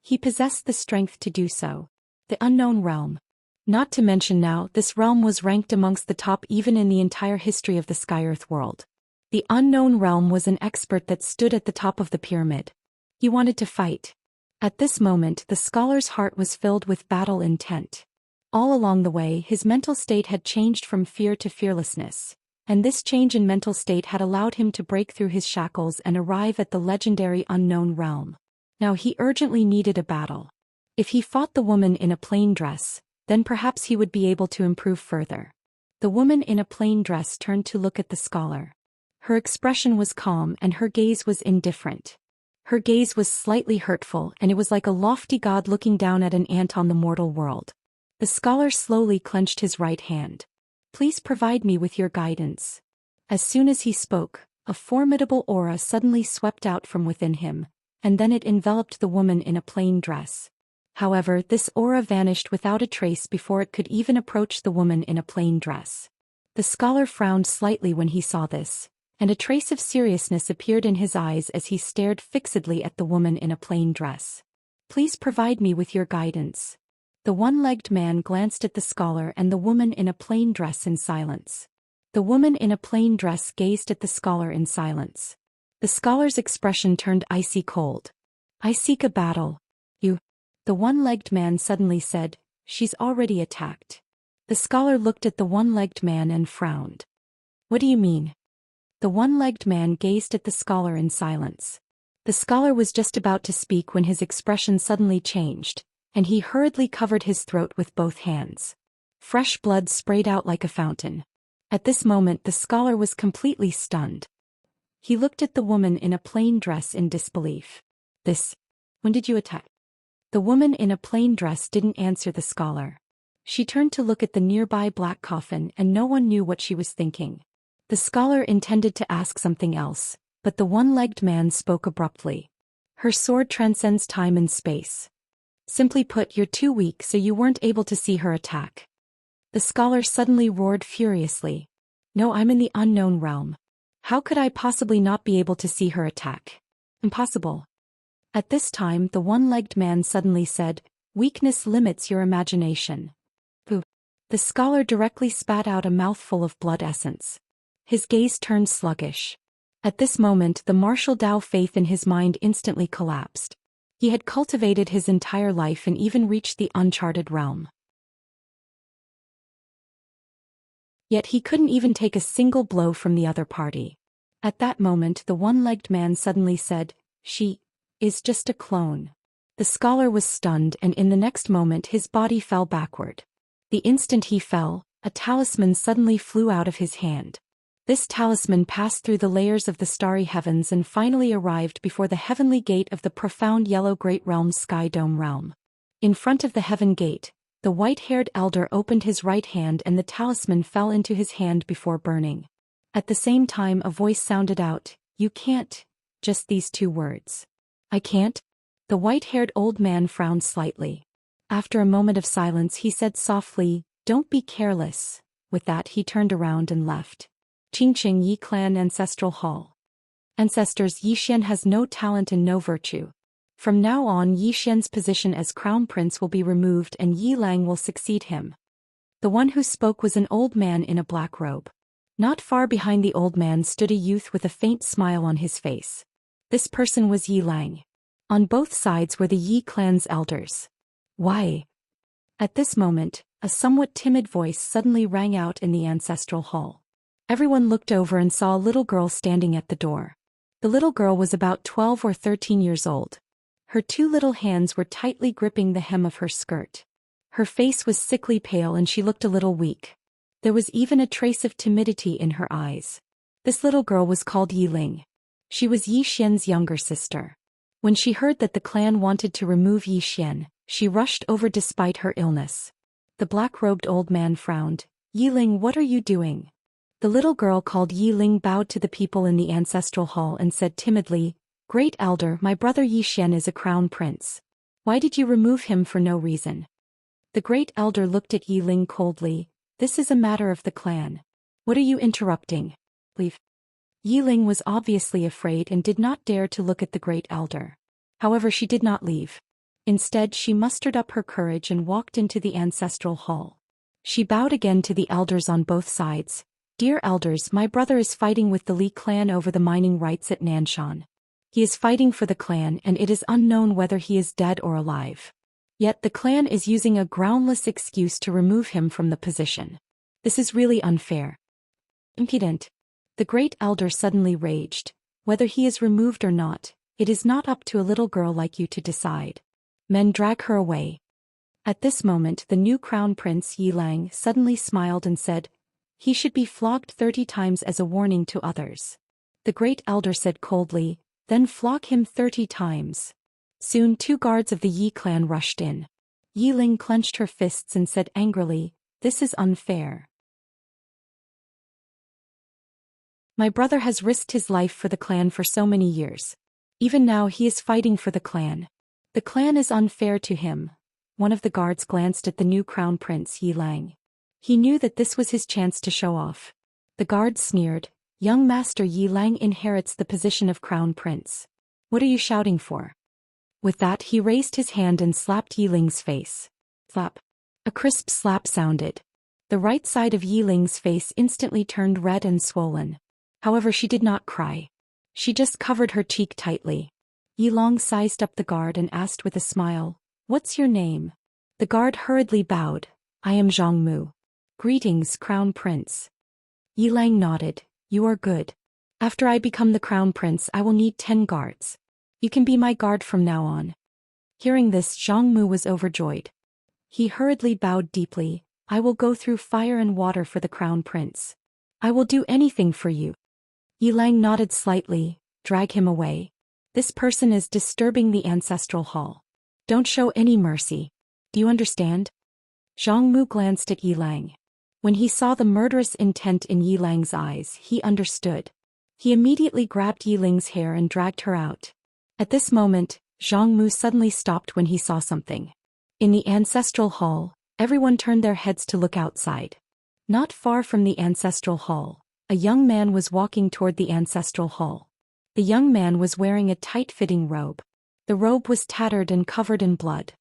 He possessed the strength to do so. The unknown realm. Not to mention now, this realm was ranked amongst the top even in the entire history of the Sky-Earth world. The unknown realm was an expert that stood at the top of the pyramid. He wanted to fight. At this moment, the scholar's heart was filled with battle intent. All along the way, his mental state had changed from fear to fearlessness. And this change in mental state had allowed him to break through his shackles and arrive at the legendary unknown realm. Now he urgently needed a battle. If he fought the woman in a plain dress, then perhaps he would be able to improve further. The woman in a plain dress turned to look at the scholar. Her expression was calm and her gaze was indifferent. Her gaze was slightly hurtful and it was like a lofty god looking down at an ant on the mortal world. The scholar slowly clenched his right hand. "Please provide me with your guidance." As soon as he spoke, a formidable aura suddenly swept out from within him, and then it enveloped the woman in a plain dress. However, this aura vanished without a trace before it could even approach the woman in a plain dress. The scholar frowned slightly when he saw this, and a trace of seriousness appeared in his eyes as he stared fixedly at the woman in a plain dress. "Please provide me with your guidance." The one-legged man glanced at the scholar and the woman in a plain dress in silence. The woman in a plain dress gazed at the scholar in silence. The scholar's expression turned icy cold. "I seek a battle. You." The one-legged man suddenly said, "She's already attacked." The scholar looked at the one-legged man and frowned. "What do you mean?" The one-legged man gazed at the scholar in silence. The scholar was just about to speak when his expression suddenly changed, and he hurriedly covered his throat with both hands. Fresh blood sprayed out like a fountain. At this moment the scholar was completely stunned. He looked at the woman in a plain dress in disbelief. When did you attack?" The woman in a plain dress didn't answer the scholar. She turned to look at the nearby black coffin and no one knew what she was thinking. The scholar intended to ask something else, but the one-legged man spoke abruptly. "Her sword transcends time and space. Simply put, you're too weak so you weren't able to see her attack." The scholar suddenly roared furiously. "No, I'm in the unknown realm. How could I possibly not be able to see her attack? Impossible." At this time the one-legged man suddenly said, "Weakness limits your imagination." Pooh. The scholar directly spat out a mouthful of blood essence. His gaze turned sluggish. At this moment the martial Dao faith in his mind instantly collapsed. He had cultivated his entire life and even reached the uncharted realm. Yet he couldn't even take a single blow from the other party. At that moment the one-legged man suddenly said, "She is just a clone." The scholar was stunned and in the next moment his body fell backward. The instant he fell, a talisman suddenly flew out of his hand. This talisman passed through the layers of the starry heavens and finally arrived before the heavenly gate of the profound yellow great realm Sky Dome realm. In front of the heaven gate, the white-haired elder opened his right hand and the talisman fell into his hand before burning. At the same time a voice sounded out, "You can't," just these two words. "I can't?" The white-haired old man frowned slightly. After a moment of silence he said softly, "Don't be careless." With that he turned around and left. Qingqing Yi Clan Ancestral Hall. Ancestors, Yi Xian has no talent and no virtue. From now on Yi Xian's position as crown prince will be removed and Yi Lang will succeed him. The one who spoke was an old man in a black robe. Not far behind the old man stood a youth with a faint smile on his face. This person was Yi Lang. On both sides were the Yi clan's elders. "Why?" At this moment, a somewhat timid voice suddenly rang out in the ancestral hall. Everyone looked over and saw a little girl standing at the door. The little girl was about 12 or 13 years old. Her two little hands were tightly gripping the hem of her skirt. Her face was sickly pale and she looked a little weak. There was even a trace of timidity in her eyes. This little girl was called Yi Ling. She was Yi Xian's younger sister. When she heard that the clan wanted to remove Yi Xian, she rushed over despite her illness. The black-robed old man frowned. "Yi Ling, what are you doing?" The little girl called Yi Ling bowed to the people in the ancestral hall and said timidly, "Great elder, my brother Yi Xian is a crown prince. Why did you remove him for no reason?" The great elder looked at Yi Ling coldly. "This is a matter of the clan. What are you interrupting? Leave." Yi Ling was obviously afraid and did not dare to look at the great elder. However, she did not leave. Instead, she mustered up her courage and walked into the ancestral hall. She bowed again to the elders on both sides. "Dear elders, my brother is fighting with the Li clan over the mining rights at Nanshan. He is fighting for the clan and it is unknown whether he is dead or alive. Yet the clan is using a groundless excuse to remove him from the position. This is really unfair. Impudent." The great elder suddenly raged. "Whether he is removed or not, it is not up to a little girl like you to decide. Men, drag her away." At this moment the new crown prince Yi Lang suddenly smiled and said, "He should be flogged 30 times as a warning to others." The great elder said coldly, "Then flog him 30 times. Soon 2 guards of the Yi clan rushed in. Yi Ling clenched her fists and said angrily, "This is unfair. My brother has risked his life for the clan for so many years. Even now he is fighting for the clan. The clan is unfair to him." One of the guards glanced at the new crown prince Yi Lang. He knew that this was his chance to show off. The guard sneered, "Young master, Yi Lang inherits the position of crown prince. What are you shouting for?" With that he raised his hand and slapped Yi Ling's face. Slap. A crisp slap sounded. The right side of Yi Ling's face instantly turned red and swollen. However, she did not cry. She just covered her cheek tightly. Yi Lang sized up the guard and asked with a smile, "What's your name?" The guard hurriedly bowed. "I am Zhang Mu." "Greetings, crown prince." Yi Lang nodded. "You are good. After I become the crown prince I will need 10 guards. You can be my guard from now on." Hearing this, Zhang Mu was overjoyed. He hurriedly bowed deeply. "I will go through fire and water for the crown prince. I will do anything for you." Yi Lang nodded slightly. "Drag him away. This person is disturbing the ancestral hall. Don't show any mercy. Do you understand?" Zhang Mu glanced at Yi Lang. When he saw the murderous intent in Yi Lang's eyes, he understood. He immediately grabbed Yi Ling's hair and dragged her out. At this moment, Zhang Mu suddenly stopped when he saw something. In the ancestral hall, everyone turned their heads to look outside. Not far from the ancestral hall, a young man was walking toward the ancestral hall. The young man was wearing a tight-fitting robe. The robe was tattered and covered in blood.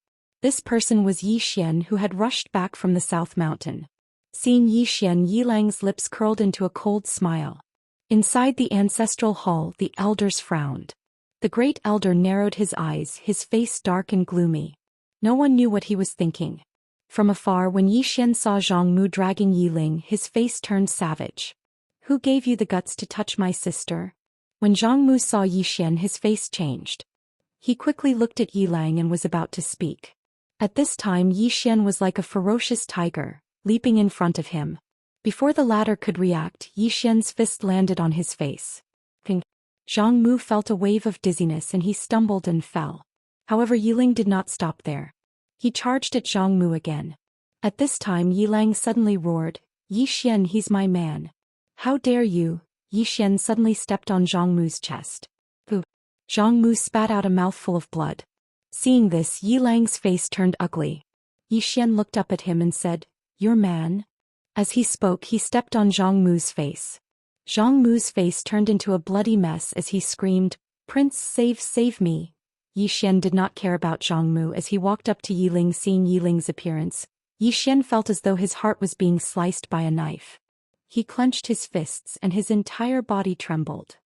This person was Yi Xian, who had rushed back from the South Mountain. Seeing Yi Xian, Yi Lang's lips curled into a cold smile. Inside the ancestral hall, the elders frowned. The great elder narrowed his eyes, his face dark and gloomy. No one knew what he was thinking. From afar, when Yi Xian saw Zhang Mu dragging Yi Ling, his face turned savage. "Who gave you the guts to touch my sister?" When Zhang Mu saw Yi Xian, his face changed. He quickly looked at Yi Lang and was about to speak. At this time, Yi Xian was like a ferocious tiger, leaping in front of him. Before the latter could react, Yi Xian's fist landed on his face. Ping. Zhang Mu felt a wave of dizziness and he stumbled and fell. However, Yiling did not stop there. He charged at Zhang Mu again. At this time Yilang suddenly roared, "Yi Xian, he's my man. How dare you?" Yi Xian suddenly stepped on Zhang Mu's chest. Boo! Zhang Mu spat out a mouthful of blood. Seeing this, Yilang's face turned ugly. Yi Xian looked up at him and said, "Your man?" As he spoke, he stepped on Zhang Mu's face. Zhang Mu's face turned into a bloody mess as he screamed, "Prince, save me." Yi Xian did not care about Zhang Mu as he walked up to Yiling. Seeing Yiling's appearance, Yi Xian felt as though his heart was being sliced by a knife. He clenched his fists and his entire body trembled.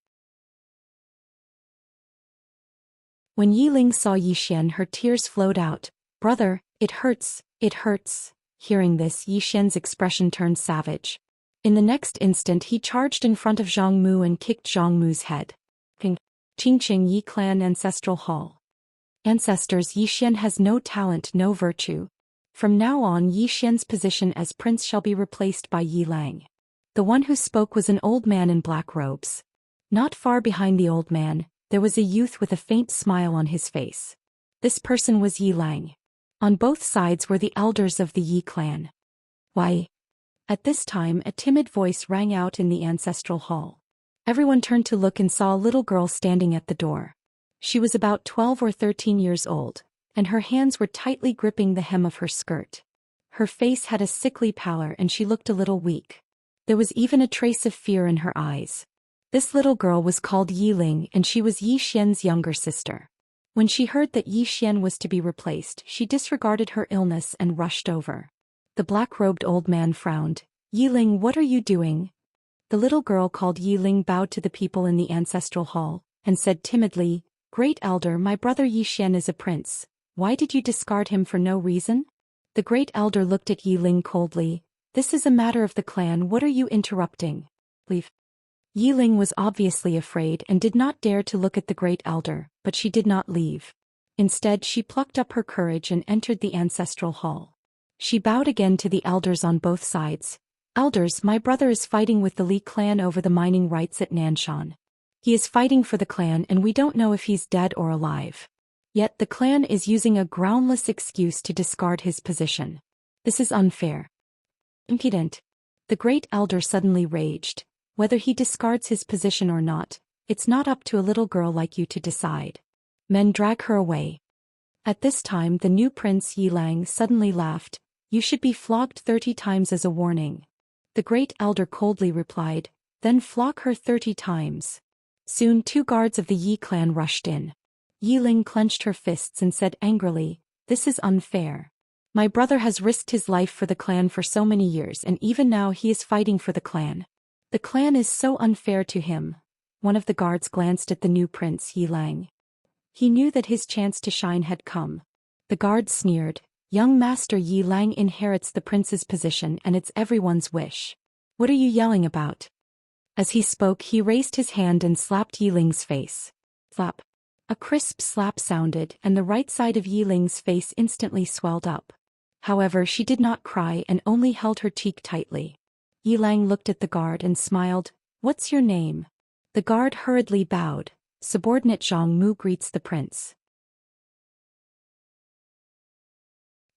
When Yiling saw Yi Xian, her tears flowed out. "Brother, it hurts, it hurts." Hearing this, Yi Xian's expression turned savage. In the next instant he charged in front of Zhang Mu and kicked Zhang Mu's head. Ping. Qingqing Yi Clan Ancestral Hall. Ancestors, Yi Xian has no talent, no virtue. From now on, Yi Xian's position as prince shall be replaced by Yi Lang. The one who spoke was an old man in black robes. Not far behind the old man, there was a youth with a faint smile on his face. This person was Yi Lang. On both sides were the elders of the Yi clan. "Why?" At this time a timid voice rang out in the ancestral hall. Everyone turned to look and saw a little girl standing at the door. She was about 12 or 13 years old, and her hands were tightly gripping the hem of her skirt. Her face had a sickly pallor and she looked a little weak. There was even a trace of fear in her eyes. This little girl was called Yiling and she was Yi Xian's younger sister. When she heard that Yi Xian was to be replaced, she disregarded her illness and rushed over. The black-robed old man frowned. "Yiling, what are you doing?" The little girl called Yiling bowed to the people in the ancestral hall, and said timidly, "Great elder, my brother Yi Xian is a prince. Why did you discard him for no reason?" The great elder looked at Yiling coldly. "This is a matter of the clan, what are you interrupting? Leave." Yiling was obviously afraid and did not dare to look at the great elder, but she did not leave. Instead, she plucked up her courage and entered the ancestral hall. She bowed again to the elders on both sides. "Elders, my brother is fighting with the Li clan over the mining rights at Nanshan. He is fighting for the clan and we don't know if he's dead or alive. Yet the clan is using a groundless excuse to discard his position. This is unfair." Impudent. The great elder suddenly raged. "Whether he discards his position or not, it's not up to a little girl like you to decide. Men, drag her away." At this time the new prince Yi Lang suddenly laughed. "You should be flogged 30 times as a warning." The great elder coldly replied, "Then flog her 30 times. Soon 2 guards of the Yi clan rushed in. Yiling clenched her fists and said angrily, "This is unfair. My brother has risked his life for the clan for so many years and even now he is fighting for the clan. The clan is so unfair to him." One of the guards glanced at the new prince Yi Lang. He knew that his chance to shine had come. The guard sneered, "Young master Yi Lang inherits the prince's position and it's everyone's wish. What are you yelling about?" As he spoke, he raised his hand and slapped Yiling's face. Slap. A crisp slap sounded and the right side of Yiling's face instantly swelled up. However, she did not cry and only held her cheek tightly. Yi Lang looked at the guard and smiled. "What's your name?" The guard hurriedly bowed. "Subordinate Zhang Mu greets the prince."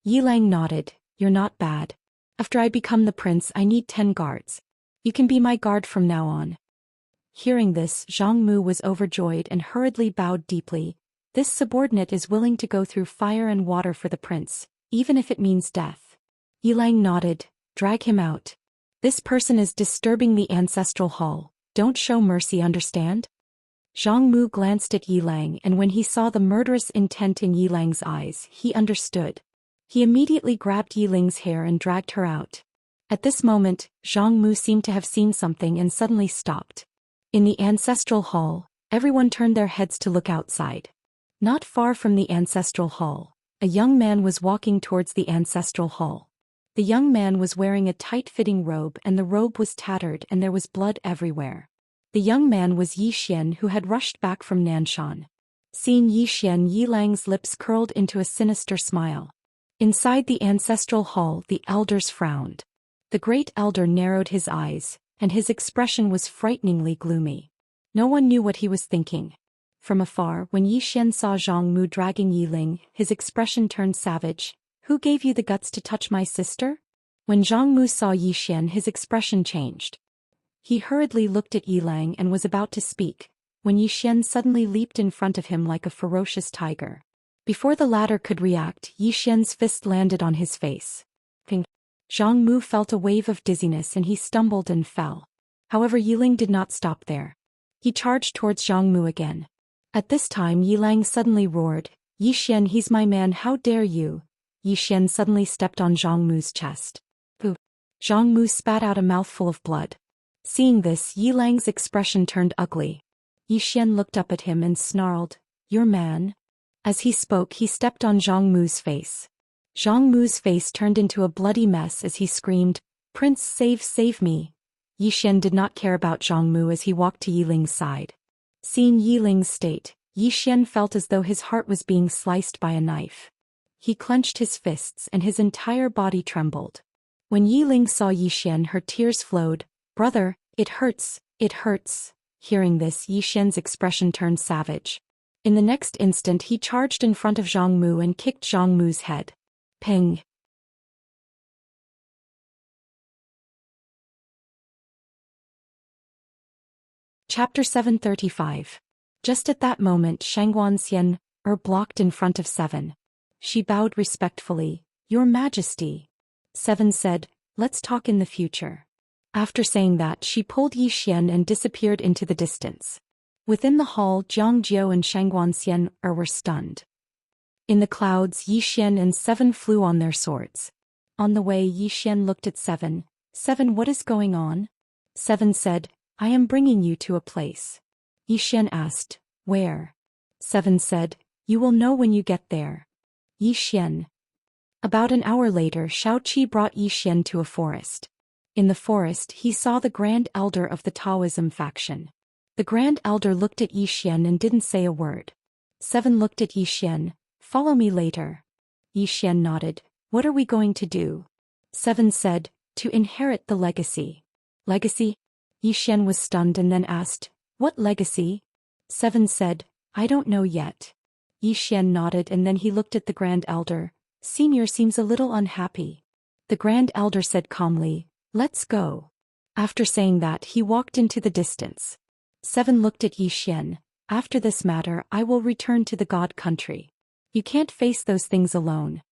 Yi Lang nodded. "You're not bad. After I become the prince I need 10 guards. You can be my guard from now on." Hearing this, Zhang Mu was overjoyed and hurriedly bowed deeply. "This subordinate is willing to go through fire and water for the prince, even if it means death." Yi Lang nodded. "Drag him out. This person is disturbing the ancestral hall. Don't show mercy, understand?" Zhang Mu glanced at Yi Lang and when he saw the murderous intent in Yi Lang's eyes, he understood. He immediately grabbed Yi Ling's hair and dragged her out. At this moment, Zhang Mu seemed to have seen something and suddenly stopped. In the ancestral hall, everyone turned their heads to look outside. Not far from the ancestral hall, a young man was walking towards the ancestral hall. The young man was wearing a tight-fitting robe and the robe was tattered and there was blood everywhere. The young man was Yi Xian who had rushed back from Nanshan. Seeing Yi Xian, Yi Lang's lips curled into a sinister smile. Inside the ancestral hall, the elders frowned. The great elder narrowed his eyes, and his expression was frighteningly gloomy. No one knew what he was thinking. From afar, when Yi Xian saw Zhang Mu dragging Yi Ling, his expression turned savage. "Who gave you the guts to touch my sister?" When Zhang Mu saw Yi Xian, his expression changed. He hurriedly looked at Yi Lang and was about to speak, when Yi Xian suddenly leaped in front of him like a ferocious tiger. Before the latter could react, Yi Xian's fist landed on his face. Ping! Zhang Mu felt a wave of dizziness and he stumbled and fell. However, Yi Ling did not stop there. He charged towards Zhang Mu again. At this time, Yi Lang suddenly roared, "Yi Xian, he's my man, how dare you!" Yi Xian suddenly stepped on Zhang Mu's chest. Pooh! Zhang Mu spat out a mouthful of blood. Seeing this, Yi Lang's expression turned ugly. Yi Xian looked up at him and snarled, "Your man?" As he spoke, he stepped on Zhang Mu's face. Zhang Mu's face turned into a bloody mess as he screamed, "Prince, save me!" Yi Xian did not care about Zhang Mu as he walked to Yi Ling's side. Seeing Yi Ling's state, Yi Xian felt as though his heart was being sliced by a knife. He clenched his fists and his entire body trembled. When Yi Ling saw Yi Xian, her tears flowed. "Brother, it hurts, it hurts." Hearing this, Yi Xian's expression turned savage. In the next instant, he charged in front of Zhang Mu and kicked Zhang Mu's head. Ping! Chapter 735. Just at that moment, Xianxia blocked in front of Seven. She bowed respectfully. "Your Majesty." Seven said, "Let's talk in the future." After saying that, she pulled Yi Xian and disappeared into the distance. Within the hall, Jiang Jiao and Xianxia were stunned. In the clouds, Yi Xian and Seven flew on their swords. On the way, Yi Xian looked at Seven. "Seven, what is going on?" Seven said, "I am bringing you to a place." Yi Xian asked, "Where?" Seven said, "You will know when you get there." Yi Xian. About an hour later, Xiaoqi brought Yi Xian to a forest. In the forest, he saw the Grand Elder of the Taoism faction. The Grand Elder looked at Yi Xian and didn't say a word. Seven looked at Yi Xian. "Follow me later." Yi Xian nodded. "What are we going to do?" Seven said, "To inherit the legacy." "Legacy?" Yi Xian was stunned and then asked, "What legacy?" Seven said, "I don't know yet." Yi Xian nodded and then he looked at the Grand Elder. "Senior seems a little unhappy." The Grand Elder said calmly, "Let's go." After saying that, he walked into the distance. Seven looked at Yi Xian. "After this matter, I will return to the God country. You can't face those things alone."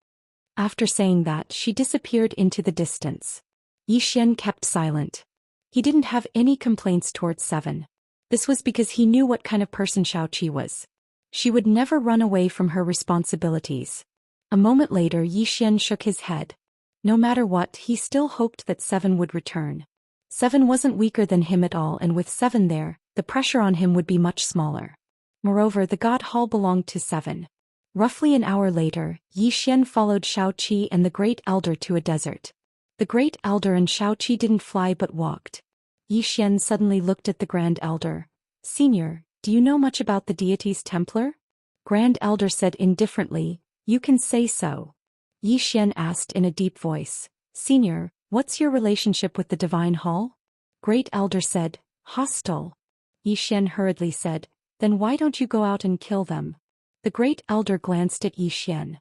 After saying that, she disappeared into the distance. Yi Xian kept silent. He didn't have any complaints towards Seven. This was because he knew what kind of person Xiaoqi was. She would never run away from her responsibilities. A moment later, Yi Xian shook his head. No matter what, he still hoped that Seven would return. Seven wasn't weaker than him at all, and with Seven there, the pressure on him would be much smaller. Moreover, the God Hall belonged to Seven. Roughly an hour later, Yi Xian followed Xiaoqi and the Great Elder to a desert. The Great Elder and Xiaoqi didn't fly but walked. Yi Xian suddenly looked at the Grand Elder. "Senior, do you know much about the deities Templar?" Grand Elder said indifferently, "You can say so." Yi Xian asked in a deep voice, "Senior, what's your relationship with the Divine Hall?" Great Elder said, "Hostile." Yi Xian hurriedly said, "Then why don't you go out and kill them?" The Great Elder glanced at Yi Xian.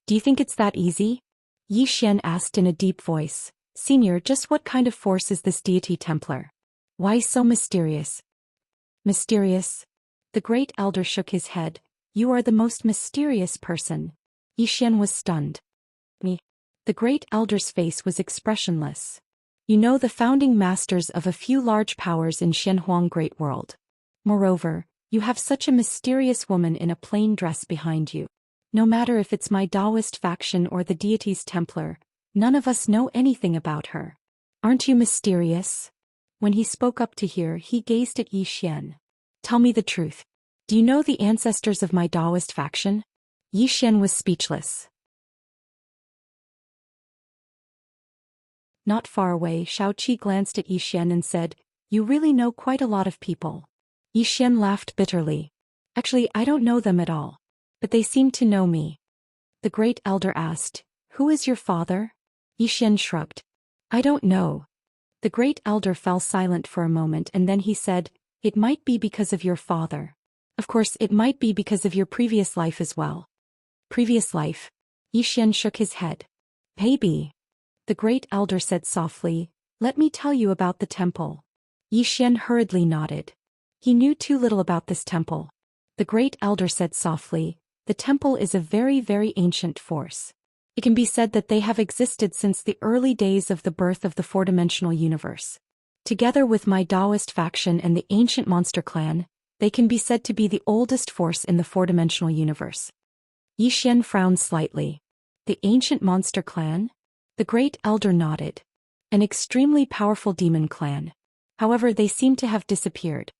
"Do you think it's that easy?" Yi Xian asked in a deep voice, "Senior, just what kind of force is this deity Templar? Why so mysterious?" "Mysterious?" The Great Elder shook his head. "You are the most mysterious person." Yi Xian was stunned. "Me?" The Great Elder's face was expressionless. "You know the founding masters of a few large powers in Shenhuang Great World. Moreover, you have such a mysterious woman in a plain dress behind you. No matter if it's my Daoist faction or the deities Templar, none of us know anything about her. Aren't you mysterious?" When he spoke up to hear, he gazed at Yi Xian. "Tell me the truth. Do you know the ancestors of my Daoist faction?" Yi Xian was speechless. Not far away, Xiaoqi glanced at Yi Xian and said, "You really know quite a lot of people." Yi Xian laughed bitterly. "Actually, I don't know them at all. But they seem to know me." The Great Elder asked, "Who is your father?" Yi Xian shrugged. I don't know. The great elder fell silent for a moment and then he said, it might be because of your father. Of course, it might be because of your previous life as well. Previous life? Xian shook his head. Maybe. The great elder said softly, let me tell you about the temple. Xian hurriedly nodded. He knew too little about this temple. The great elder said softly, the temple is a very, very ancient force. It can be said that they have existed since the early days of the birth of the four-dimensional universe. Together with my Daoist faction and the ancient monster clan, they can be said to be the oldest force in the four-dimensional universe. Xian frowned slightly. The ancient monster clan? The great elder nodded. An extremely powerful demon clan. However, they seem to have disappeared.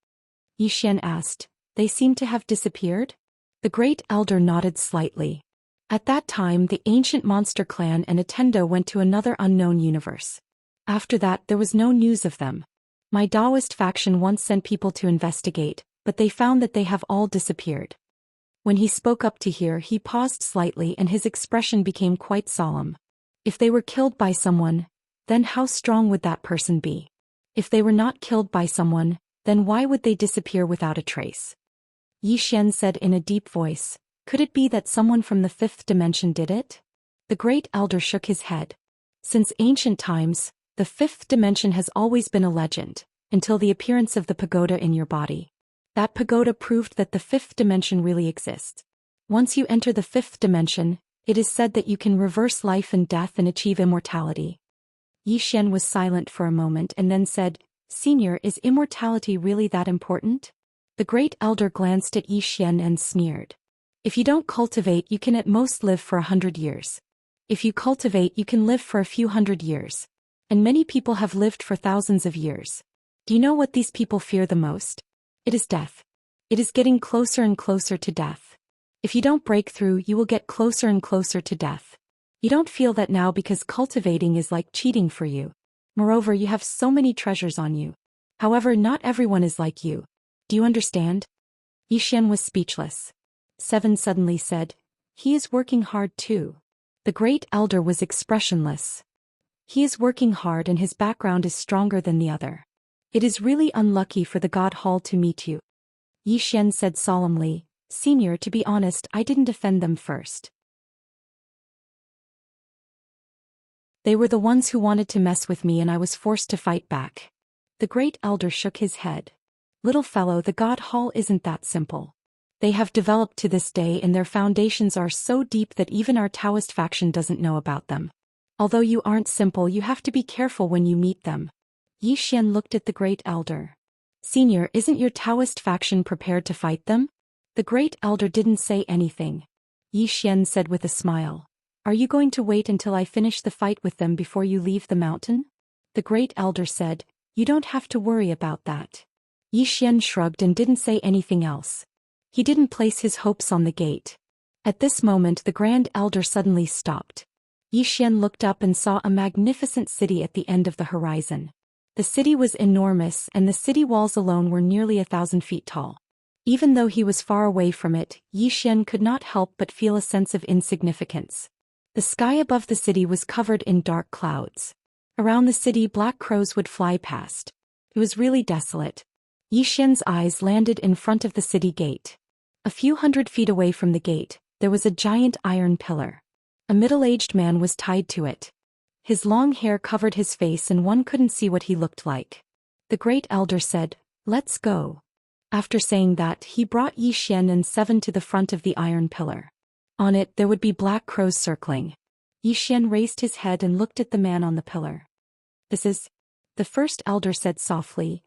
Xian asked, they seem to have disappeared? The great elder nodded slightly. At that time the ancient monster clan and Attendo went to another unknown universe. After that there was no news of them. My Daoist faction once sent people to investigate, but they found that they have all disappeared. When he spoke up to here he paused slightly and his expression became quite solemn. If they were killed by someone, then how strong would that person be? If they were not killed by someone, then why would they disappear without a trace? Xian said in a deep voice, could it be that someone from the fifth dimension did it? The great elder shook his head. Since ancient times, the fifth dimension has always been a legend, until the appearance of the pagoda in your body. That pagoda proved that the fifth dimension really exists. Once you enter the fifth dimension, it is said that you can reverse life and death and achieve immortality. Xian was silent for a moment and then said, Senior, is immortality really that important? The great elder glanced at Xian and sneered. If you don't cultivate you can at most live for 100 years. If you cultivate you can live for a few hundred years. And many people have lived for thousands of years. Do you know what these people fear the most? It is death. It is getting closer and closer to death. If you don't break through you will get closer and closer to death. You don't feel that now because cultivating is like cheating for you. Moreover, you have so many treasures on you. However, not everyone is like you. Do you understand? Xian was speechless. Seven suddenly said, he is working hard too. The great elder was expressionless. He is working hard and his background is stronger than the other. It is really unlucky for the God Hall to meet you. Xian said solemnly, Senior, to be honest, I didn't offend them first. They were the ones who wanted to mess with me and I was forced to fight back. The great elder shook his head. Little fellow, the God Hall isn't that simple. They have developed to this day and their foundations are so deep that even our Taoist faction doesn't know about them. Although you aren't simple, you have to be careful when you meet them. Xian looked at the great elder. Senior, isn't your Taoist faction prepared to fight them? The great elder didn't say anything. Xian said with a smile. Are you going to wait until I finish the fight with them before you leave the mountain? The great elder said, you don't have to worry about that. Xian shrugged and didn't say anything else. He didn't place his hopes on the gate. At this moment the grand elder suddenly stopped. Xian looked up and saw a magnificent city at the end of the horizon. The city was enormous and the city walls alone were nearly 1,000 feet tall. Even though he was far away from it, Xian could not help but feel a sense of insignificance. The sky above the city was covered in dark clouds. Around the city black crows would fly past. It was really desolate. Xian's eyes landed in front of the city gate. A few hundred feet away from the gate, there was a giant iron pillar. A middle-aged man was tied to it. His long hair covered his face and one couldn't see what he looked like. The great elder said, let's go. After saying that, he brought Xian and Seven to the front of the iron pillar. On it there would be black crows circling. Xian raised his head and looked at the man on the pillar. This is... The first elder said softly.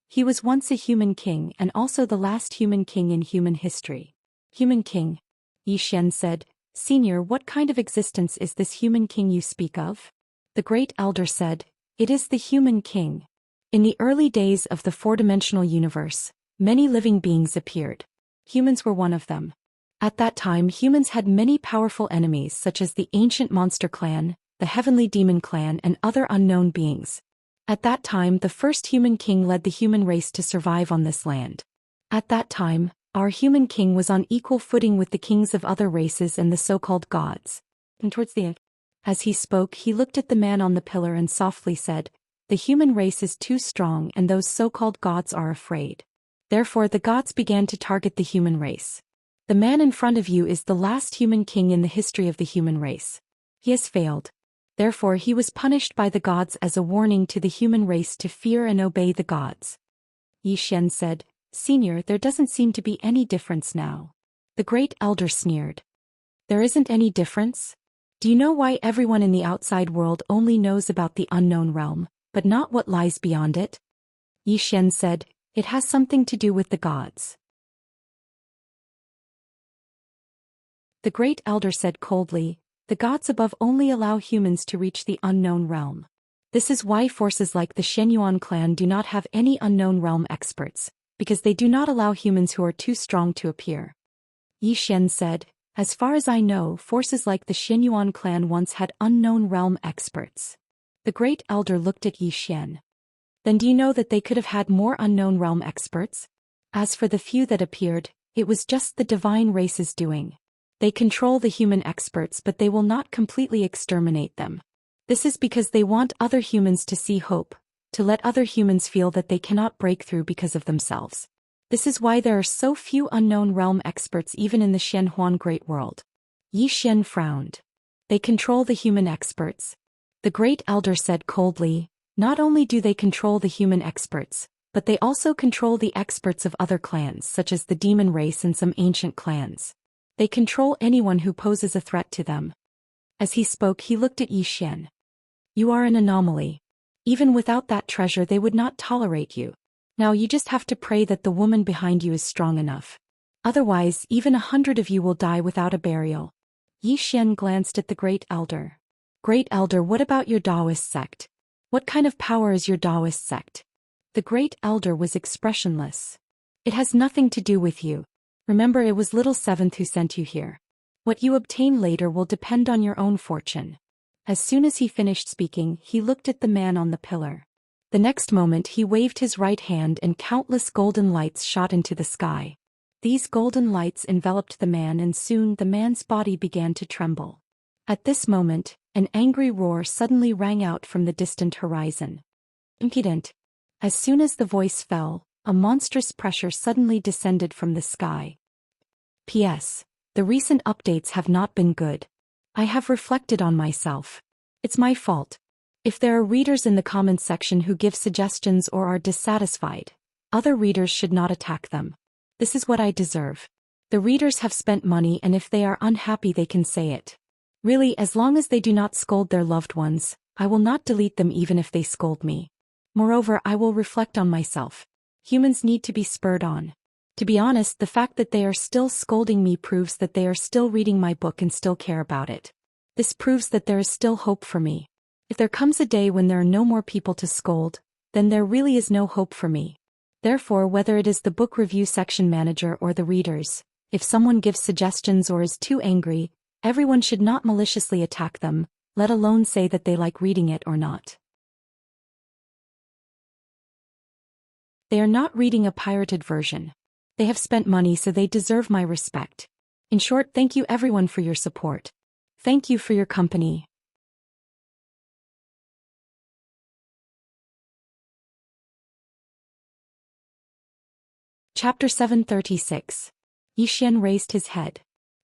He was once a human king and also the last human king in human history. Human king? Xian said, Senior, what kind of existence is this human king you speak of? The great elder said, it is the human king. In the early days of the four-dimensional universe, many living beings appeared. Humans were one of them. At that time humans had many powerful enemies such as the ancient monster clan, the heavenly demon clan and other unknown beings. At that time the first human king led the human race to survive on this land. At that time, our human king was on equal footing with the kings of other races and the so-called gods. And towards the end, As he spoke, he looked at the man on the pillar and softly said, "The human race is too strong and those so-called gods are afraid. Therefore the gods began to target the human race. The man in front of you is the last human king in the history of the human race. He has failed. Therefore he was punished by the gods as a warning to the human race to fear and obey the gods." Zhou Xian said, "Senior, there doesn't seem to be any difference now." The great elder sneered. "There isn't any difference? Do you know why everyone in the outside world only knows about the unknown realm, but not what lies beyond it?" Zhou Xian said, "It has something to do with the gods." The great elder said coldly, "The gods above only allow humans to reach the unknown realm. This is why forces like the Shenyuan clan do not have any unknown realm experts, because they do not allow humans who are too strong to appear." Zhou Xian said, "As far as I know, forces like the Shenyuan clan once had unknown realm experts." The great elder looked at Zhou Xian. "Then do you know that they could have had more unknown realm experts? As for the few that appeared, it was just the divine race's doing. They control the human experts, but they will not completely exterminate them. This is because they want other humans to see hope, to let other humans feel that they cannot break through because of themselves. This is why there are so few unknown realm experts even in the Shenhuan Great World." Zhou Xian frowned. "They control the human experts." The great elder said coldly, "Not only do they control the human experts, but they also control the experts of other clans such as the demon race and some ancient clans. They control anyone who poses a threat to them." As he spoke, he looked at Zhou Xian. "You are an anomaly. Even without that treasure they would not tolerate you. Now you just have to pray that the woman behind you is strong enough. Otherwise, even 100 of you will die without a burial." Zhou Xian glanced at the great elder. "Great elder, what about your Daoist sect? What kind of power is your Daoist sect?" The great elder was expressionless. "It has nothing to do with you. Remember, it was Little Seventh who sent you here. What you obtain later will depend on your own fortune." As soon as he finished speaking, he looked at the man on the pillar. The next moment he waved his right hand and countless golden lights shot into the sky. These golden lights enveloped the man and soon the man's body began to tremble. At this moment, an angry roar suddenly rang out from the distant horizon. Impudent! As soon as the voice fell, a monstrous pressure suddenly descended from the sky. P.S. The recent updates have not been good. I have reflected on myself. It's my fault. If there are readers in the comments section who give suggestions or are dissatisfied, other readers should not attack them. This is what I deserve. The readers have spent money and if they are unhappy they can say it. Really, as long as they do not scold their loved ones, I will not delete them even if they scold me. Moreover, I will reflect on myself. Humans need to be spurred on. To be honest, the fact that they are still scolding me proves that they are still reading my book and still care about it. This proves that there is still hope for me. If there comes a day when there are no more people to scold, then there really is no hope for me. Therefore, whether it is the book review section manager or the readers, if someone gives suggestions or is too angry, everyone should not maliciously attack them, let alone say that they like reading it or not. They are not reading a pirated version. They have spent money, so they deserve my respect. In short, thank you everyone for your support. Thank you for your company. Chapter 736. Zhou Xian raised his head.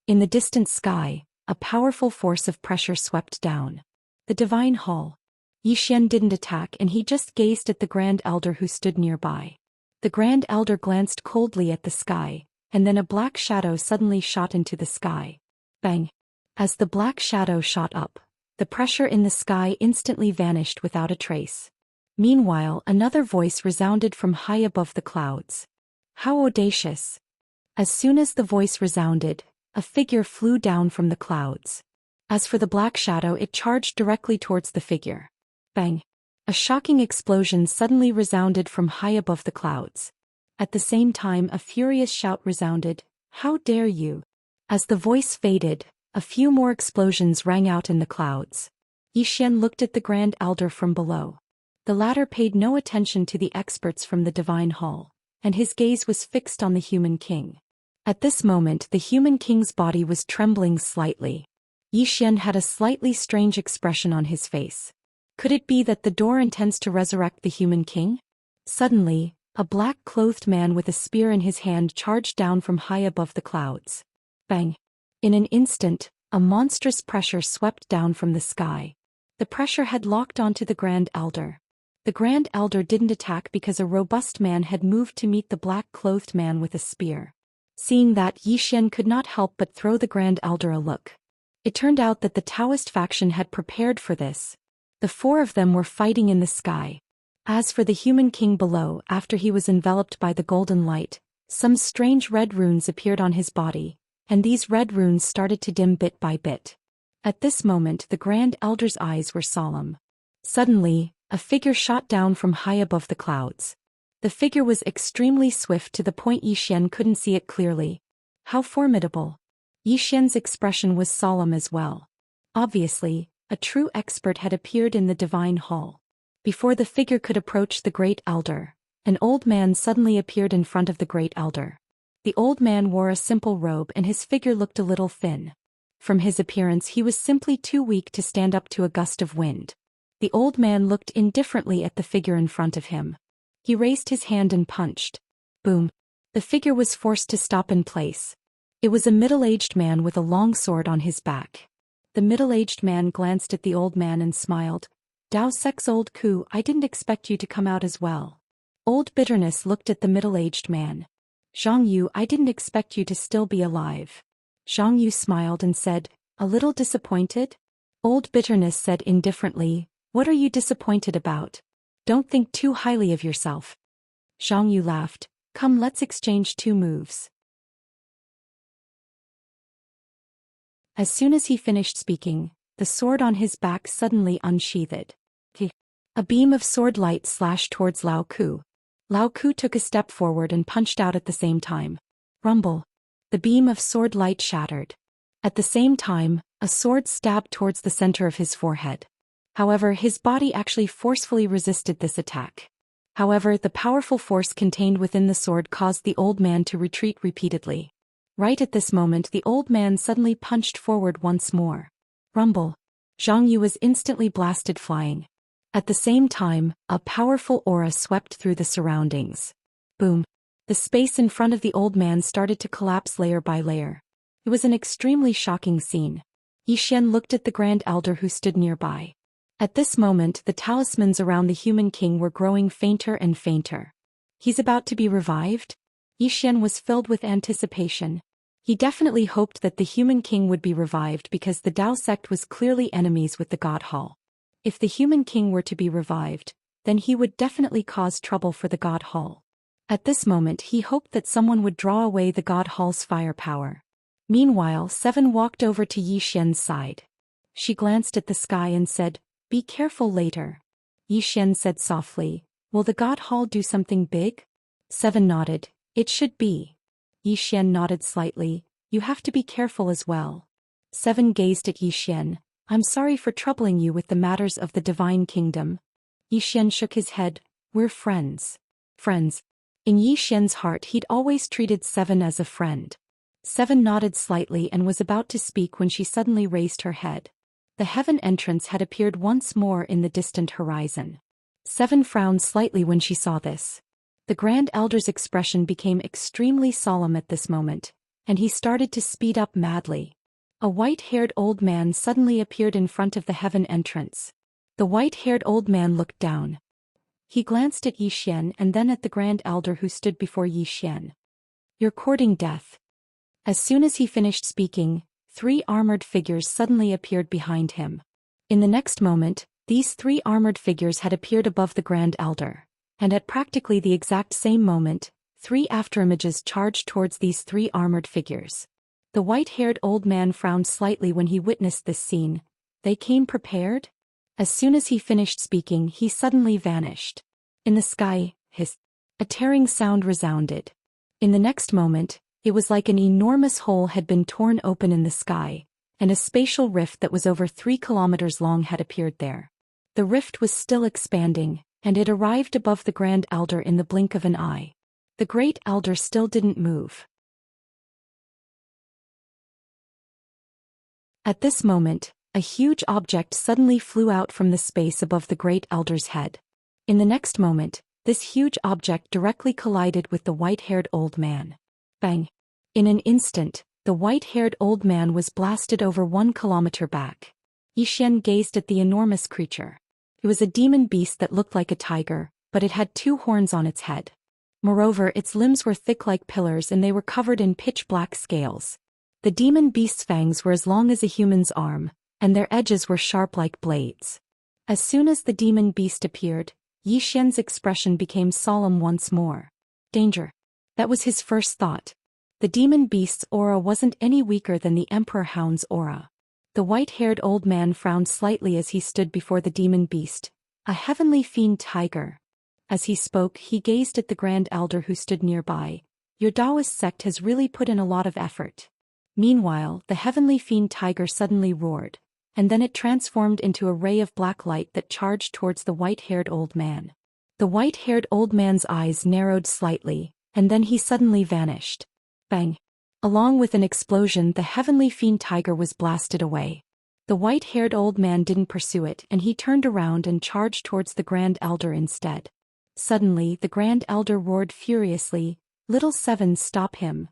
In the distant sky, a powerful force of pressure swept down the divine hall. Zhou Xian didn't attack and he just gazed at the Grand Elder who stood nearby. The Grand Elder glanced coldly at the sky, and then a black shadow suddenly shot into the sky. Bang! As the black shadow shot up, the pressure in the sky instantly vanished without a trace. Meanwhile, another voice resounded from high above the clouds. How audacious! As soon as the voice resounded, a figure flew down from the clouds. As for the black shadow, it charged directly towards the figure. Bang! A shocking explosion suddenly resounded from high above the clouds. At the same time, a furious shout resounded, "How dare you!" As the voice faded, a few more explosions rang out in the clouds. Zhou Xian looked at the Grand Elder from below. The latter paid no attention to the experts from the Divine Hall, and his gaze was fixed on the human king. At this moment the human king's body was trembling slightly. Yi Xian had a slightly strange expression on his face. Could it be that the door intends to resurrect the human king? Suddenly, a black-clothed man with a spear in his hand charged down from high above the clouds. Bang! In an instant, a monstrous pressure swept down from the sky. The pressure had locked onto the Grand Elder. The Grand Elder didn't attack because a robust man had moved to meet the black-clothed man with a spear. Seeing that, Yi Xian could not help but throw the Grand Elder a look. It turned out that the Daoist faction had prepared for this. The four of them were fighting in the sky. As for the human king below, after he was enveloped by the golden light, some strange red runes appeared on his body, and these red runes started to dim bit by bit. At this moment the Grand Elder's eyes were solemn. Suddenly, a figure shot down from high above the clouds. The figure was extremely swift to the point Yi Xian couldn't see it clearly. How formidable! Yi Xian's expression was solemn as well. Obviously, a true expert had appeared in the divine hall. Before the figure could approach the Great Elder, an old man suddenly appeared in front of the Great Elder. The old man wore a simple robe and his figure looked a little thin. From his appearance he was simply too weak to stand up to a gust of wind. The old man looked indifferently at the figure in front of him. He raised his hand and punched. Boom! The figure was forced to stop in place. It was a middle-aged man with a long sword on his back. The middle-aged man glanced at the old man and smiled. Daoist old Ku, I didn't expect you to come out as well. Old Bitterness looked at the middle-aged man. Zhang Yu, I didn't expect you to still be alive. Zhang Yu smiled and said, a little disappointed? Old Bitterness said indifferently, what are you disappointed about? Don't think too highly of yourself. Zhang Yu laughed, come let's exchange 2 moves. As soon as he finished speaking, the sword on his back suddenly unsheathed. A beam of sword light slashed towards Lao Ku. Lao Ku took a step forward and punched out at the same time. Rumble. The beam of sword light shattered. At the same time, a sword stabbed towards the center of his forehead. However, his body actually forcefully resisted this attack. However, the powerful force contained within the sword caused the old man to retreat repeatedly. Right at this moment the old man suddenly punched forward once more. Rumble. Zhang Yu was instantly blasted flying. At the same time, a powerful aura swept through the surroundings. Boom. The space in front of the old man started to collapse layer by layer. It was an extremely shocking scene. Yi Xian looked at the Grand Elder who stood nearby. At this moment the talismans around the human king were growing fainter and fainter. He's about to be revived? Yi Xian was filled with anticipation. He definitely hoped that the human king would be revived because the Dao sect was clearly enemies with the God Hall. If the human king were to be revived, then he would definitely cause trouble for the God Hall. At this moment he hoped that someone would draw away the God Hall's firepower. Meanwhile, Seven walked over to Yi Xian's side. She glanced at the sky and said, be careful later. Yi Xian said softly, will the God Hall do something big? Seven nodded, it should be. Yi Xian nodded slightly, you have to be careful as well. Seven gazed at Yi Xian, I'm sorry for troubling you with the matters of the Divine Kingdom. Yi Xian shook his head, we're friends. Friends. In Yi Xian's heart he'd always treated Seven as a friend. Seven nodded slightly and was about to speak when she suddenly raised her head. The heaven entrance had appeared once more in the distant horizon. Seven frowned slightly when she saw this. The Grand Elder's expression became extremely solemn at this moment, and he started to speed up madly. A white-haired old man suddenly appeared in front of the heaven entrance. The white-haired old man looked down. He glanced at Yi Xian and then at the Grand Elder who stood before Yi Xian. You're courting death. As soon as he finished speaking, 3 armored figures suddenly appeared behind him. In the next moment, these 3 armored figures had appeared above the Grand Elder. And at practically the exact same moment, 3 afterimages charged towards these 3 armored figures. The white-haired old man frowned slightly when he witnessed this scene. They came prepared? As soon as he finished speaking, he suddenly vanished. In the sky, a tearing sound resounded. In the next moment, it was like an enormous hole had been torn open in the sky, and a spatial rift that was over 3 kilometers long had appeared there. The rift was still expanding, and it arrived above the Grand Elder in the blink of an eye. The Great Elder still didn't move. At this moment, a huge object suddenly flew out from the space above the great elder's head. In the next moment, this huge object directly collided with the white-haired old man. Bang! In an instant, the white-haired old man was blasted over 1 kilometer back. Zhou Xian gazed at the enormous creature. It was a demon beast that looked like a tiger, but it had 2 horns on its head. Moreover, its limbs were thick like pillars and they were covered in pitch-black scales. The demon beast's fangs were as long as a human's arm, and their edges were sharp like blades. As soon as the demon beast appeared, Zhou Xian's expression became solemn once more. Danger. That was his first thought. The demon beast's aura wasn't any weaker than the Emperor Hound's aura. The white-haired old man frowned slightly as he stood before the demon beast, a heavenly fiend tiger. As he spoke, he gazed at the Grand Elder who stood nearby. Your Daoist sect has really put in a lot of effort. Meanwhile, the heavenly fiend tiger suddenly roared, and then it transformed into a ray of black light that charged towards the white-haired old man. The white-haired old man's eyes narrowed slightly, and then he suddenly vanished. Bang! Along with an explosion, the heavenly fiend tiger was blasted away. The white-haired old man didn't pursue it, and he turned around and charged towards the Grand Elder instead. Suddenly, the Grand Elder roared furiously, "Little Seven, stop him!"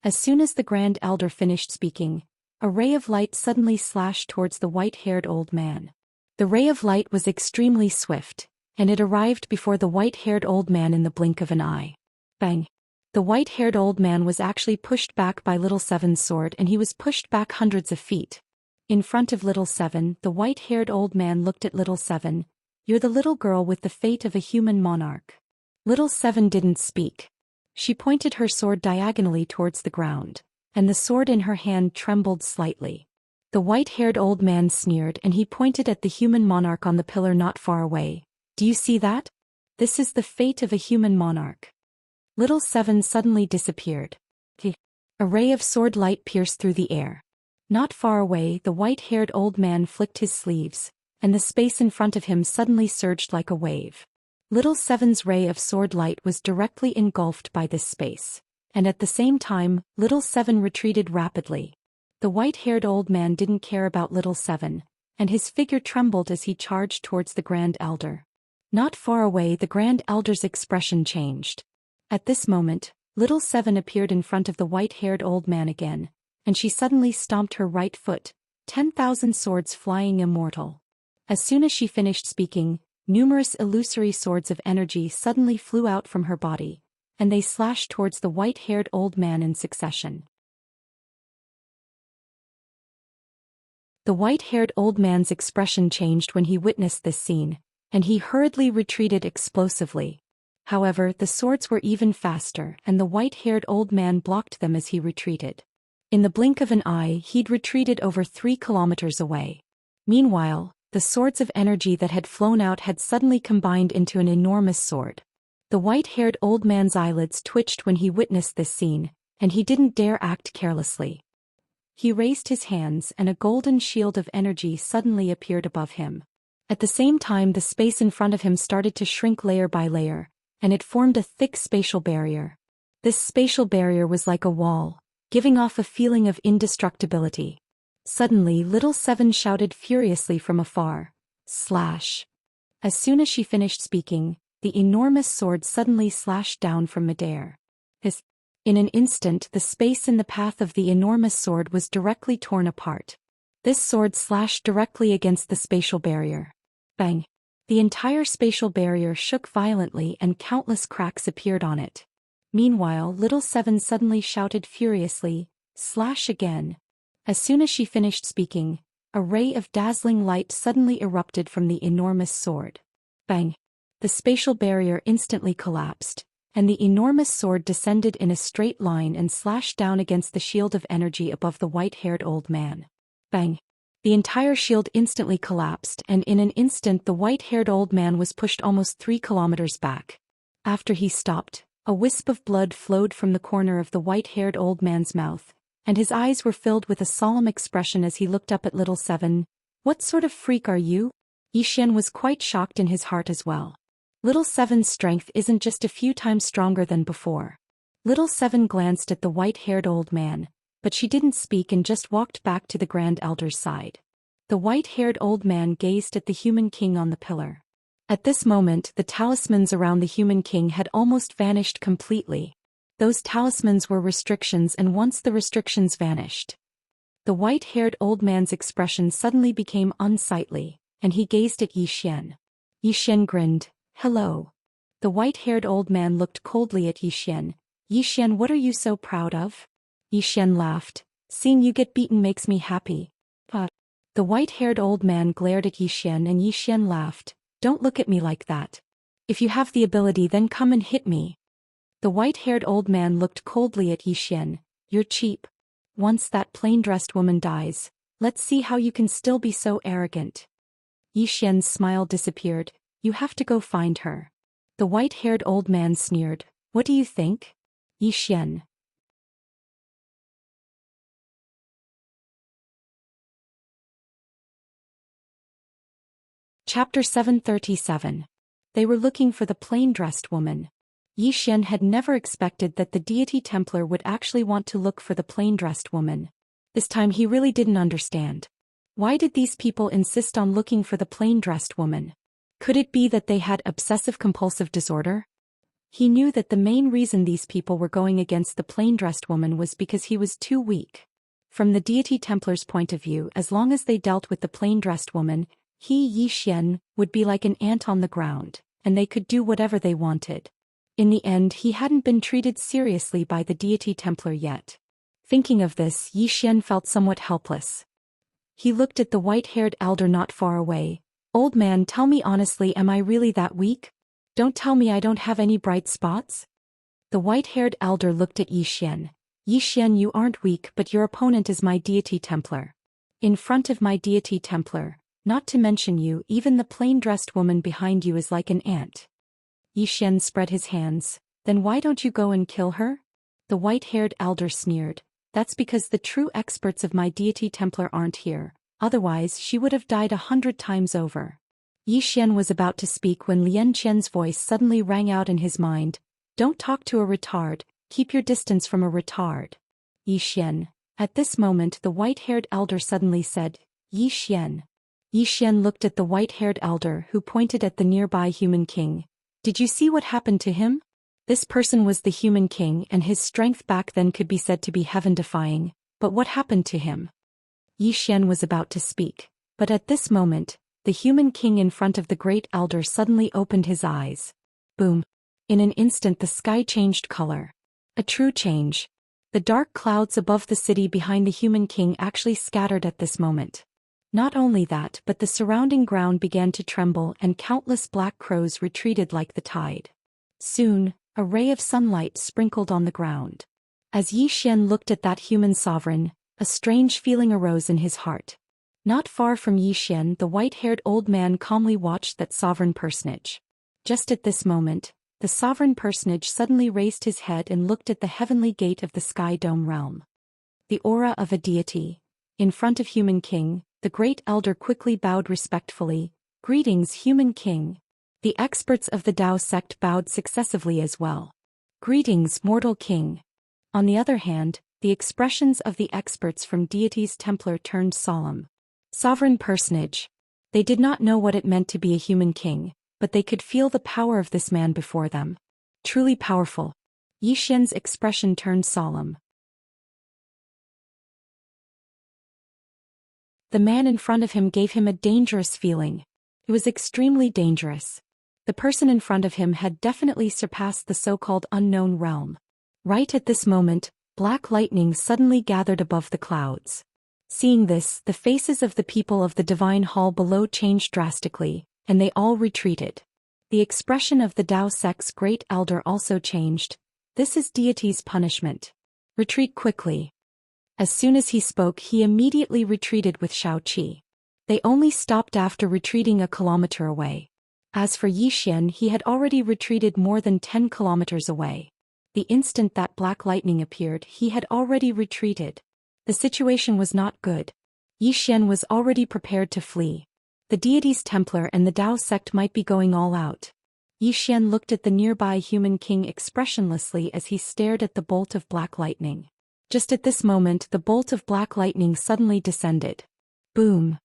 As soon as the Grand Elder finished speaking, a ray of light suddenly slashed towards the white-haired old man. The ray of light was extremely swift, and it arrived before the white-haired old man in the blink of an eye. Bang! The white-haired old man was actually pushed back by Little Seven's sword, and he was pushed back hundreds of feet. In front of Little Seven, the white-haired old man looked at Little Seven. "You're the little girl with the fate of a human monarch." Little Seven didn't speak. She pointed her sword diagonally towards the ground, and the sword in her hand trembled slightly. The white-haired old man sneered and he pointed at the human monarch on the pillar not far away. "Do you see that? This is the fate of a human monarch." Little Seven suddenly disappeared. A ray of sword light pierced through the air. Not far away, the white-haired old man flicked his sleeves, and the space in front of him suddenly surged like a wave. Little Seven's ray of sword light was directly engulfed by this space, and at the same time, Little Seven retreated rapidly. The white-haired old man didn't care about Little Seven, and his figure trembled as he charged towards the Grand Elder. Not far away, the Grand Elder's expression changed. At this moment, Little Seven appeared in front of the white-haired old man again, and she suddenly stomped her right foot, 10,000 swords flying immortal. As soon as she finished speaking, numerous illusory swords of energy suddenly flew out from her body, and they slashed towards the white-haired old man in succession. The white-haired old man's expression changed when he witnessed this scene, and he hurriedly retreated explosively. However, the swords were even faster, and the white-haired old man blocked them as he retreated. In the blink of an eye, he'd retreated over 3 kilometers away. Meanwhile, the swords of energy that had flown out had suddenly combined into an enormous sword. The white-haired old man's eyelids twitched when he witnessed this scene, and he didn't dare act carelessly. He raised his hands and a golden shield of energy suddenly appeared above him. At the same time, the space in front of him started to shrink layer by layer, and it formed a thick spatial barrier. This spatial barrier was like a wall, giving off a feeling of indestructibility. Suddenly, Little Seven shouted furiously from afar, "Slash!" As soon as she finished speaking, the enormous sword suddenly slashed down from midair. In an instant, the space in the path of the enormous sword was directly torn apart. This sword slashed directly against the spatial barrier. Bang! The entire spatial barrier shook violently and countless cracks appeared on it. Meanwhile, Little Seven suddenly shouted furiously, "Slash again!" As soon as she finished speaking, a ray of dazzling light suddenly erupted from the enormous sword. Bang! The spatial barrier instantly collapsed, and the enormous sword descended in a straight line and slashed down against the shield of energy above the white-haired old man. Bang! The entire shield instantly collapsed, and in an instant the white-haired old man was pushed almost 3 kilometers back. After he stopped, a wisp of blood flowed from the corner of the white-haired old man's mouth, and his eyes were filled with a solemn expression as he looked up at Little Seven. "What sort of freak are you?" Zhou Xian was quite shocked in his heart as well. Little Seven's strength isn't just a few times stronger than before. Little Seven glanced at the white-haired old man, but she didn't speak and just walked back to the Grand Elder's side. The white-haired old man gazed at the human king on the pillar. At this moment, the talismans around the human king had almost vanished completely. Those talismans were restrictions, and once the restrictions vanished, the white-haired old man's expression suddenly became unsightly, and he gazed at Zhou Xian. Zhou Xian grinned. "Hello." The white-haired old man looked coldly at Zhou Xian. "Zhou Xian, what are you so proud of?" Zhou Xian laughed. "Seeing you get beaten makes me happy." The white-haired old man glared at Zhou Xian, and Zhou Xian laughed. "Don't look at me like that. If you have the ability, then come and hit me." The white-haired old man looked coldly at Zhou Xian. "You're cheap. Once that plain-dressed woman dies, let's see how you can still be so arrogant." Zhou Xian's smile disappeared. "You have to go find her." The white-haired old man sneered. "What do you think?" Zhou Xian. Chapter 737. They were looking for the plain-dressed woman. Zhou Xian had never expected that the deity Templar would actually want to look for the plain-dressed woman. This time he really didn't understand. Why did these people insist on looking for the plain-dressed woman? Could it be that they had obsessive-compulsive disorder? He knew that the main reason these people were going against the plain-dressed woman was because he was too weak. From the deity Templar's point of view, as long as they dealt with the plain-dressed woman, Zhou Xian would be like an ant on the ground, and they could do whatever they wanted. In the end, he hadn't been treated seriously by the deity Templar yet. Thinking of this, Zhou Xian felt somewhat helpless. He looked at the white-haired elder not far away. "Old man, tell me honestly, am I really that weak? Don't tell me I don't have any bright spots?" The white-haired elder looked at Zhou Xian. "Zhou Xian, you aren't weak, but your opponent is my deity Templar. In front of my deity Templar, not to mention you, even the plain-dressed woman behind you is like an ant." Zhou Xian spread his hands. "Then why don't you go and kill her?" The white-haired elder sneered. "That's because the true experts of my deity Templar aren't here, otherwise she would have died 100 times over." Zhou Xian was about to speak when Lian Qian's voice suddenly rang out in his mind. "Don't talk to a retard, keep your distance from a retard." Zhou Xian. At this moment the white-haired elder suddenly said, "Zhou Xian." Zhou Xian looked at the white-haired elder who pointed at the nearby human king. "Did you see what happened to him?" This person was the human king, and his strength back then could be said to be heaven-defying, but what happened to him? Zhou Xian was about to speak, but at this moment, the human king in front of the great elder suddenly opened his eyes. Boom! In an instant the sky changed color. A true change. The dark clouds above the city behind the human king actually scattered at this moment. Not only that, but the surrounding ground began to tremble and countless black crows retreated like the tide. Soon, a ray of sunlight sprinkled on the ground. As Zhou Xian looked at that human sovereign, a strange feeling arose in his heart. Not far from Zhou Xian, the white-haired old man calmly watched that sovereign personage. Just at this moment, the sovereign personage suddenly raised his head and looked at the heavenly gate of the Sky Dome realm. The aura of a deity. In front of human king, the great elder quickly bowed respectfully. "Greetings, human king." The experts of the Dao sect bowed successively as well. "Greetings, mortal king." On the other hand, the expressions of the experts from deities Templar turned solemn. Sovereign personage. They did not know what it meant to be a human king, but they could feel the power of this man before them. Truly powerful. Zhou Xian's expression turned solemn. The man in front of him gave him a dangerous feeling. It was extremely dangerous. The person in front of him had definitely surpassed the so-called unknown realm. Right at this moment, black lightning suddenly gathered above the clouds. Seeing this, the faces of the people of the divine hall below changed drastically, and they all retreated. The expression of the Dao sect's great elder also changed. "This is deity's punishment. Retreat quickly." As soon as he spoke, he immediately retreated with Xiaoqi. They only stopped after retreating a kilometer away. As for Zhou Xian, he had already retreated more than 10 kilometers away. The instant that black lightning appeared, he had already retreated. The situation was not good. Zhou Xian was already prepared to flee. The deities Templar and the Dao sect might be going all out. Zhou Xian looked at the nearby human king expressionlessly as he stared at the bolt of black lightning. Just at this moment the bolt of black lightning suddenly descended. Boom!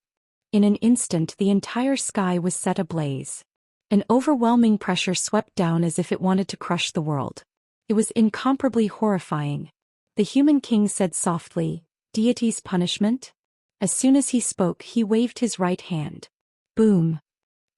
In an instant the entire sky was set ablaze. An overwhelming pressure swept down as if it wanted to crush the world. It was incomparably horrifying. The human king said softly, "Deity's punishment?" As soon as he spoke he waved his right hand. Boom!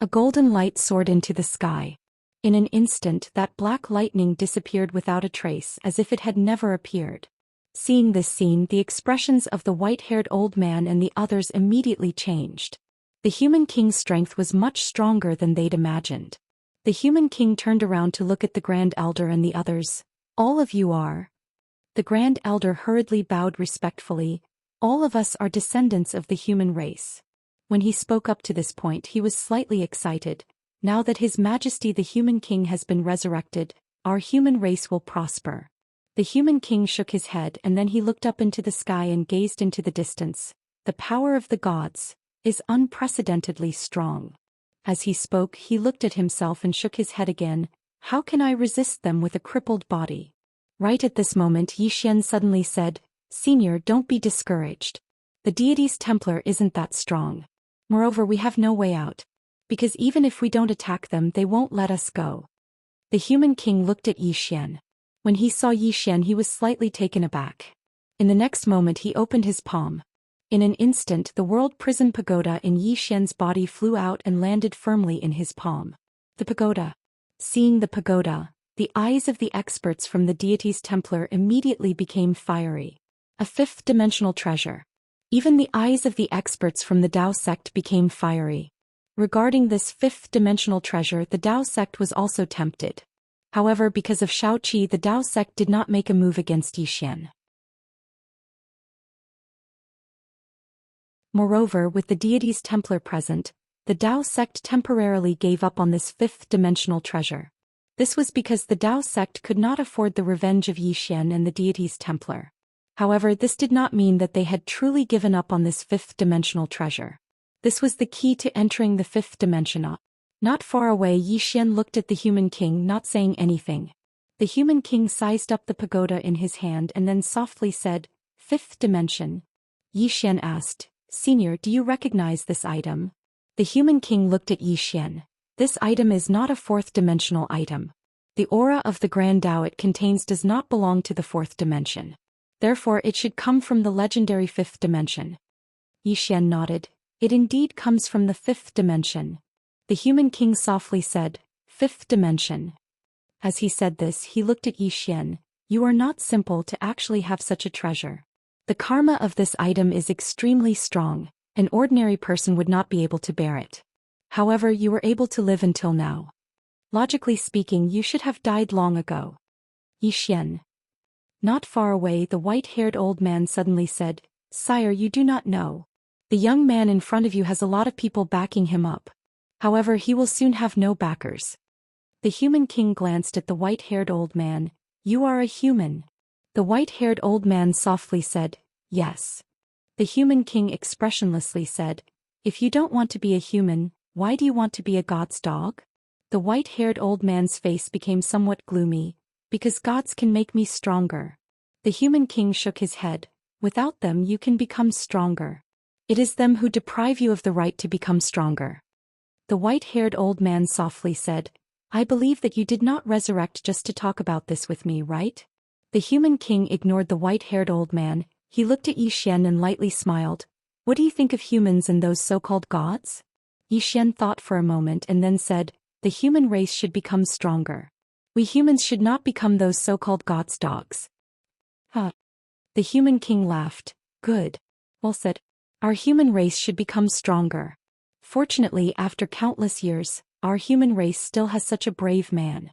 A golden light soared into the sky. In an instant that black lightning disappeared without a trace as if it had never appeared. Seeing this scene, the expressions of the white-haired old man and the others immediately changed. The human king's strength was much stronger than they'd imagined. The human king turned around to look at the Grand Elder and the others. "All of you are?" The Grand Elder hurriedly bowed respectfully. "All of us are descendants of the human race." When he spoke up to this point he was slightly excited. "Now that His Majesty the human king has been resurrected, our human race will prosper." The human king shook his head and then he looked up into the sky and gazed into the distance. "The power of the gods is unprecedentedly strong." As he spoke he looked at himself and shook his head again. "How can I resist them with a crippled body?" Right at this moment Zhou Xian suddenly said, "Senior, don't be discouraged. The deity's Templar isn't that strong. Moreover, we have no way out. Because even if we don't attack them they won't let us go." The human king looked at Zhou Xian. When he saw Zhou Xian he was slightly taken aback. In the next moment he opened his palm. In an instant the world prison pagoda in Zhou Xian's body flew out and landed firmly in his palm. The pagoda. Seeing the pagoda, the eyes of the experts from the deity's Templar immediately became fiery. A fifth-dimensional treasure. Even the eyes of the experts from the Dao sect became fiery. Regarding this fifth-dimensional treasure the Dao sect was also tempted. However, because of Shao Qi the Dao sect did not make a move against Zhou Xian. Moreover, with the deity's Templar present, the Dao sect temporarily gave up on this fifth-dimensional treasure. This was because the Dao sect could not afford the revenge of Zhou Xian and the deity's Templar. However, this did not mean that they had truly given up on this fifth-dimensional treasure. This was the key to entering the fifth dimension. Not far away Zhou Xian looked at the human king, not saying anything. The human king sized up the pagoda in his hand and then softly said, "Fifth dimension." Zhou Xian asked, "Senior, do you recognize this item?" The human king looked at Zhou Xian. "This item is not a fourth-dimensional item. The aura of the Grand Dao it contains does not belong to the fourth dimension. Therefore it should come from the legendary fifth dimension." Zhou Xian nodded. "It indeed comes from the fifth dimension." The human king softly said, "Fifth dimension." As he said this he looked at Zhou Xian. "You are not simple to actually have such a treasure. The karma of this item is extremely strong. An ordinary person would not be able to bear it. However, you were able to live until now. Logically speaking, you should have died long ago." Zhou Xian. Not far away the white-haired old man suddenly said, "Sire, you do not know. The young man in front of you has a lot of people backing him up. However, he will soon have no backers." The human king glanced at the white-haired old man. "You are a human." The white-haired old man softly said, "Yes." The human king expressionlessly said, "If you don't want to be a human, why do you want to be a god's dog?" The white-haired old man's face became somewhat gloomy. "Because gods can make me stronger." The human king shook his head. "Without them you can become stronger. It is them who deprive you of the right to become stronger." The white-haired old man softly said, "I believe that you did not resurrect just to talk about this with me, right?" The human king ignored the white-haired old man. He looked at Zhou Xian and lightly smiled. "What do you think of humans and those so-called gods?" Zhou Xian thought for a moment and then said, "The human race should become stronger. We humans should not become those so-called gods' dogs." Huh. The human king laughed. "Good. Well said. Our human race should become stronger. Fortunately, after countless years, our human race still has such a brave man."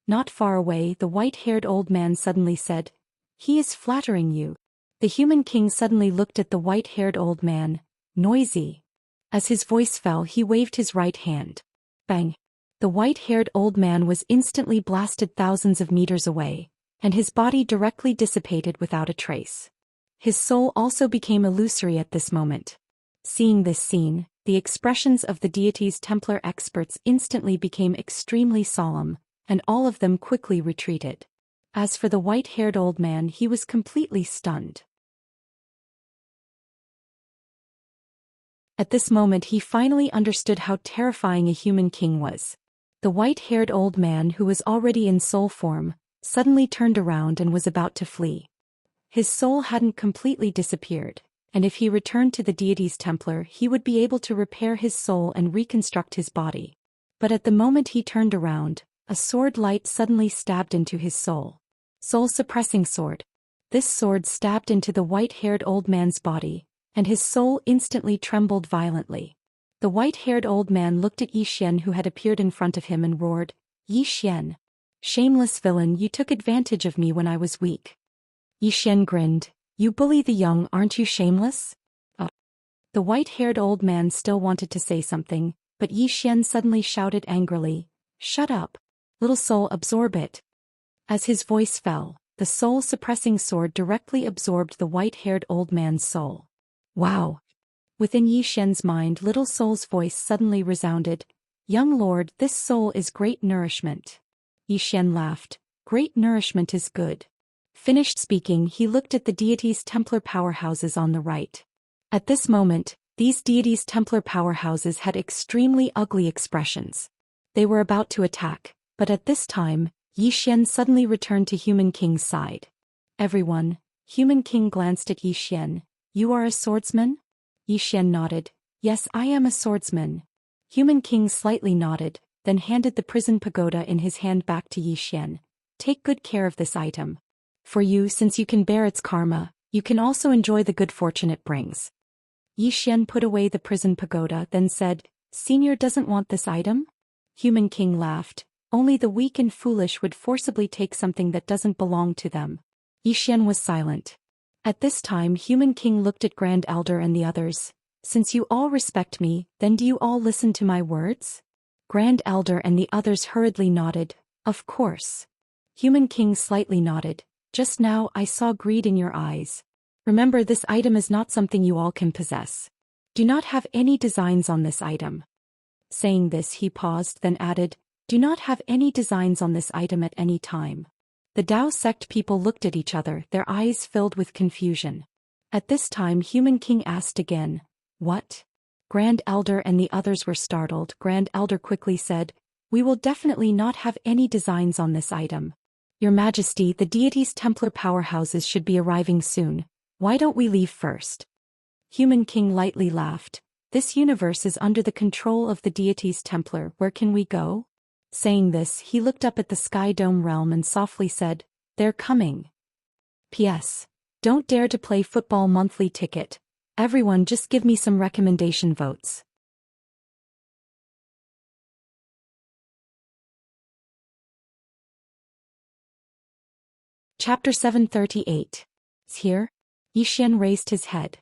Not far away the white-haired old man suddenly said, "He is flattering you." The human king suddenly looked at the white-haired old man. "Noisy." As his voice fell he waved his right hand. Bang! The white-haired old man was instantly blasted thousands of meters away, and his body directly dissipated without a trace. His soul also became illusory at this moment. Seeing this scene, the expressions of the deity's Templar experts instantly became extremely solemn, and all of them quickly retreated. As for the white-haired old man, he was completely stunned. At this moment he finally understood how terrifying a human king was. The white-haired old man, who was already in soul form, suddenly turned around and was about to flee. His soul hadn't completely disappeared, and if he returned to the deity's Templar he would be able to repair his soul and reconstruct his body. But at the moment he turned around, a sword light suddenly stabbed into his soul. Soul-suppressing sword. This sword stabbed into the white-haired old man's body, and his soul instantly trembled violently. The white-haired old man looked at Zhou Xian, who had appeared in front of him, and roared, "Zhou Xian! Shameless villain, you took advantage of me when I was weak." Zhou Xian grinned, "You bully the young, aren't you shameless?" The white-haired old man still wanted to say something, but Zhou Xian suddenly shouted angrily, "Shut up! Little soul, absorb it!" As his voice fell, the soul-suppressing sword directly absorbed the white-haired old man's soul. Wow! Within Zhou Xian's mind, little soul's voice suddenly resounded, "Young lord, this soul is great nourishment." Zhou Xian laughed, "Great nourishment is good." Finished speaking, he looked at the deity's Templar powerhouses on the right. At this moment, these deities' Templar powerhouses had extremely ugly expressions. They were about to attack, but at this time, Zhou Xian suddenly returned to Human King's side. "Everyone," Human King glanced at Zhou Xian, "You are a swordsman?" Zhou Xian nodded, "Yes, I am a swordsman." Human King slightly nodded, then handed the prison pagoda in his hand back to Zhou Xian. "Take good care of this item. For you, since you can bear its karma, you can also enjoy the good fortune it brings." Zhou Xian put away the prison pagoda, then said, "Senior doesn't want this item?" Human King laughed, "Only the weak and foolish would forcibly take something that doesn't belong to them." Zhou Xian was silent. At this time Human King looked at Grand Elder and the others. "Since you all respect me, then do you all listen to my words?" Grand Elder and the others hurriedly nodded, "Of course." Human King slightly nodded, "Just now I saw greed in your eyes. Remember, this item is not something you all can possess. Do not have any designs on this item." Saying this he paused, then added, "Do not have any designs on this item at any time." The Dao sect people looked at each other, their eyes filled with confusion. At this time Human King asked again, "What?" Grand Elder and the others were startled. Grand Elder quickly said, "We will definitely not have any designs on this item. Your Majesty, the deity's Templar powerhouses should be arriving soon. Why don't we leave first?" Human King lightly laughed, "This universe is under the control of the deity's Templar. Where can we go?" Saying this, he looked up at the Sky Dome realm and softly said, "They're coming. P.S. Don't dare to play football monthly ticket. Everyone just give me some recommendation votes." Chapter 738. Here? Zhou Xian raised his head.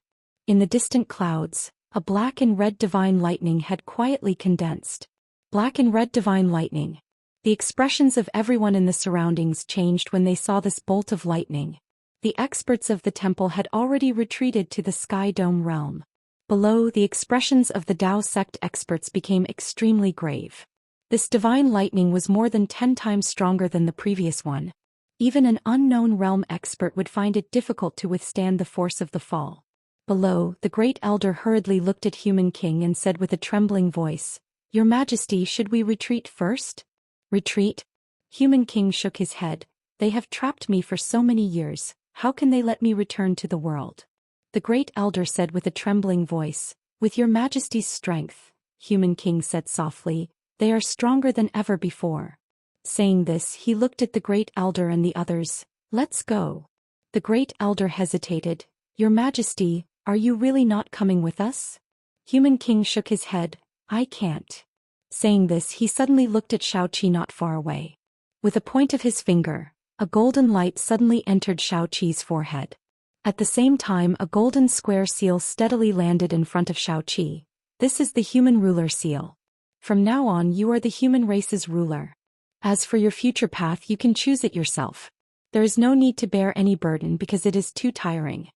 In the distant clouds, a black and red divine lightning had quietly condensed. Black and red divine lightning. The expressions of everyone in the surroundings changed when they saw this bolt of lightning. The experts of the temple had already retreated to the Sky Dome realm. Below, the expressions of the Dao sect experts became extremely grave. This divine lightning was more than 10 times stronger than the previous one. Even an unknown realm expert would find it difficult to withstand the force of the fall. Below, the Great Elder hurriedly looked at Human King and said with a trembling voice, "Your Majesty, should we retreat first?" "Retreat?" Human King shook his head. "They have trapped me for so many years, how can they let me return to the world?" The Great Elder said with a trembling voice, "With your Majesty's strength," Human King said softly, "they are stronger than ever before." Saying this, he looked at the Great Elder and the others. "Let's go." The Great Elder hesitated. "Your Majesty, are you really not coming with us?" Human King shook his head. "I can't." Saying this, he suddenly looked at Xiaoqi not far away. With a point of his finger, a golden light suddenly entered Xiaoqi's forehead. At the same time, a golden square seal steadily landed in front of Xiaoqi. "This is the human ruler seal. From now on you are the human race's ruler. As for your future path, you can choose it yourself. There is no need to bear any burden because it is too tiring."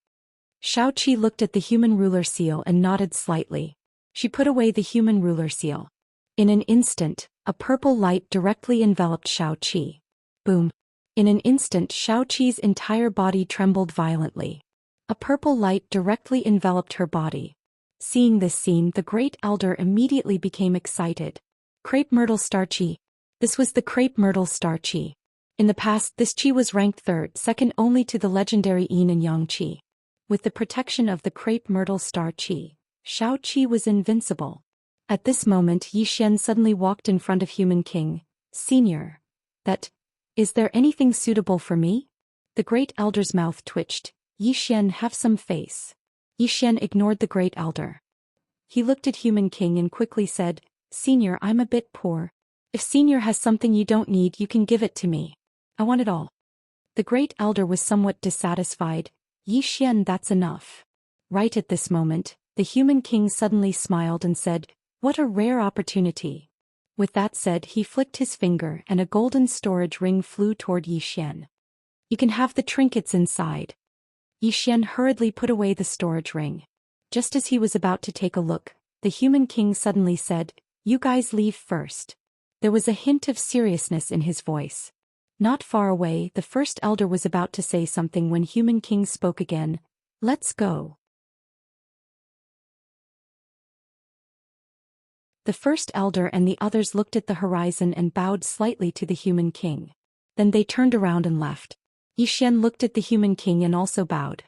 Xiaoqi looked at the human ruler seal and nodded slightly. She put away the human ruler seal. In an instant, a purple light directly enveloped Xiaoqi. Boom. In an instant Xiaoqi's entire body trembled violently. A purple light directly enveloped her body. Seeing this scene, the Great Elder immediately became excited. Crepe Myrtle Star Qi. This was the Crepe Myrtle Star Qi. In the past, this Qi was ranked third, second only to the legendary Yin and Yang Qi. With the protection of the Crepe Myrtle Star Qi, Xiaoqi was invincible. At this moment Yi Xian suddenly walked in front of Human King. Senior. Is there anything suitable for me? The Great Elder's mouth twitched. Yi Xian, have some face. Yi Xian ignored the Great Elder. He looked at Human King and quickly said, Senior, I'm a bit poor. If Senior has something you don't need, you can give it to me. I want it all. The Great Elder was somewhat dissatisfied. Yi Xian, that's enough. Right at this moment, the Human King suddenly smiled and said, what a rare opportunity. With that said, he flicked his finger and a golden storage ring flew toward Yi Xian. You can have the trinkets inside. Yi Xian hurriedly put away the storage ring. Just as he was about to take a look, the Human King suddenly said, you guys leave first. There was a hint of seriousness in his voice. Not far away, the First Elder was about to say something when Human King spoke again. Let's go. The First Elder and the others looked at the horizon and bowed slightly to the Human King. Then they turned around and left. Yi Xian looked at the Human King and also bowed.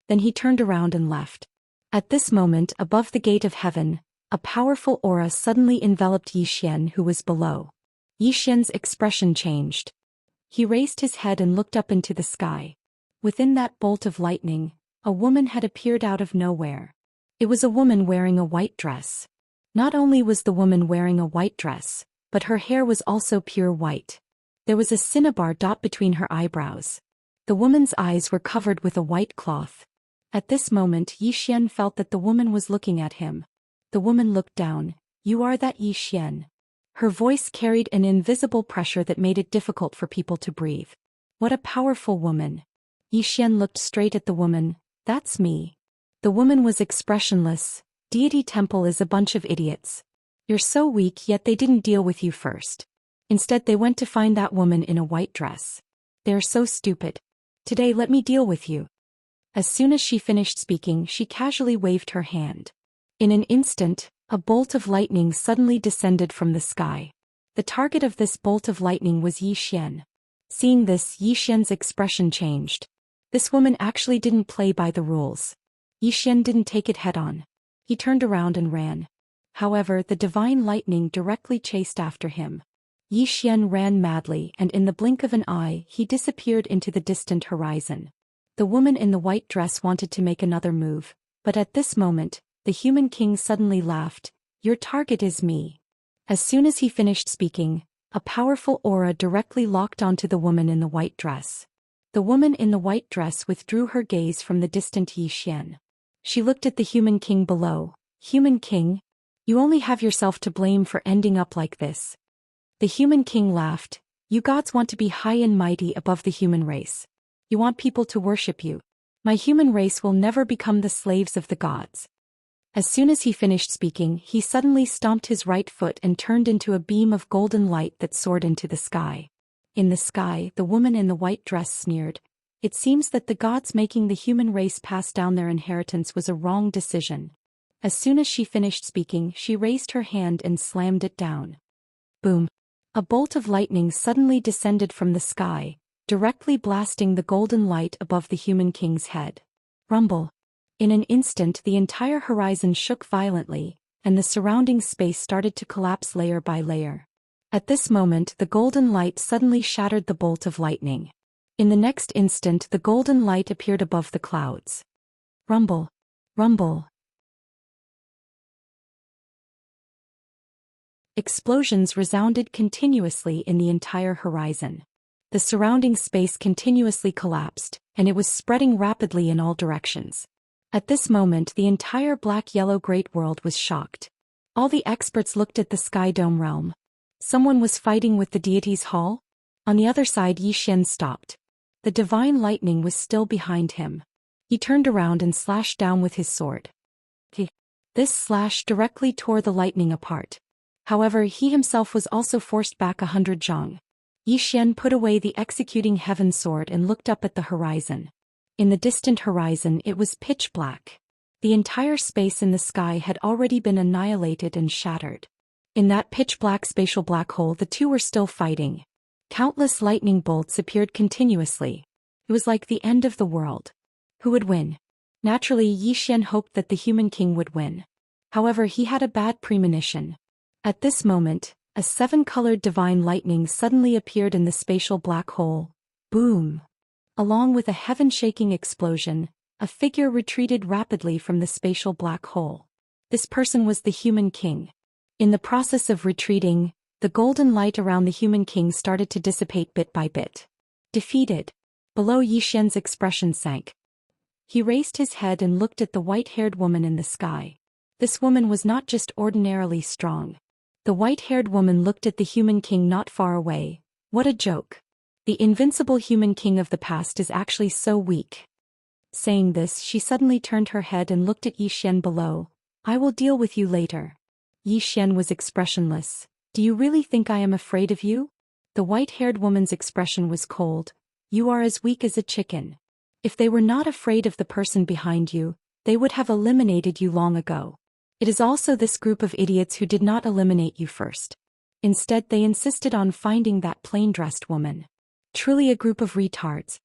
Then he turned around and left. At this moment, above the gate of heaven, a powerful aura suddenly enveloped Yi Xian, who was below. Yi Xian's expression changed. He raised his head and looked up into the sky. Within that bolt of lightning, a woman had appeared out of nowhere. It was a woman wearing a white dress. Not only was the woman wearing a white dress, but her hair was also pure white. There was a cinnabar dot between her eyebrows. The woman's eyes were covered with a white cloth. At this moment Yi Xian felt that the woman was looking at him. The woman looked down. You are that Yi Xian? Her voice carried an invisible pressure that made it difficult for people to breathe. What a powerful woman. Yi Xian looked straight at the woman. That's me. The woman was expressionless. Deity Temple is a bunch of idiots. You're so weak, yet they didn't deal with you first. Instead they went to find that woman in a white dress. They're so stupid. Today let me deal with you. As soon as she finished speaking, she casually waved her hand. In an instant, a bolt of lightning suddenly descended from the sky. The target of this bolt of lightning was Yi Xian. Seeing this, Yi Xian's expression changed. This woman actually didn't play by the rules. Yi Xian didn't take it head-on. He turned around and ran. However, the divine lightning directly chased after him. Yi Xian ran madly and in the blink of an eye he disappeared into the distant horizon. The woman in the white dress wanted to make another move, but at this moment, the Human King suddenly laughed. Your target is me. As soon as he finished speaking, a powerful aura directly locked onto the woman in the white dress. The woman in the white dress withdrew her gaze from the distant Yi Xian. She looked at the Human King below. Human King? You only have yourself to blame for ending up like this. The Human King laughed. You gods want to be high and mighty above the human race. You want people to worship you. My human race will never become the slaves of the gods. As soon as he finished speaking, he suddenly stomped his right foot and turned into a beam of golden light that soared into the sky. In the sky, the woman in the white dress sneered. It seems that the gods making the human race pass down their inheritance was a wrong decision. As soon as she finished speaking, she raised her hand and slammed it down. Boom! A bolt of lightning suddenly descended from the sky, directly blasting the golden light above the Human King's head. Rumble! In an instant the entire horizon shook violently, and the surrounding space started to collapse layer by layer. At this moment the golden light suddenly shattered the bolt of lightning. In the next instant the golden light appeared above the clouds. Rumble! Rumble! Explosions resounded continuously in the entire horizon. The surrounding space continuously collapsed, and it was spreading rapidly in all directions. At this moment the entire black-yellow great world was shocked. All the experts looked at the Sky Dome realm. Someone was fighting with the deity's hall? On the other side Yi Xian stopped. The divine lightning was still behind him. He turned around and slashed down with his sword. This slash directly tore the lightning apart. However, he himself was also forced back 100 zhang. Yi Xian put away the executing heaven sword and looked up at the horizon. In the distant horizon it was pitch black. The entire space in the sky had already been annihilated and shattered. In that pitch-black spatial black hole the two were still fighting. Countless lightning bolts appeared continuously. It was like the end of the world. Who would win? Naturally, Yi Xian hoped that the human king would win. However, he had a bad premonition. At this moment, a 7-colored divine lightning suddenly appeared in the spatial black hole. Boom! Along with a heaven-shaking explosion, a figure retreated rapidly from the spatial black hole. This person was the human king. In the process of retreating, the golden light around the human king started to dissipate bit by bit. Defeated. Below, Yi Xian's expression sank. He raised his head and looked at the white-haired woman in the sky. This woman was not just ordinarily strong. The white-haired woman looked at the human king not far away. What a joke. The invincible human king of the past is actually so weak. Saying this, she suddenly turned her head and looked at Yi Xian below. I will deal with you later. Yi Xian was expressionless. Do you really think I am afraid of you? The white-haired woman's expression was cold. You are as weak as a chicken. If they were not afraid of the person behind you, they would have eliminated you long ago. It is also this group of idiots who did not eliminate you first. Instead, they insisted on finding that plain-dressed woman. Truly a group of retards.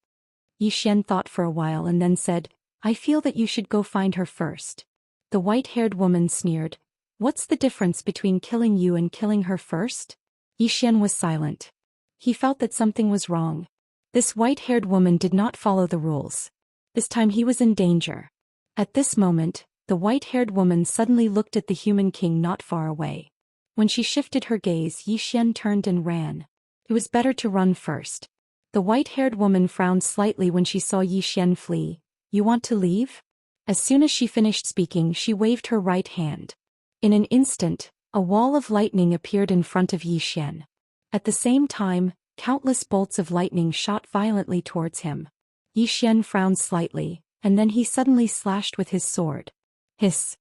Yi Xian thought for a while and then said, I feel that you should go find her first. The white-haired woman sneered. What's the difference between killing you and killing her first? Yi Xian was silent. He felt that something was wrong. This white-haired woman did not follow the rules. This time he was in danger. At this moment, the white-haired woman suddenly looked at the human king not far away. When she shifted her gaze, Yi Xian turned and ran. It was better to run first. The white-haired woman frowned slightly when she saw Yi Xian flee. You want to leave? As soon as she finished speaking, she waved her right hand. In an instant, a wall of lightning appeared in front of Yi Xian. At the same time, countless bolts of lightning shot violently towards him. Yi Xian frowned slightly, and then he suddenly slashed with his sword. Hiss!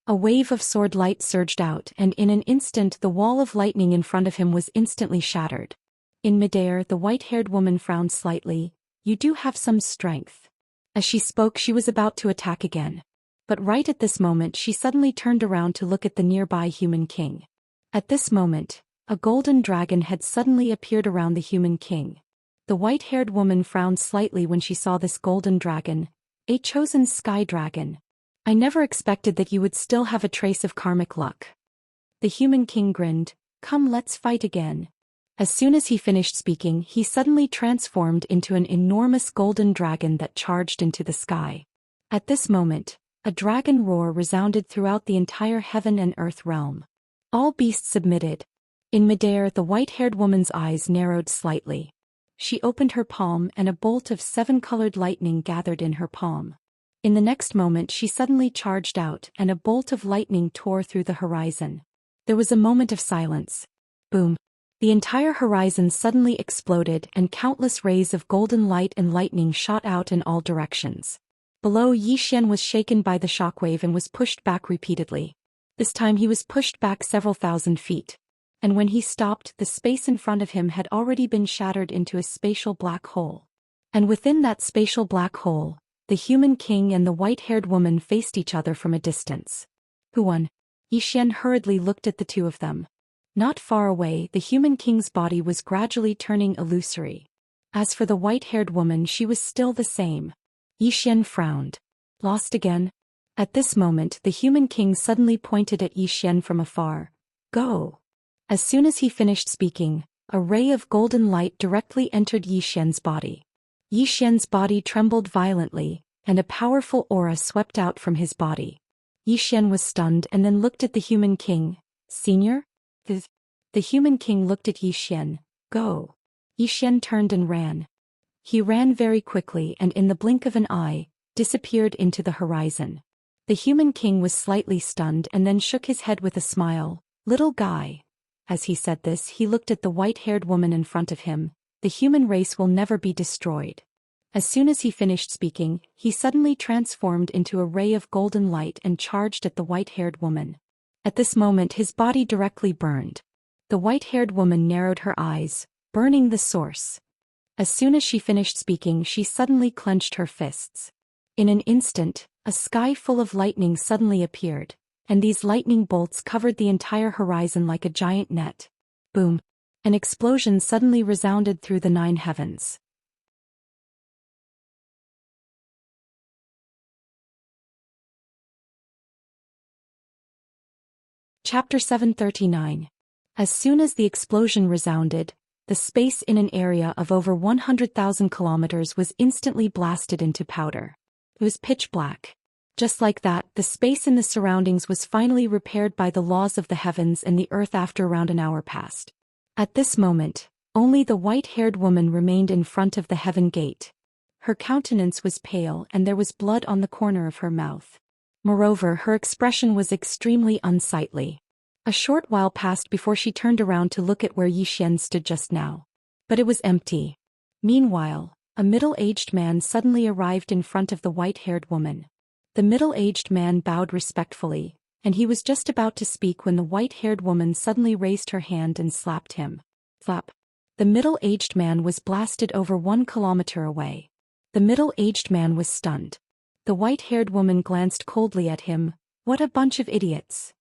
A wave of sword light surged out, and in an instant the wall of lightning in front of him was instantly shattered. In midair, the white-haired woman frowned slightly. You do have some strength. As she spoke, she was about to attack again. But right at this moment she suddenly turned around to look at the nearby human king. At this moment, a golden dragon had suddenly appeared around the human king. The white-haired woman frowned slightly when she saw this golden dragon, a chosen sky dragon. I never expected that you would still have a trace of karmic luck. The human king grinned. Come, let's fight again. As soon as he finished speaking, he suddenly transformed into an enormous golden dragon that charged into the sky. At this moment, a dragon roar resounded throughout the entire heaven and earth realm. All beasts submitted. In midair, the white-haired woman's eyes narrowed slightly. She opened her palm and a bolt of 7-colored lightning gathered in her palm. In the next moment she suddenly charged out and a bolt of lightning tore through the horizon. There was a moment of silence. Boom! The entire horizon suddenly exploded and countless rays of golden light and lightning shot out in all directions. Below, Yi Xian was shaken by the shockwave and was pushed back repeatedly. This time he was pushed back several thousand feet. And when he stopped, the space in front of him had already been shattered into a spatial black hole. And within that spatial black hole, the human king and the white-haired woman faced each other from a distance. Who won? Yi Xian hurriedly looked at the two of them. Not far away, the human king's body was gradually turning illusory. As for the white-haired woman, she was still the same. Yi Xian frowned. Lost again? At this moment, the human king suddenly pointed at Yi Xian from afar. Go! As soon as he finished speaking, a ray of golden light directly entered Yi Xian's body. Yi Xian's body trembled violently, and a powerful aura swept out from his body. Yi Xian was stunned and then looked at the human king. Senior? The human king looked at Yi Xian. Go! Yi Xian turned and ran. He ran very quickly and in the blink of an eye, disappeared into the horizon. The human king was slightly stunned and then shook his head with a smile. Little guy. As he said this, he looked at the white-haired woman in front of him. The human race will never be destroyed. As soon as he finished speaking, he suddenly transformed into a ray of golden light and charged at the white-haired woman. At this moment his body directly burned. The white-haired woman narrowed her eyes, burning the source. As soon as she finished speaking, she suddenly clenched her fists. In an instant, a sky full of lightning suddenly appeared, and these lightning bolts covered the entire horizon like a giant net. Boom! An explosion suddenly resounded through the 9 heavens. Chapter 739. As soon as the explosion resounded, the space in an area of over 100,000 kilometers was instantly blasted into powder. It was pitch black. Just like that, the space in the surroundings was finally repaired by the laws of the heavens and the earth after around an hour passed. At this moment, only the white-haired woman remained in front of the heaven gate. Her countenance was pale and there was blood on the corner of her mouth. Moreover, her expression was extremely unsightly. A short while passed before she turned around to look at where Zhou Xian stood just now. But it was empty. Meanwhile, a middle-aged man suddenly arrived in front of the white-haired woman. The middle-aged man bowed respectfully, and he was just about to speak when the white-haired woman suddenly raised her hand and slapped him. Flap. The middle-aged man was blasted over 1 kilometer away. The middle-aged man was stunned. The white-haired woman glanced coldly at him. What a bunch of idiots.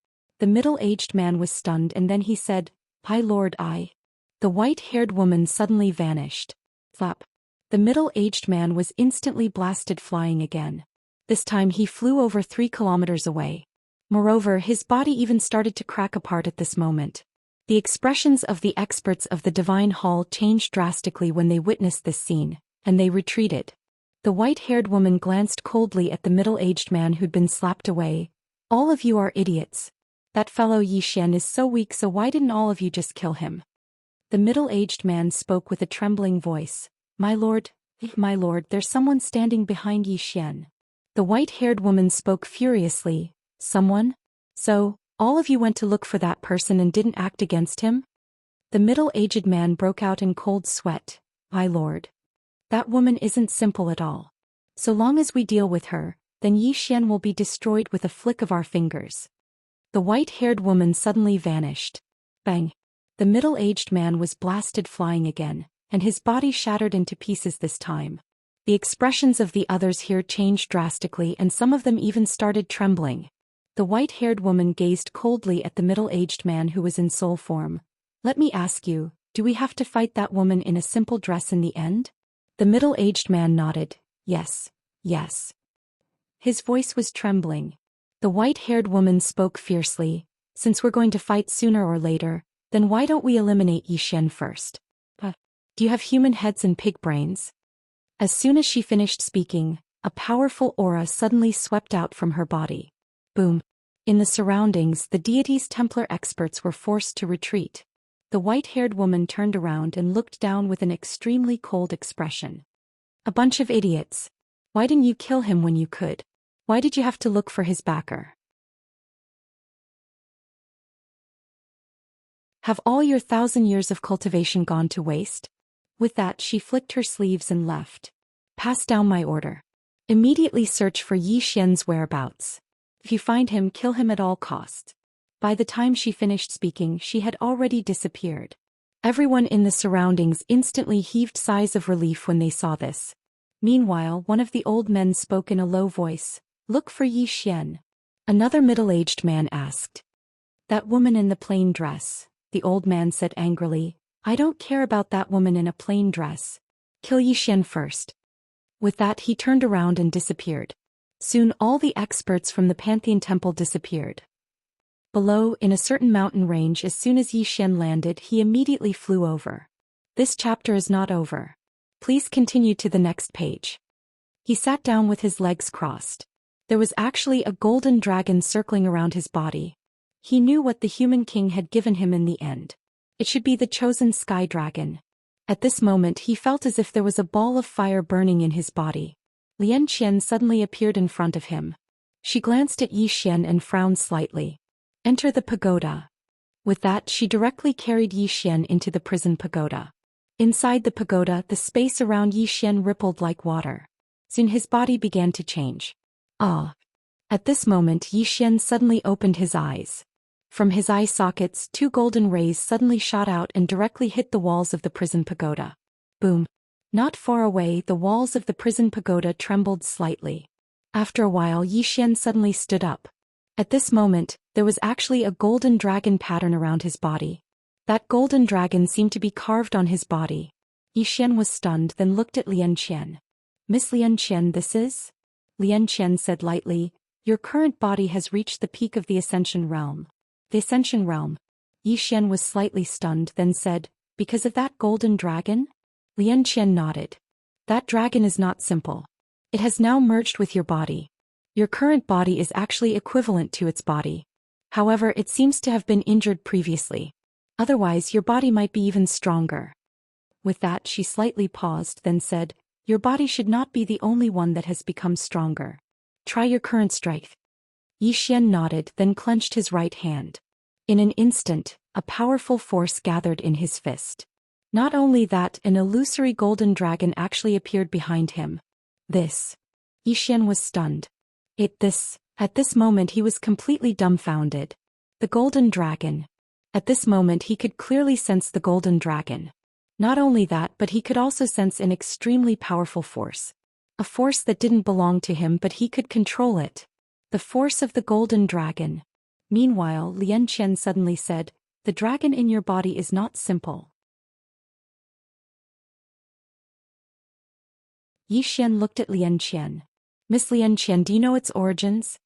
The middle-aged man was stunned and then he said, "Hi Lord I." The white-haired woman suddenly vanished. Flap. The middle-aged man was instantly blasted flying again. This time he flew over 3 kilometers away. Moreover, his body even started to crack apart at this moment. The expressions of the experts of the Divine Hall changed drastically when they witnessed this scene, and they retreated. The white-haired woman glanced coldly at the middle-aged man who'd been slapped away. "All of you are idiots. That fellow Zhou Xian is so weak, so why didn't all of you just kill him?" The middle-aged man spoke with a trembling voice. My lord, there's someone standing behind Zhou Xian." The white-haired woman spoke furiously. "Someone? So, all of you went to look for that person and didn't act against him?" The middle-aged man broke out in cold sweat. "My lord. That woman isn't simple at all. So long as we deal with her, then Zhou Xian will be destroyed with a flick of our fingers." The white-haired woman suddenly vanished. Bang! The middle-aged man was blasted flying again, and his body shattered into pieces this time. The expressions of the others here changed drastically and some of them even started trembling. The white-haired woman gazed coldly at the middle-aged man who was in soul form. "Let me ask you, do we have to fight that woman in a simple dress in the end?" The middle-aged man nodded. Yes. His voice was trembling. The white-haired woman spoke fiercely. "Since we're going to fight sooner or later, then why don't we eliminate Zhou Xian first? Do you have human heads and pig brains?" As soon as she finished speaking, a powerful aura suddenly swept out from her body. Boom! In the surroundings, the deity's Templar experts were forced to retreat. The white-haired woman turned around and looked down with an extremely cold expression. "A bunch of idiots. Why didn't you kill him when you could? Why did you have to look for his backer? Have all your 1,000 years of cultivation gone to waste?" With that, she flicked her sleeves and left. "Pass down my order. Immediately search for Zhou Xian's whereabouts. If you find him, kill him at all costs." By the time she finished speaking, she had already disappeared. Everyone in the surroundings instantly heaved sighs of relief when they saw this. Meanwhile, one of the old men spoke in a low voice. "Look for Zhou Xian." Another middle-aged man asked. "That woman in the plain dress," the old man said angrily. "I don't care about that woman in a plain dress. Kill Zhou Xian first." With that, he turned around and disappeared. Soon all the experts from the Pantheon Temple disappeared. Below, in a certain mountain range, as soon as Zhou Xian landed, he immediately flew over. This chapter is not over. Please continue to the next page. He sat down with his legs crossed. There was actually a golden dragon circling around his body. He knew what the human king had given him in the end. It should be the chosen sky dragon. At this moment he felt as if there was a ball of fire burning in his body. Lian Qian suddenly appeared in front of him. She glanced at Zhou Xian and frowned slightly. "Enter the pagoda." With that, she directly carried Zhou Xian into the prison pagoda. Inside the pagoda, the space around Zhou Xian rippled like water. Soon his body began to change. Ah! At this moment Zhou Xian suddenly opened his eyes. From his eye sockets, 2 golden rays suddenly shot out and directly hit the walls of the prison pagoda. Boom. Not far away, the walls of the prison pagoda trembled slightly. After a while, Xian suddenly stood up. At this moment, there was actually a golden dragon pattern around his body. That golden dragon seemed to be carved on his body. Xian was stunned, then looked at Xian. Miss Xian, this is? Xian said lightly, your current body has reached the peak of the Ascension Realm. The Ascension Realm. Xian was slightly stunned, then said, because of that golden dragon? Xian nodded. That dragon is not simple. It has now merged with your body. Your current body is actually equivalent to its body. However, it seems to have been injured previously. Otherwise, your body might be even stronger. With that, she slightly paused, then said, your body should not be the only one that has become stronger. Try your current strength. Xian nodded, then clenched his right hand. In an instant, a powerful force gathered in his fist. Not only that, an illusory golden dragon actually appeared behind him. Xian was stunned. At this moment he was completely dumbfounded. The golden dragon. At this moment he could clearly sense the golden dragon. Not only that, but he could also sense an extremely powerful force. A force that didn't belong to him, but he could control it. The force of the golden dragon. Meanwhile, Xian suddenly said, the dragon in your body is not simple. Xian looked at Xian. Miss Xian, do you know its origins?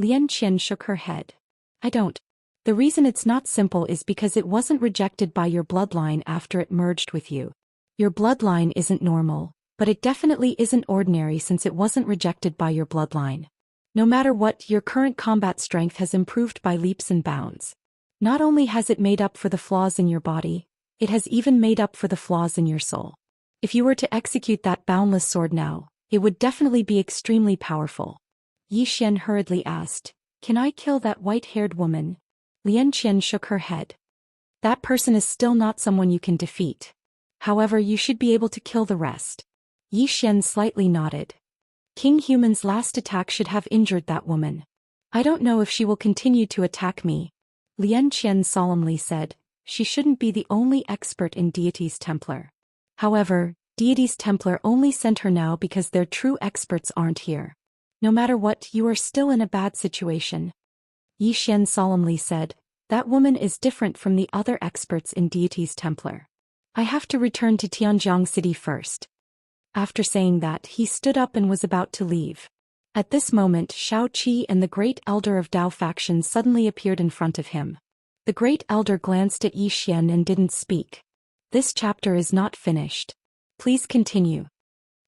Xian shook her head. I don't. The reason it's not simple is because it wasn't rejected by your bloodline after it merged with you. Your bloodline isn't normal, but it definitely isn't ordinary since it wasn't rejected by your bloodline. No matter what, your current combat strength has improved by leaps and bounds. Not only has it made up for the flaws in your body, it has even made up for the flaws in your soul. If you were to execute that boundless sword now, it would definitely be extremely powerful. Xian hurriedly asked, can I kill that white-haired woman? Xian shook her head. That person is still not someone you can defeat. However, you should be able to kill the rest. Xian slightly nodded. King Human's last attack should have injured that woman. I don't know if she will continue to attack me. Xian solemnly said, she shouldn't be the only expert in Deity's Templar. However, Deity's Templar only sent her now because their true experts aren't here. No matter what, you are still in a bad situation. Xian solemnly said, that woman is different from the other experts in Deity's Templar. I have to return to Tianjiang City first. After saying that, he stood up and was about to leave. At this moment, Shaoqi and the Great Elder of Dao faction suddenly appeared in front of him. The Great Elder glanced at Xian and didn't speak. This chapter is not finished. Please continue.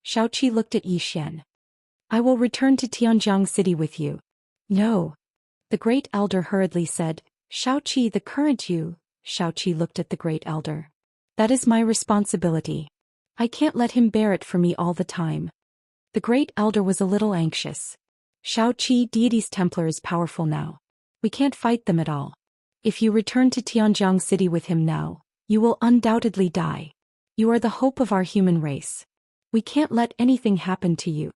Shaoqi looked at Xian. I will return to Tianjiang City with you. No. The Great Elder hurriedly said, Shaoqi, the current you. Shaoqi looked at the Great Elder. That is my responsibility. I can't let him bear it for me all the time. The Great Elder was a little anxious. Shaoqi, Deity's Templar is powerful now. We can't fight them at all. If you return to Tianjiang City with him now, you will undoubtedly die. You are the hope of our human race. We can't let anything happen to you.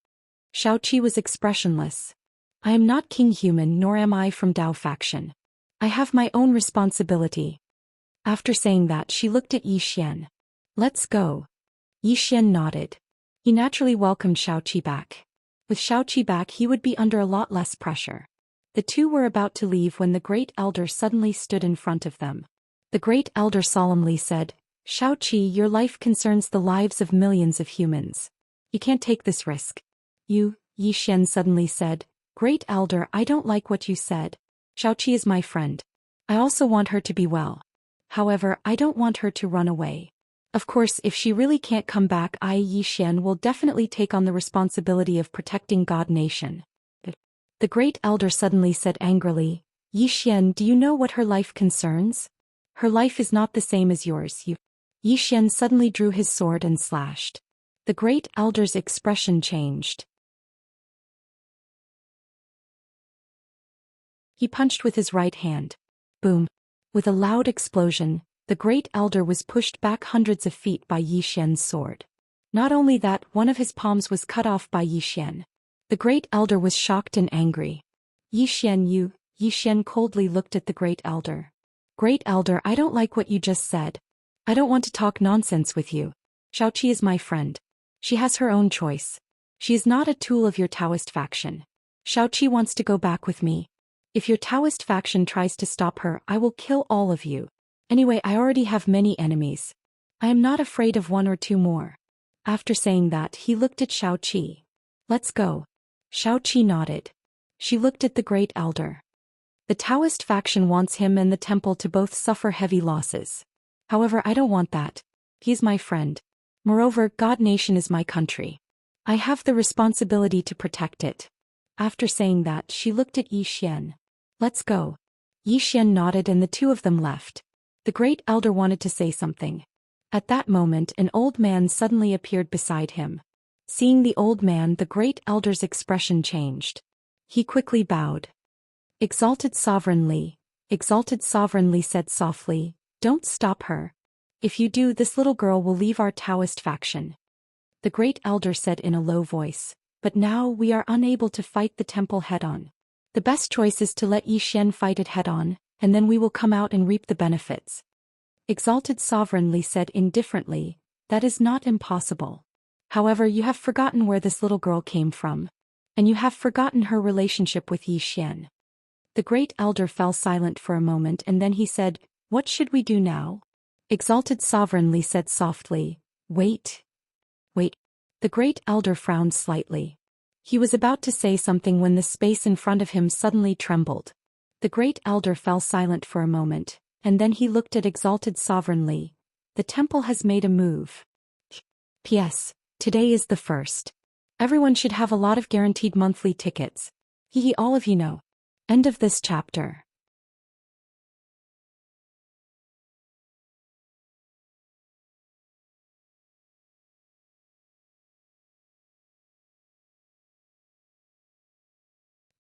Shaoqi was expressionless. I am not King Human, nor am I from Dao faction. I have my own responsibility. After saying that, she looked at Xian. Let's go. Xian nodded. He naturally welcomed Shaoqi back. With Shaoqi back, he would be under a lot less pressure. The two were about to leave when the Great Elder suddenly stood in front of them. The Great Elder solemnly said, Shaoqi, your life concerns the lives of millions of humans. You can't take this risk. Xian suddenly said, Great Elder, I don't like what you said. Shaoqi is my friend. I also want her to be well. However, I don't want her to run away. Of course, if she really can't come back, Xian will definitely take on the responsibility of protecting God Nation. The Great Elder suddenly said angrily, Xian, do you know what her life concerns? Her life is not the same as yours. Xian suddenly drew his sword and slashed. The Great Elder's expression changed. He punched with his right hand. Boom. With a loud explosion, the Great Elder was pushed back hundreds of feet by Xian's sword. Not only that, one of his palms was cut off by Xian. The Great Elder was shocked and angry. Xian, Yi Xian coldly looked at the Great Elder. Great Elder, I don't like what you just said. I don't want to talk nonsense with you. Xiaoqi is my friend. She has her own choice. She is not a tool of your Taoist faction. Xiaoqi wants to go back with me. If your Taoist faction tries to stop her, I will kill all of you. Anyway, I already have many enemies. I am not afraid of one or two more. After saying that, he looked at Xiaoqi. Let's go. Xiaoqi nodded. She looked at the Great Elder. The Taoist faction wants him and the temple to both suffer heavy losses. However, I don't want that. He's my friend. Moreover, God Nation is my country. I have the responsibility to protect it. After saying that, she looked at Yi Xian. Let's go. Yi Xian nodded and the two of them left. The Great Elder wanted to say something. At that moment, an old man suddenly appeared beside him. Seeing the old man, the Great Elder's expression changed. He quickly bowed. Exalted Sovereign Li said softly, "Don't stop her. If you do, this little girl will leave our Taoist faction." The Great Elder said in a low voice, "But now we are unable to fight the temple head-on. The best choice is to let Yi Xian fight it head-on, and then we will come out and reap the benefits." Exalted Sovereign Li said indifferently, "That is not impossible. However, you have forgotten where this little girl came from. And you have forgotten her relationship with Yi Xian." The Great Elder fell silent for a moment and then he said, "What should we do now?" Exalted Sovereign Li said softly, Wait. The Great Elder frowned slightly. He was about to say something when the space in front of him suddenly trembled. The Great Elder fell silent for a moment, and then he looked at Exalted Sovereign Li. "The temple has made a move. P.S. Today is the 1st. Everyone should have a lot of guaranteed monthly tickets. Hee all of you know." End of this chapter.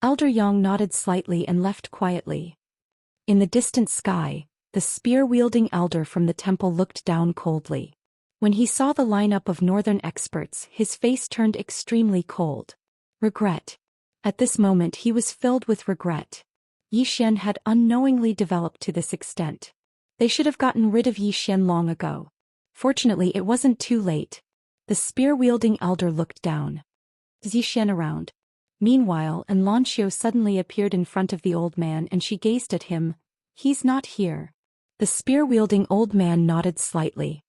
Elder Yang nodded slightly and left quietly. In the distant sky, the spear-wielding elder from the temple looked down coldly. When he saw the lineup of northern experts, his face turned extremely cold. Regret. At this moment he was filled with regret. Yi Xian had unknowingly developed to this extent. They should have gotten rid of Yi Xian long ago. Fortunately, it wasn't too late. The spear-wielding elder looked down. Is Yi Xian around? Meanwhile, An Lanxiu suddenly appeared in front of the old man and she gazed at him. He's not here. The spear-wielding old man nodded slightly.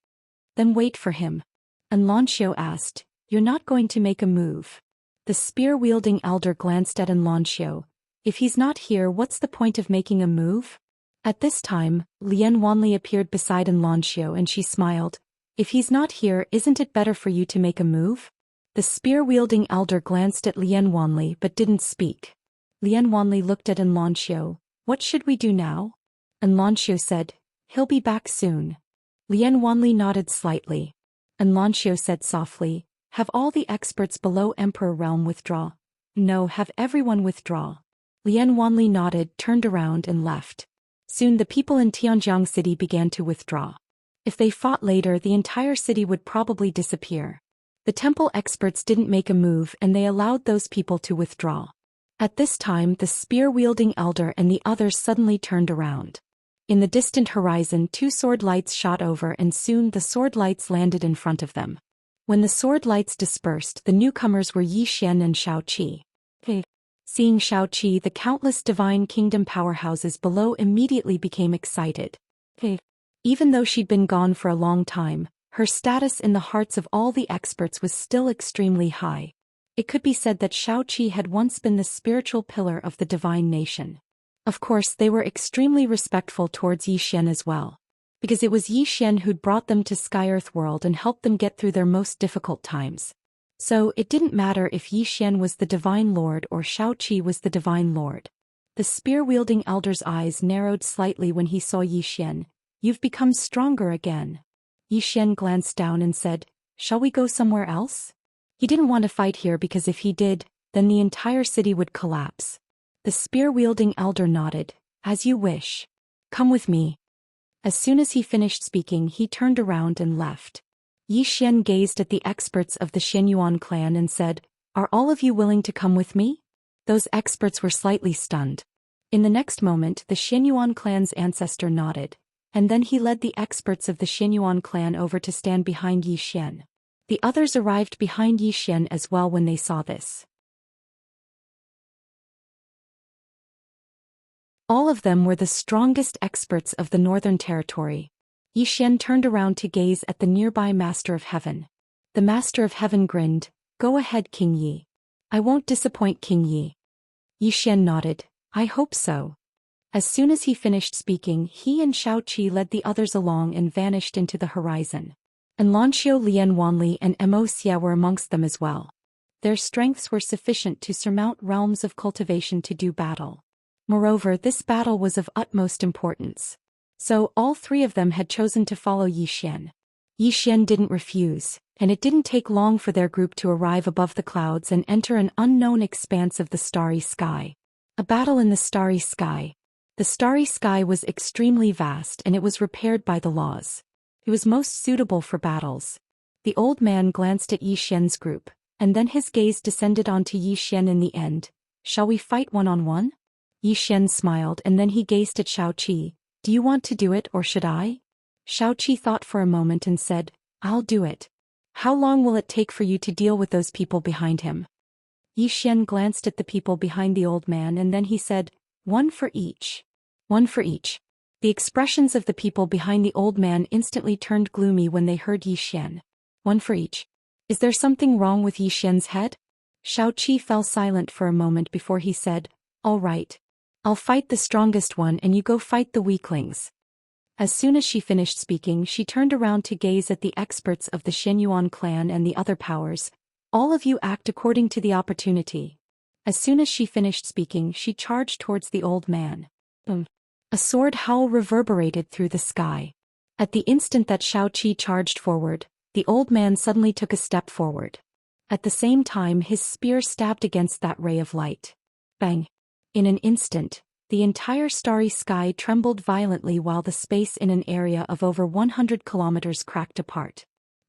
Then wait for him. An Lanxiu asked, "You're not going to make a move?" The spear-wielding elder glanced at An Lanxiu. "If he's not here, what's the point of making a move?" At this time, Lian Wanli appeared beside An Lanxiu and she smiled. "If he's not here, isn't it better for you to make a move?" The spear-wielding elder glanced at Lian Wanli but didn't speak. Lian Wanli looked at An Lanxiu. "What should we do now?" An Lanxiu said, "He'll be back soon." Lian Wanli nodded slightly. An Lanxiu said softly, "Have all the experts below Emperor Realm withdraw?" "No, have everyone withdraw." Lian Wanli nodded, turned around and left. Soon the people in Tianjiang City began to withdraw. If they fought later, the entire city would probably disappear. The temple experts didn't make a move and they allowed those people to withdraw. At this time, the spear-wielding elder and the others suddenly turned around. In the distant horizon, two sword lights shot over and soon the sword lights landed in front of them. When the sword lights dispersed, the newcomers were Yi Xian and Xiaoqi. Seeing Xiaoqi, the countless divine kingdom powerhouses below immediately became excited. Even though she'd been gone for a long time, her status in the hearts of all the experts was still extremely high. It could be said that Xiaoqi had once been the spiritual pillar of the divine nation. Of course, they were extremely respectful towards Yi Xian as well. Because it was Yi Xian who'd brought them to Sky-Earth World and helped them get through their most difficult times. So, it didn't matter if Yi Xian was the Divine Lord or Xiaoqi was the Divine Lord. The spear-wielding elder's eyes narrowed slightly when he saw Yi Xian. "You've become stronger again." Yi Xian glanced down and said, "Shall we go somewhere else?" He didn't want to fight here because if he did, then the entire city would collapse. The spear-wielding elder nodded. "As you wish. Come with me." As soon as he finished speaking, he turned around and left. Yi Xian gazed at the experts of the Xianyuan clan and said, "Are all of you willing to come with me?" Those experts were slightly stunned. In the next moment the Xianyuan clan's ancestor nodded, and then he led the experts of the Xianyuan clan over to stand behind Yi Xian. The others arrived behind Yi Xian as well when they saw this. All of them were the strongest experts of the Northern Territory. Yi Xian turned around to gaze at the nearby Master of Heaven. The Master of Heaven grinned, "Go ahead, King Yi. I won't disappoint King Yi." Yi Xian nodded, "I hope so." As soon as he finished speaking, he and Xiaoqi led the others along and vanished into the horizon. And Lanxiu Lian Wanli and Mo Xia were amongst them as well. Their strengths were sufficient to surmount realms of cultivation to do battle. Moreover, this battle was of utmost importance. So all three of them had chosen to follow Yi Xian. Yi Xian didn't refuse, and it didn't take long for their group to arrive above the clouds and enter an unknown expanse of the starry sky. A battle in the starry sky. The starry sky was extremely vast and it was repaired by the laws. It was most suitable for battles. The old man glanced at Yi Xian's group, and then his gaze descended onto Yi Xian in the end. "Shall we fight one-on-one?" Yi Xian smiled and then he gazed at Xiaoqi. "Do you want to do it or should I?" Xiaoqi thought for a moment and said, "I'll do it." "How long will it take for you to deal with those people behind him?" Yi Xian glanced at the people behind the old man and then he said, "One for each." "One for each." The expressions of the people behind the old man instantly turned gloomy when they heard Yi Xian. "One for each." Is there something wrong with Yi Xian's head? Xiaoqi fell silent for a moment before he said, "All right. I'll fight the strongest one and you go fight the weaklings." As soon as she finished speaking, she turned around to gaze at the experts of the Xianyuan clan and the other powers. "All of you act according to the opportunity." As soon as she finished speaking, she charged towards the old man. A sword howl reverberated through the sky. At the instant that Xiaoqi charged forward, the old man suddenly took a step forward. At the same time his spear stabbed against that ray of light. Bang! In an instant, the entire starry sky trembled violently while the space in an area of over 100 kilometers cracked apart.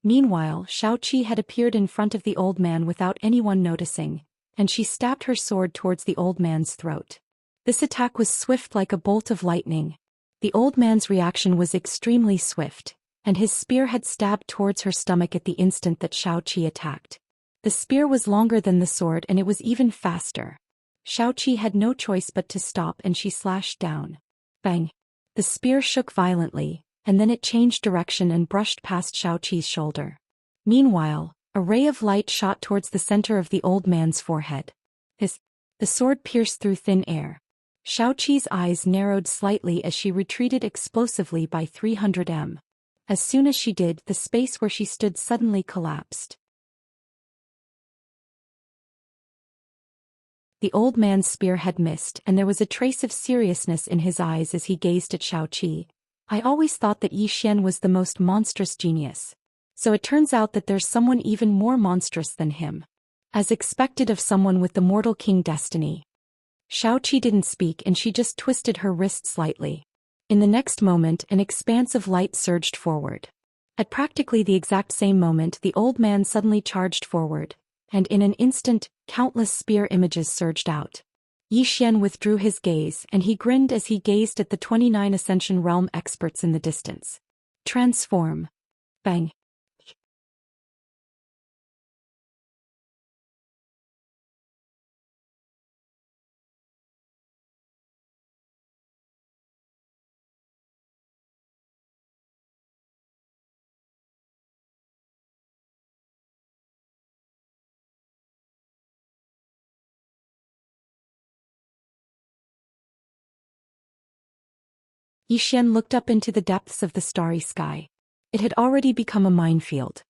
Meanwhile, Xiaoqi had appeared in front of the old man without anyone noticing, and she stabbed her sword towards the old man's throat. This attack was swift like a bolt of lightning. The old man's reaction was extremely swift, and his spear had stabbed towards her stomach at the instant that Xiaoqi attacked. The spear was longer than the sword and it was even faster. Xiaoqi had no choice but to stop and she slashed down. Bang! The spear shook violently, and then it changed direction and brushed past Xiaoqi's shoulder. Meanwhile, a ray of light shot towards the center of the old man's forehead. The sword pierced through thin air. Xiaoqi's eyes narrowed slightly as she retreated explosively by 300 m. As soon as she did, the space where she stood suddenly collapsed. The old man's spear had missed and there was a trace of seriousness in his eyes as he gazed at Xiaoqi. "I always thought that Yi Xian was the most monstrous genius. So it turns out that there's someone even more monstrous than him. As expected of someone with the Mortal King destiny." Xiaoqi didn't speak and she just twisted her wrist slightly. In the next moment an expanse of light surged forward. At practically the exact same moment the old man suddenly charged forward, and in an instant, countless spear images surged out. Yi Xian withdrew his gaze and he grinned as he gazed at the 29 Ascension Realm experts in the distance. Transform. Bang. Yi Xian looked up into the depths of the starry sky. It had already become a minefield.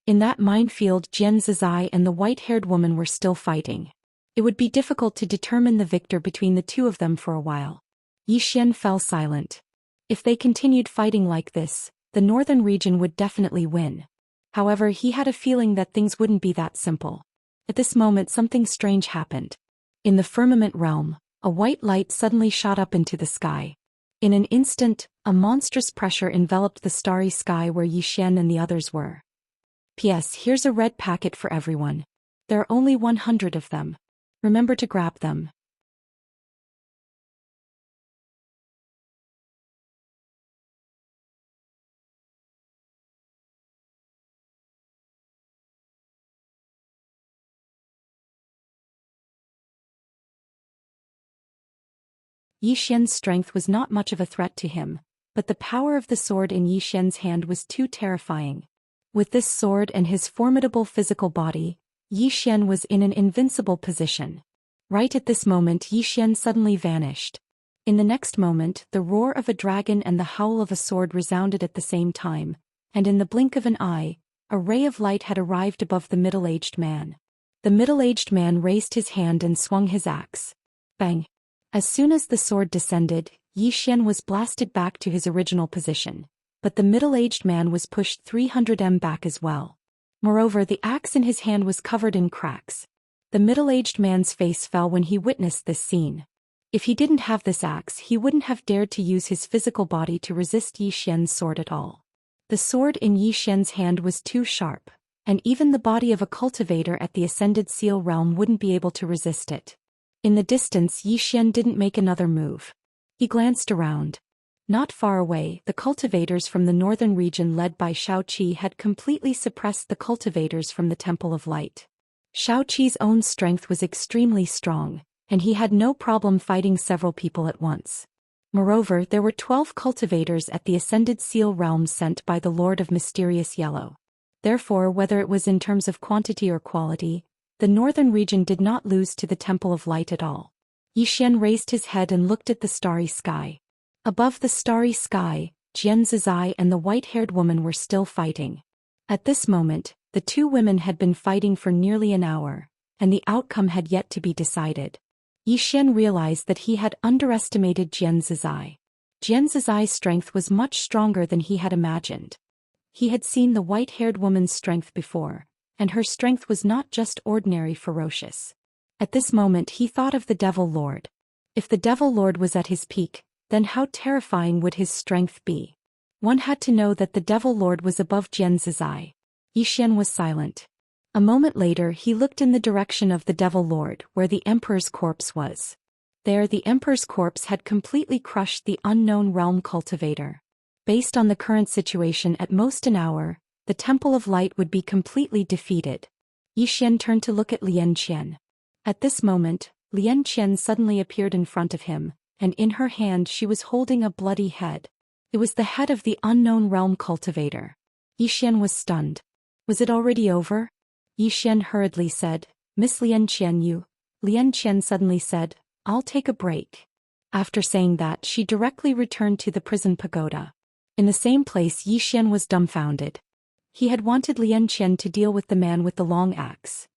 In that minefield Jian Zizai and the white-haired woman were still fighting. It would be difficult to determine the victor between the two of them for a while. Yi Xian fell silent. If they continued fighting like this, the northern region would definitely win. However, he had a feeling that things wouldn't be that simple. At this moment something strange happened. In the firmament realm, a white light suddenly shot up into the sky. In an instant, a monstrous pressure enveloped the starry sky where Yi Xian and the others were. P.S. Here's a red packet for everyone. There are only 100 of them. Remember to grab them. Yi Xian's strength was not much of a threat to him, but the power of the sword in Yi Xian's hand was too terrifying. With this sword and his formidable physical body, Yi Xian was in an invincible position. Right at this moment Yi Xian suddenly vanished. In the next moment, the roar of a dragon and the howl of a sword resounded at the same time, and in the blink of an eye, a ray of light had arrived above the middle-aged man. The middle-aged man raised his hand and swung his axe. Bang! As soon as the sword descended, Yi Xian was blasted back to his original position, but the middle-aged man was pushed 300 m back as well. Moreover, the axe in his hand was covered in cracks. The middle-aged man's face fell when he witnessed this scene. If he didn't have this axe, he wouldn't have dared to use his physical body to resist Yi Xian's sword at all. The sword in Yi Xian's hand was too sharp, and even the body of a cultivator at the Ascended Seal realm wouldn't be able to resist it. In the distance, Yi Xian didn't make another move. He glanced around. Not far away, the cultivators from the northern region led by Shao Qi had completely suppressed the cultivators from the Temple of Light. Shao Qi's own strength was extremely strong, and he had no problem fighting several people at once. Moreover, there were 12 cultivators at the Ascended Seal realm sent by the Lord of Mysterious Yellow. Therefore, whether it was in terms of quantity or quality, the northern region did not lose to the Temple of Light at all. Yi Xian raised his head and looked at the starry sky. Above the starry sky, Jian Zizai and the white-haired woman were still fighting. At this moment, the two women had been fighting for nearly an hour, and the outcome had yet to be decided. Yi Xian realized that he had underestimated Jian Zizai. Jian Zizai's strength was much stronger than he had imagined. He had seen the white-haired woman's strength before, and her strength was not just ordinary ferocious. At this moment he thought of the Devil Lord. If the Devil Lord was at his peak, then how terrifying would his strength be? One had to know that the Devil Lord was above Jian Zizai. Yi Xian was silent. A moment later he looked in the direction of the Devil Lord, where the Emperor's corpse was. There the Emperor's corpse had completely crushed the unknown realm cultivator. Based on the current situation, at most an hour, the Temple of Light would be completely defeated. Yi Xian turned to look at Lian Qian. At this moment, Lian Qian suddenly appeared in front of him, and in her hand she was holding a bloody head. It was the head of the unknown realm cultivator. Yi Xian was stunned. Was it already over? Yi Xian hurriedly said, "Miss Lian Qian, you." Lian Qian suddenly said, "I'll take a break." After saying that, she directly returned to the prison pagoda. In the same place, Yi Xian was dumbfounded. He had wanted Lian Qian to deal with the man with the long axe.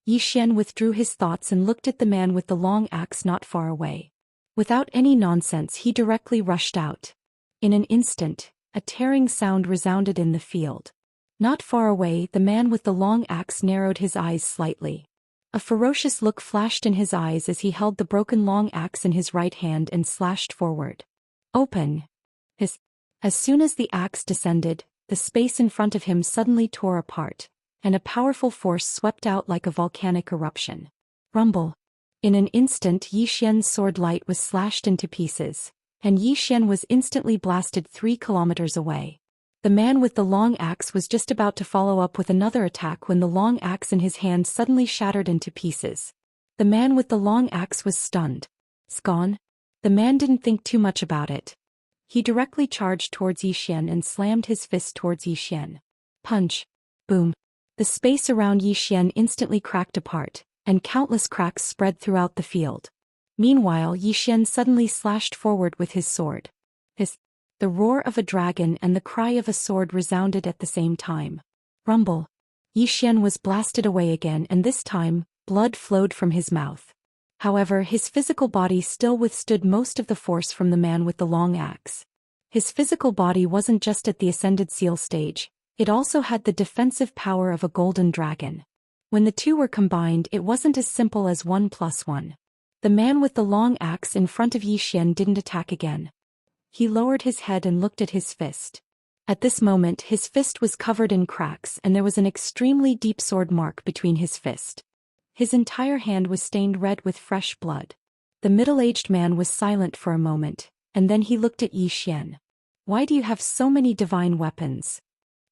Yi Xian withdrew his thoughts and looked at the man with the long axe not far away. Without any nonsense, he directly rushed out. In an instant, a tearing sound resounded in the field. Not far away, the man with the long axe narrowed his eyes slightly. A ferocious look flashed in his eyes as he held the broken long axe in his right hand and slashed forward. Open! As soon as the axe descended, the space in front of him suddenly tore apart, and a powerful force swept out like a volcanic eruption. Rumble! In an instant Yi Xian's sword light was slashed into pieces, and Yi Xian was instantly blasted 3 kilometers away. The man with the long axe was just about to follow up with another attack when the long axe in his hand suddenly shattered into pieces. The man with the long axe was stunned. "It's gone?" The man didn't think too much about it. He directly charged towards Yi Xian and slammed his fist towards Yi Xian. Punch! Boom! The space around Yi Xian instantly cracked apart, and countless cracks spread throughout the field. Meanwhile, Yi Xian suddenly slashed forward with his sword. The roar of a dragon and the cry of a sword resounded at the same time. Rumble! Yi Xian was blasted away again, and this time, blood flowed from his mouth. However, his physical body still withstood most of the force from the man with the long axe. His physical body wasn't just at the Ascended Seal stage, it also had the defensive power of a golden dragon. When the two were combined, it wasn't as simple as 1 + 1. The man with the long axe in front of Yi Xian didn't attack again. He lowered his head and looked at his fist. At this moment his fist was covered in cracks and there was an extremely deep sword mark between his fist. His entire hand was stained red with fresh blood. The middle-aged man was silent for a moment, and then he looked at Yi Xian. "Why do you have so many divine weapons?"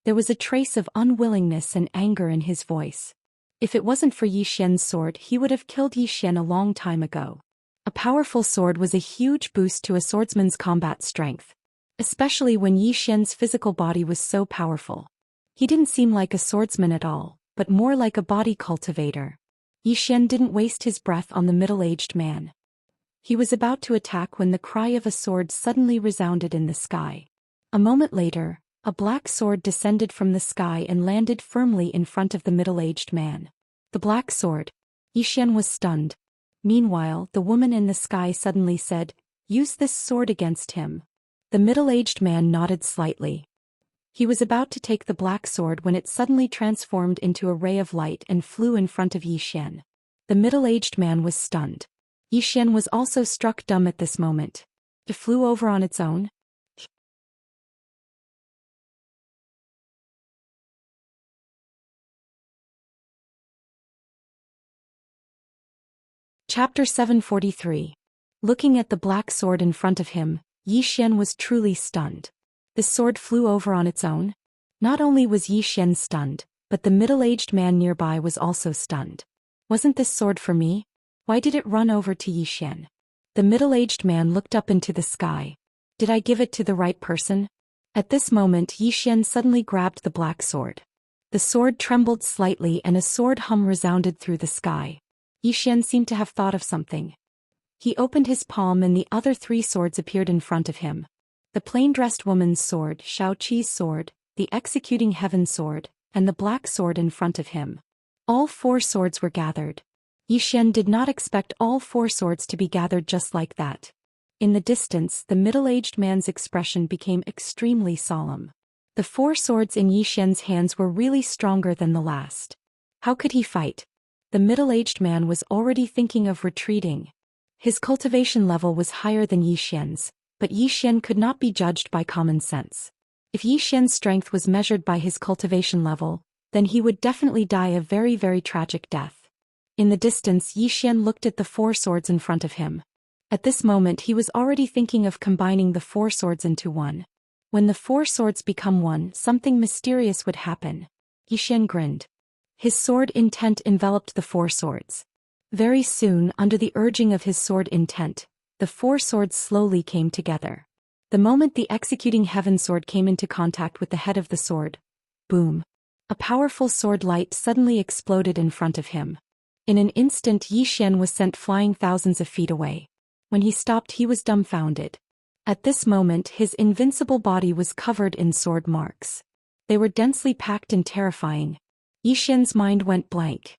There was a trace of unwillingness and anger in his voice. If it wasn't for Yi Xian's sword, he would have killed Yi Xian a long time ago. A powerful sword was a huge boost to a swordsman's combat strength, especially when Yi Xian's physical body was so powerful. He didn't seem like a swordsman at all, but more like a body cultivator. Yi Xian didn't waste his breath on the middle-aged man. He was about to attack when the cry of a sword suddenly resounded in the sky. A moment later, a black sword descended from the sky and landed firmly in front of the middle-aged man. The black sword. Yi Xian was stunned. Meanwhile, the woman in the sky suddenly said, "Use this sword against him." The middle-aged man nodded slightly. He was about to take the black sword when it suddenly transformed into a ray of light and flew in front of Yi Xian. The middle-aged man was stunned. Yi Xian was also struck dumb at this moment. It flew over on its own. Chapter 743. Looking at the black sword in front of him, Yi Xian was truly stunned. The sword flew over on its own. Not only was Yi Xian stunned, but the middle-aged man nearby was also stunned. Wasn't this sword for me? Why did it run over to Yi Xian? The middle-aged man looked up into the sky. Did I give it to the right person? At this moment, Yi Xian suddenly grabbed the black sword. The sword trembled slightly and a sword hum resounded through the sky. Yi Xian seemed to have thought of something. He opened his palm and the other three swords appeared in front of him. The plain-dressed woman's sword, Xiaoqi's sword, the executing heaven sword, and the black sword in front of him. All four swords were gathered. Yi Xian did not expect all four swords to be gathered just like that. In the distance, the middle-aged man's expression became extremely solemn. The four swords in Yi Xian's hands were really stronger than the last. How could he fight? The middle-aged man was already thinking of retreating. His cultivation level was higher than Yi Xian's, but Yi Xian could not be judged by common sense. If Yi Xian's strength was measured by his cultivation level, then he would definitely die a very, very tragic death. In the distance, Yi Xian looked at the four swords in front of him. At this moment he was already thinking of combining the four swords into one. When the four swords become one, something mysterious would happen. Yi Xian grinned. His sword intent enveloped the four swords. Very soon, under the urging of his sword intent, the four swords slowly came together. The moment the executing heaven sword came into contact with the head of the sword, boom! A powerful sword light suddenly exploded in front of him. In an instant Yi Xian was sent flying thousands of feet away. When he stopped he was dumbfounded. At this moment his invincible body was covered in sword marks. They were densely packed and terrifying. Yi Xian's mind went blank.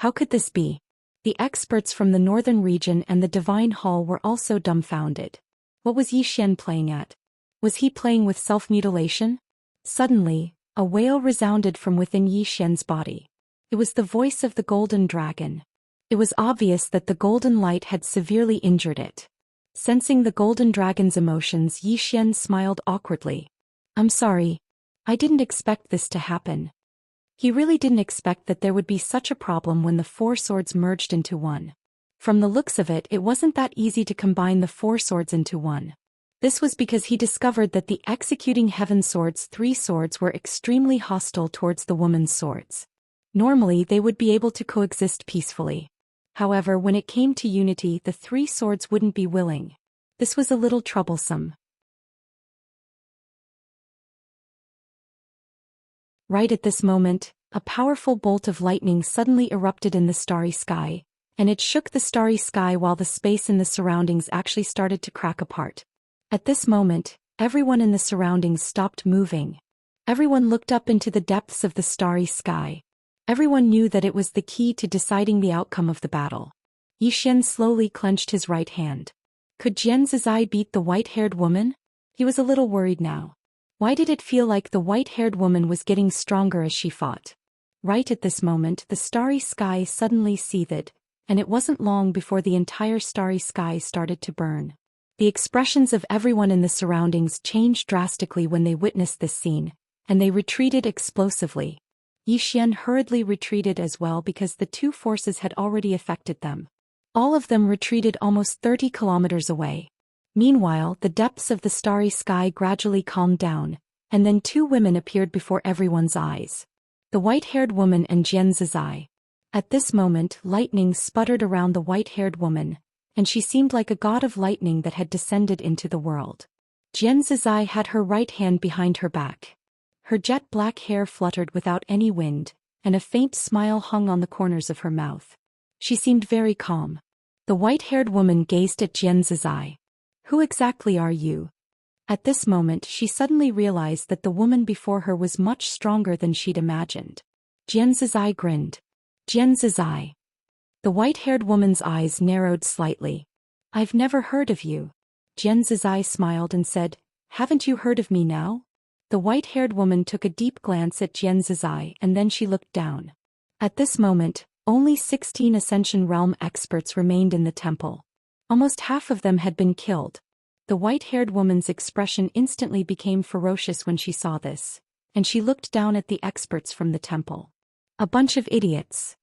How could this be? The experts from the northern region and the divine hall were also dumbfounded. What was Yi Xian playing at? Was he playing with self-mutilation? Suddenly, a wail resounded from within Yi Xian's body. It was the voice of the golden dragon. It was obvious that the golden light had severely injured it. Sensing the golden dragon's emotions, Yi Xian smiled awkwardly. "I'm sorry. I didn't expect this to happen." He really didn't expect that there would be such a problem when the four swords merged into one. From the looks of it, it wasn't that easy to combine the four swords into one. This was because he discovered that the executing heaven sword's three swords were extremely hostile towards the woman's swords. Normally they would be able to coexist peacefully. However, when it came to unity, the three swords wouldn't be willing. This was a little troublesome. Right at this moment, a powerful bolt of lightning suddenly erupted in the starry sky, and it shook the starry sky while the space in the surroundings actually started to crack apart. At this moment, everyone in the surroundings stopped moving. Everyone looked up into the depths of the starry sky. Everyone knew that it was the key to deciding the outcome of the battle. Yi Xian slowly clenched his right hand. Could Jian Zizai beat the white-haired woman? He was a little worried now. Why did it feel like the white-haired woman was getting stronger as she fought? Right at this moment, the starry sky suddenly seethed, and it wasn't long before the entire starry sky started to burn. The expressions of everyone in the surroundings changed drastically when they witnessed this scene, and they retreated explosively. Yi Xian hurriedly retreated as well because the two forces had already affected them. All of them retreated almost 30 kilometers away. Meanwhile, the depths of the starry sky gradually calmed down, and then two women appeared before everyone's eyes. The white-haired woman and Jian Zizai. At this moment, lightning sputtered around the white-haired woman, and she seemed like a god of lightning that had descended into the world. Xianxia had her right hand behind her back. Her jet-black hair fluttered without any wind, and a faint smile hung on the corners of her mouth. She seemed very calm. The white-haired woman gazed at Xianxia. "Who exactly are you?" At this moment she suddenly realized that the woman before her was much stronger than she'd imagined. Xianxia grinned. "Xianxia." The white-haired woman's eyes narrowed slightly. "I've never heard of you." Xianxia smiled and said, "Haven't you heard of me now?" The white-haired woman took a deep glance at Xianxia and then she looked down. At this moment, only 16 Ascension Realm experts remained in the temple. Almost half of them had been killed. The white-haired woman's expression instantly became ferocious when she saw this, and she looked down at the experts from the temple. A bunch of idiots.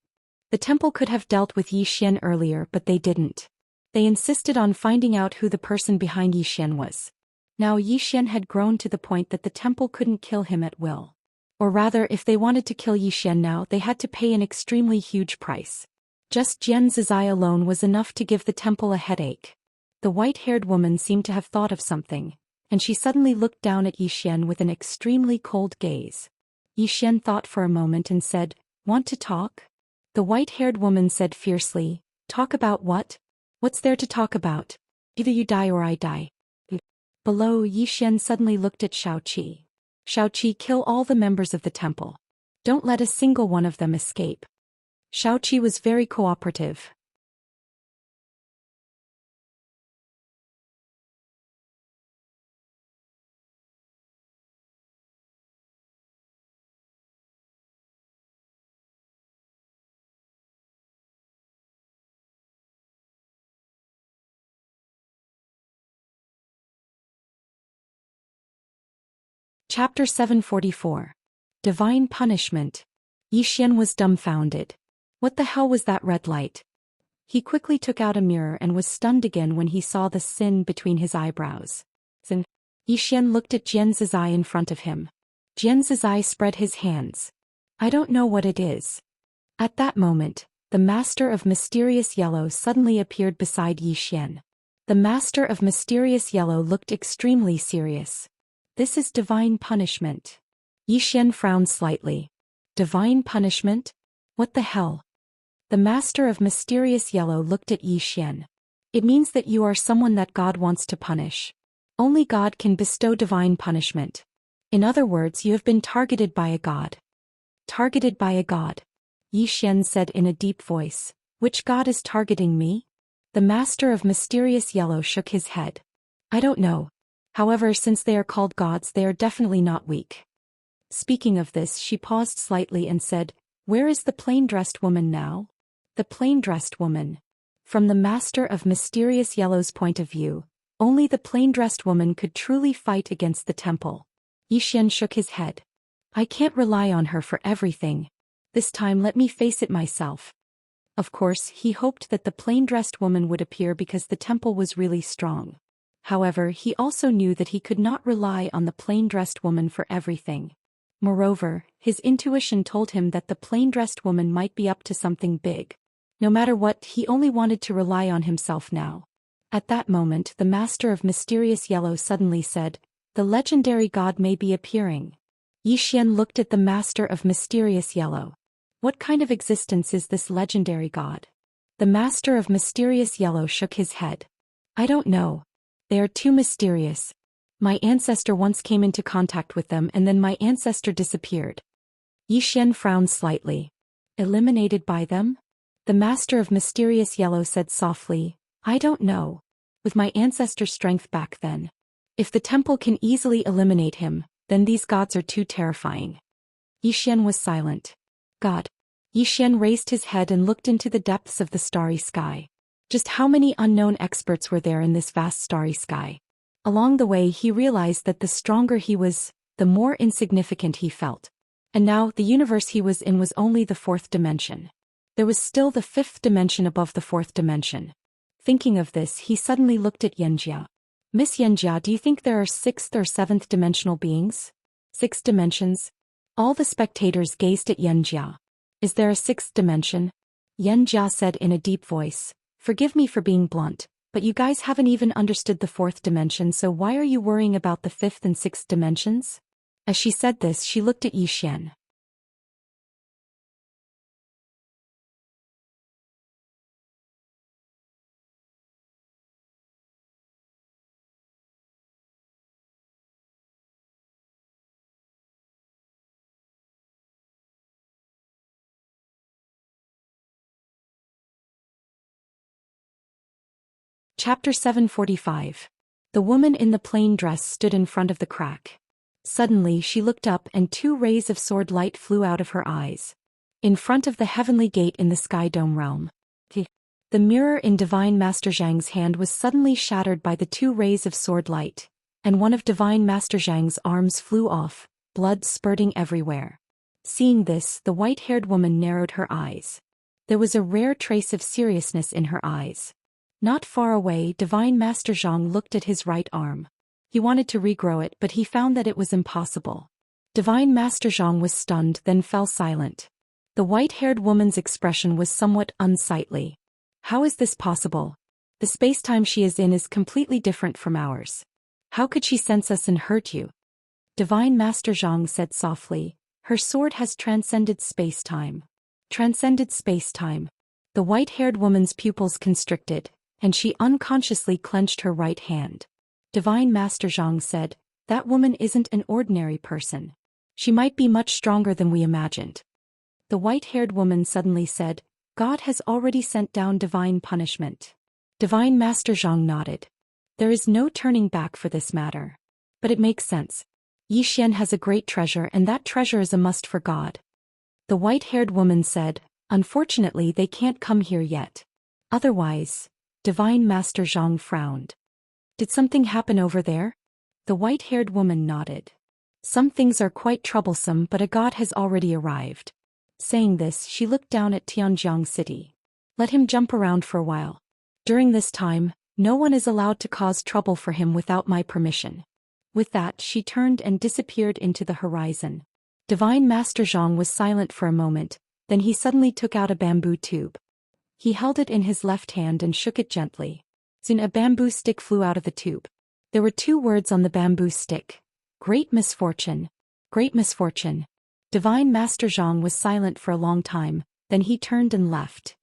The temple could have dealt with Zhou Xian earlier, but they didn't. They insisted on finding out who the person behind Zhou Xian was. Now Zhou Xian had grown to the point that the temple couldn't kill him at will. Or rather, if they wanted to kill Zhou Xian now, they had to pay an extremely huge price. Just Xianxia alone was enough to give the temple a headache. The white-haired woman seemed to have thought of something, and she suddenly looked down at Zhou Xian with an extremely cold gaze. Zhou Xian thought for a moment and said, "Want to talk?" The white-haired woman said fiercely, "Talk about what? What's there to talk about? Either you die or I die." Below, Zhou Xian suddenly looked at Xiaoqi. "Xiaoqi, kill all the members of the temple. Don't let a single one of them escape." Xiaoqi was very cooperative. Chapter 744. Divine Punishment. Zhou Xian was dumbfounded. What the hell was that red light? He quickly took out a mirror and was stunned again when he saw the sin between his eyebrows. Then, Zhou Xian looked at Xianxia in front of him. Xianxia spread his hands. "I don't know what it is." At that moment, the Master of Mysterious Yellow suddenly appeared beside Zhou Xian. The Master of Mysterious Yellow looked extremely serious. "This is divine punishment." Zhou Xian frowned slightly. "Divine punishment? What the hell?" The Master of Mysterious Yellow looked at Zhou Xian. "It means that you are someone that God wants to punish. Only God can bestow divine punishment. In other words, you have been targeted by a god." "Targeted by a god?" Zhou Xian said in a deep voice. "Which god is targeting me?" The Master of Mysterious Yellow shook his head. "I don't know. However, since they are called gods, they are definitely not weak." Speaking of this, she paused slightly and said, "Where is the plain-dressed woman now?" The plain-dressed woman. From the Master of Mysterious Yellow's point of view, only the plain-dressed woman could truly fight against the temple. Zhou Xian shook his head. "I can't rely on her for everything. This time let me face it myself." Of course, he hoped that the plain-dressed woman would appear because the temple was really strong. However, he also knew that he could not rely on the plain-dressed woman for everything. Moreover, his intuition told him that the plain-dressed woman might be up to something big. No matter what, he only wanted to rely on himself now. At that moment, the Master of Mysterious Yellow suddenly said, "The legendary god may be appearing." Zhou Xian looked at the Master of Mysterious Yellow. "What kind of existence is this legendary god?" The Master of Mysterious Yellow shook his head. "I don't know. They are too mysterious. My ancestor once came into contact with them and then my ancestor disappeared." Zhou Xian frowned slightly. "Eliminated by them?" The Master of Mysterious Yellow said softly, "I don't know. With my ancestor's strength back then. If the temple can easily eliminate him, then these gods are too terrifying." Zhou Xian was silent. "God." Zhou Xian raised his head and looked into the depths of the starry sky. Just how many unknown experts were there in this vast starry sky? Along the way he realized that the stronger he was, the more insignificant he felt. And now, the universe he was in was only the fourth dimension. There was still the fifth dimension above the fourth dimension. Thinking of this, he suddenly looked at Xianxia. "Miss Xianxia, do you think there are sixth or seventh dimensional beings?" "Six dimensions?" All the spectators gazed at Xianxia. Is there a sixth dimension? Xianxia said in a deep voice. Forgive me for being blunt, but you guys haven't even understood the fourth dimension, so why are you worrying about the fifth and sixth dimensions? As she said this, she looked at Zhou Xian. Chapter 745. The woman in the plain dress stood in front of the crack. Suddenly she looked up and 2 rays of sword light flew out of her eyes. In front of the heavenly gate in the Sky Dome realm. The mirror in Divine Master Zhang's hand was suddenly shattered by the 2 rays of sword light, and one of Divine Master Zhang's arms flew off, blood spurting everywhere. Seeing this, the white-haired woman narrowed her eyes. There was a rare trace of seriousness in her eyes. Not far away, Divine Master Zhang looked at his right arm. He wanted to regrow it, but he found that it was impossible. Divine Master Zhang was stunned, then fell silent. The white-haired woman's expression was somewhat unsightly. How is this possible? The space-time she is in is completely different from ours. How could she sense us and hurt you? Divine Master Zhang said softly, her sword has transcended space-time. Transcended space-time. The white-haired woman's pupils constricted, and she unconsciously clenched her right hand. Divine Master Zhang said, that woman isn't an ordinary person. She might be much stronger than we imagined. The white-haired woman suddenly said, God has already sent down divine punishment. Divine Master Zhang nodded. There is no turning back for this matter. But it makes sense. Zhou Xian has a great treasure, and that treasure is a must for God. The white-haired woman said, unfortunately they can't come here yet. Otherwise, Divine Master Zhang frowned. Did something happen over there? The white-haired woman nodded. Some things are quite troublesome, but a god has already arrived. Saying this, she looked down at Tianjiang City. Let him jump around for a while. During this time, no one is allowed to cause trouble for him without my permission. With that, she turned and disappeared into the horizon. Divine Master Zhang was silent for a moment, then he suddenly took out a bamboo tube. He held it in his left hand and shook it gently. Soon a bamboo stick flew out of the tube. There were 2 words on the bamboo stick. Great misfortune. Great misfortune. Divine Master Zhang was silent for a long time, then he turned and left.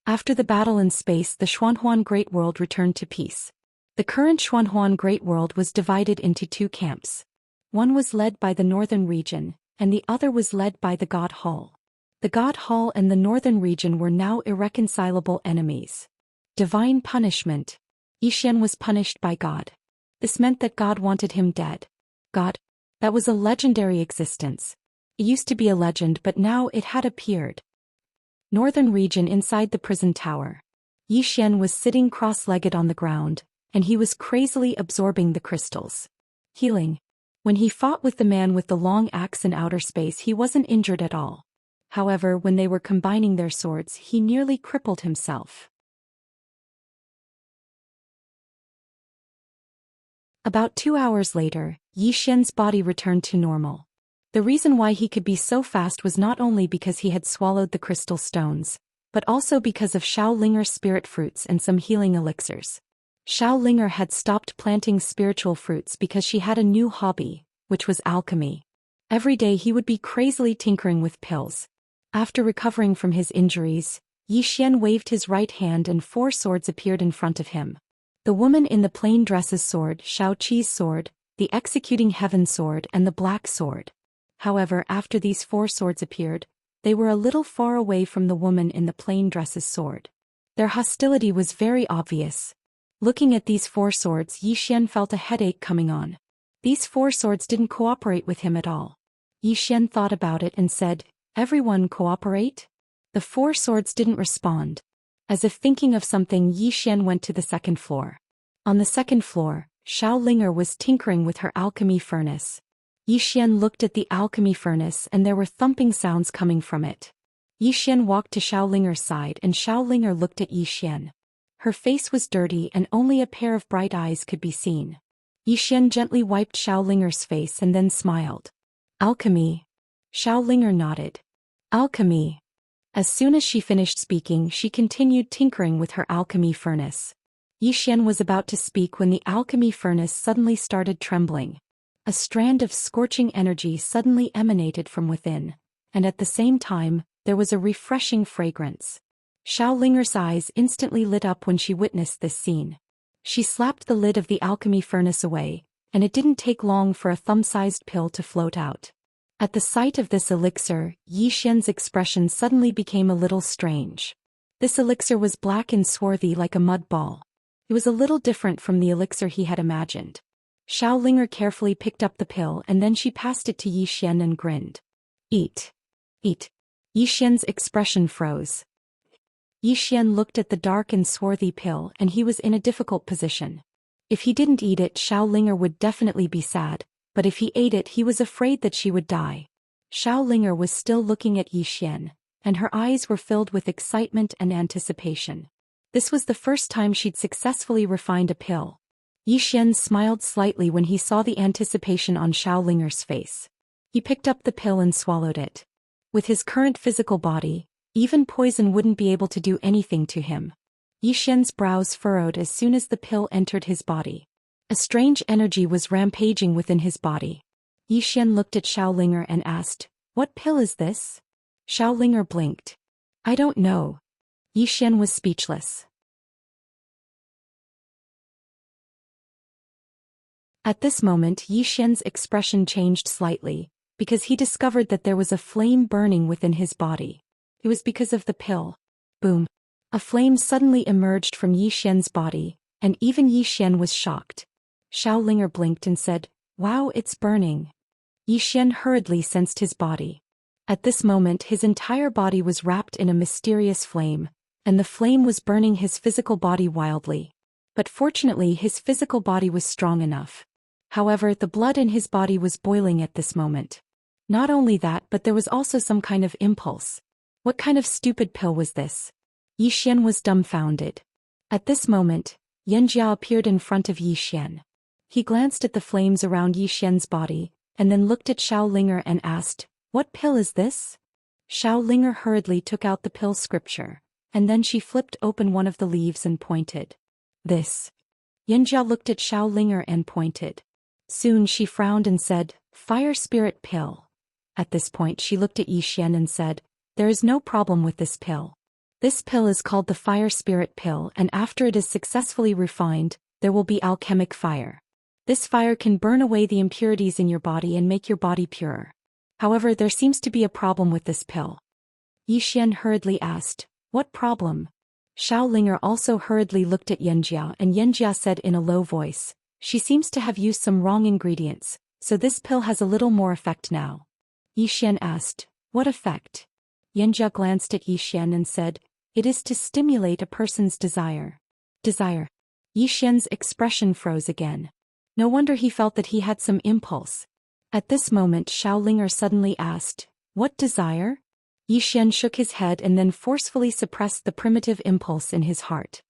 After the battle in space, the Xuanhuan Great World returned to peace. The current Xuanhuan Great World was divided into 2 camps. One was led by the northern region, and the other was led by the God Hall. The God Hall and the northern region were now irreconcilable enemies. Divine punishment. Zhou Xian was punished by God. This meant that God wanted him dead. God? That was a legendary existence. It used to be a legend, but now it had appeared. Northern region inside the prison tower. Zhou Xian was sitting cross-legged on the ground, and he was crazily absorbing the crystals. Healing. When he fought with the man with the long axe in outer space, he wasn't injured at all. However, when they were combining their swords, he nearly crippled himself. About 2 hours later, Zhou Xian's body returned to normal. The reason why he could be so fast was not only because he had swallowed the crystal stones, but also because of Shaolinger's spirit fruits and some healing elixirs. Shaolinger had stopped planting spiritual fruits because she had a new hobby, which was alchemy. Every day he would be crazily tinkering with pills. After recovering from his injuries, Zhou Xian waved his right hand and 4 swords appeared in front of him. The woman in the plain dress's sword, Shao Qi's sword, the executing heaven sword and the black sword. However, after these 4 swords appeared, they were a little far away from the woman in the plain dress's sword. Their hostility was very obvious. Looking at these 4 swords, Zhou Xian felt a headache coming on. These 4 swords didn't cooperate with him at all. Zhou Xian thought about it and said, everyone cooperate? The 4 swords didn't respond. As if thinking of something, Zhou Xian went to the 2nd floor. On the 2nd floor, Shaolinger was tinkering with her alchemy furnace. Zhou Xian looked at the alchemy furnace and there were thumping sounds coming from it. Zhou Xian walked to Shaolinger's side and Shaolinger looked at Zhou Xian. Her face was dirty and only a pair of bright eyes could be seen. Zhou Xian gently wiped Shaolinger's face and then smiled. Alchemy. Shaolinger nodded. Alchemy. As soon as she finished speaking, she continued tinkering with her alchemy furnace. Xian was about to speak when the alchemy furnace suddenly started trembling. A strand of scorching energy suddenly emanated from within, and at the same time, there was a refreshing fragrance. Xiaolinger's eyes instantly lit up when she witnessed this scene. She slapped the lid of the alchemy furnace away, and it didn't take long for a thumb-sized pill to float out. At the sight of this elixir, Xian's expression suddenly became a little strange. This elixir was black and swarthy like a mud ball. It was a little different from the elixir he had imagined. Xiaolinger carefully picked up the pill and then she passed it to Xian and grinned. Eat. Eat. Xian's expression froze. Xian looked at the dark and swarthy pill and he was in a difficult position. If he didn't eat it, Xiaolinger would definitely be sad, but if he ate it he was afraid that she would die. Xiaolinger was still looking at Xian, and her eyes were filled with excitement and anticipation. This was the first time she'd successfully refined a pill. Xian smiled slightly when he saw the anticipation on Xiaolinger's face. He picked up the pill and swallowed it. With his current physical body, even poison wouldn't be able to do anything to him. Xian's brows furrowed as soon as the pill entered his body. A strange energy was rampaging within his body. Xian looked at Xiaolinger and asked, "What pill is this?" Xiaolinger blinked. "I don't know." Xian was speechless. At this moment Xian's expression changed slightly, because he discovered that there was a flame burning within his body. It was because of the pill. Boom. A flame suddenly emerged from Xian's body, and even Xian was shocked. Xiaolinger blinked and said, "Wow, it's burning." Xian hurriedly sensed his body. At this moment his entire body was wrapped in a mysterious flame, and the flame was burning his physical body wildly. But fortunately his physical body was strong enough. However, the blood in his body was boiling at this moment. Not only that, but there was also some kind of impulse. What kind of stupid pill was this? Xian was dumbfounded. At this moment, Yanjia appeared in front of Xian. He glanced at the flames around Xian's body, and then looked at Xiaolinger and asked, "What pill is this?" Xiaolinger hurriedly took out the pill scripture, and then she flipped open one of the leaves and pointed. "This." Yanjia looked at Xiaolinger and pointed. Soon she frowned and said, "Fire spirit pill." At this point she looked at Xian and said, "There is no problem with this pill. This pill is called the fire spirit pill, and after it is successfully refined, there will be alchemic fire. This fire can burn away the impurities in your body and make your body pure. However, there seems to be a problem with this pill." Xian hurriedly asked, "What problem?" Xiaolinger also hurriedly looked at Yanjia, and Yanjia said in a low voice, "She seems to have used some wrong ingredients, so this pill has a little more effect now." Xian asked, "What effect?" Yanjia glanced at Xian and said, "It is to stimulate a person's desire." Desire. Xian's expression froze again. No wonder he felt that he had some impulse. At this moment Xiaolinger suddenly asked, "What desire?" Xian shook his head and then forcefully suppressed the primitive impulse in his heart.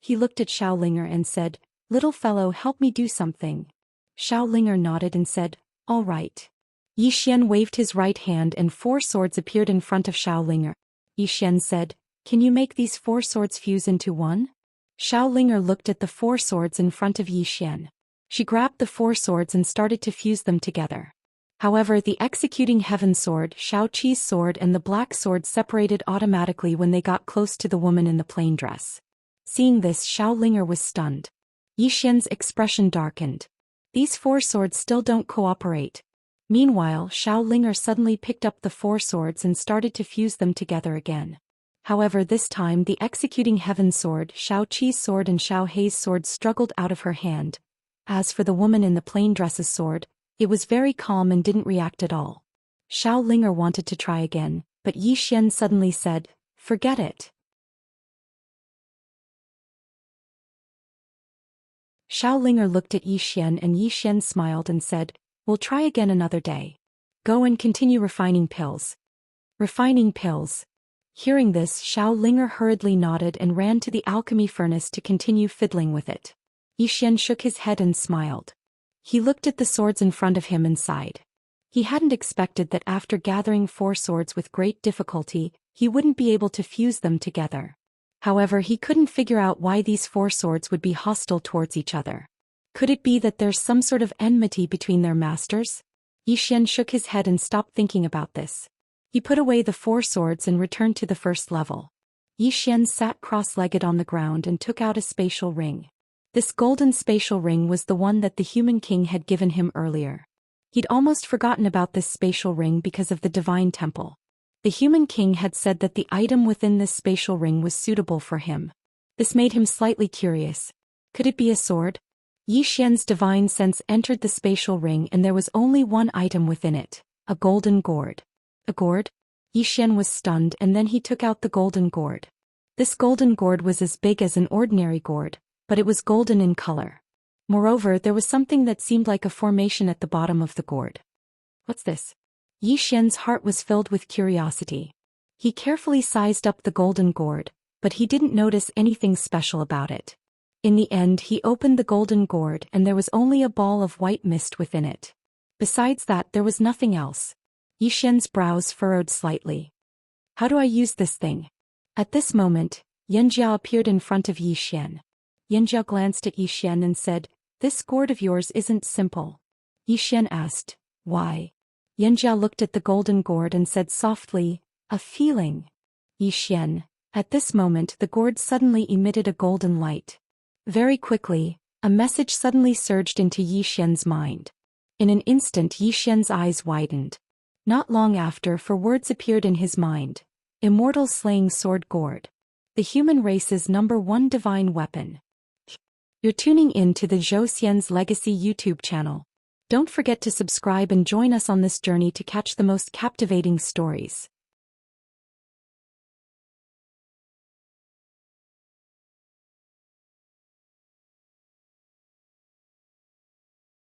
He looked at Xiaolinger and said, "Little fellow, help me do something." Xiaolinger nodded and said, "All right." Xian waved his right hand and 4 swords appeared in front of Xiaolinger. Xian said, "Can you make these 4 swords fuse into one?" Xiaolinger looked at the 4 swords in front of Xian. She grabbed the 4 swords and started to fuse them together. However, the executing heaven sword, Shao Qi's sword, and the black sword separated automatically when they got close to the woman in the plain dress. Seeing this, Xiaolinger was stunned. Xian's expression darkened. These 4 swords still don't cooperate. Meanwhile, Xiaolinger suddenly picked up the 4 swords and started to fuse them together again. However, this time the executing heaven sword, Shao Qi's sword, and Shao Hei's sword struggled out of her hand. As for the woman in the plain dress's sword, it was very calm and didn't react at all. Xiaolinger wanted to try again, but Xian suddenly said, "Forget it." Xiaolinger looked at Xian and Xian smiled and said, "We'll try again another day. Go and continue refining pills." Refining pills. Hearing this, Xiaolinger hurriedly nodded and ran to the alchemy furnace to continue fiddling with it. Xian shook his head and smiled. He looked at the swords in front of him and sighed. He hadn't expected that after gathering 4 swords with great difficulty, he wouldn't be able to fuse them together. However, he couldn't figure out why these 4 swords would be hostile towards each other. Could it be that there's some sort of enmity between their masters? Zhou Xian shook his head and stopped thinking about this. He put away the 4 swords and returned to the first level. Zhou Xian sat cross-legged on the ground and took out a spatial ring. This golden spatial ring was the one that the human king had given him earlier. He'd almost forgotten about this spatial ring because of the divine temple. The human king had said that the item within this spatial ring was suitable for him. This made him slightly curious. Could it be a sword? Zhou Xian's divine sense entered the spatial ring and there was only one item within it, a golden gourd. A gourd? Zhou Xian was stunned and then he took out the golden gourd. This golden gourd was as big as an ordinary gourd, but it was golden in color. Moreover, there was something that seemed like a formation at the bottom of the gourd. What's this? Zhou Xian's heart was filled with curiosity. He carefully sized up the golden gourd, but he didn't notice anything special about it. In the end, he opened the golden gourd and there was only a ball of white mist within it. Besides that, there was nothing else. Zhou Xian's brows furrowed slightly. How do I use this thing? At this moment, Xianxia appeared in front of Zhou Xian. Xianxia glanced at Zhou Xian and said, "This gourd of yours isn't simple." Zhou Xian asked, "Why?" Xianxia looked at the golden gourd and said softly, "A feeling." Zhou Xian. At this moment the gourd suddenly emitted a golden light. Very quickly, a message suddenly surged into Zhou Xian's mind. In an instant Zhou Xian's eyes widened. Not long after, 4 words appeared in his mind. Immortal slaying sword gourd. The human race's #1 divine weapon. You're tuning in to the Zhou Xian's Legacy YouTube channel. Don't forget to subscribe and join us on this journey to catch the most captivating stories.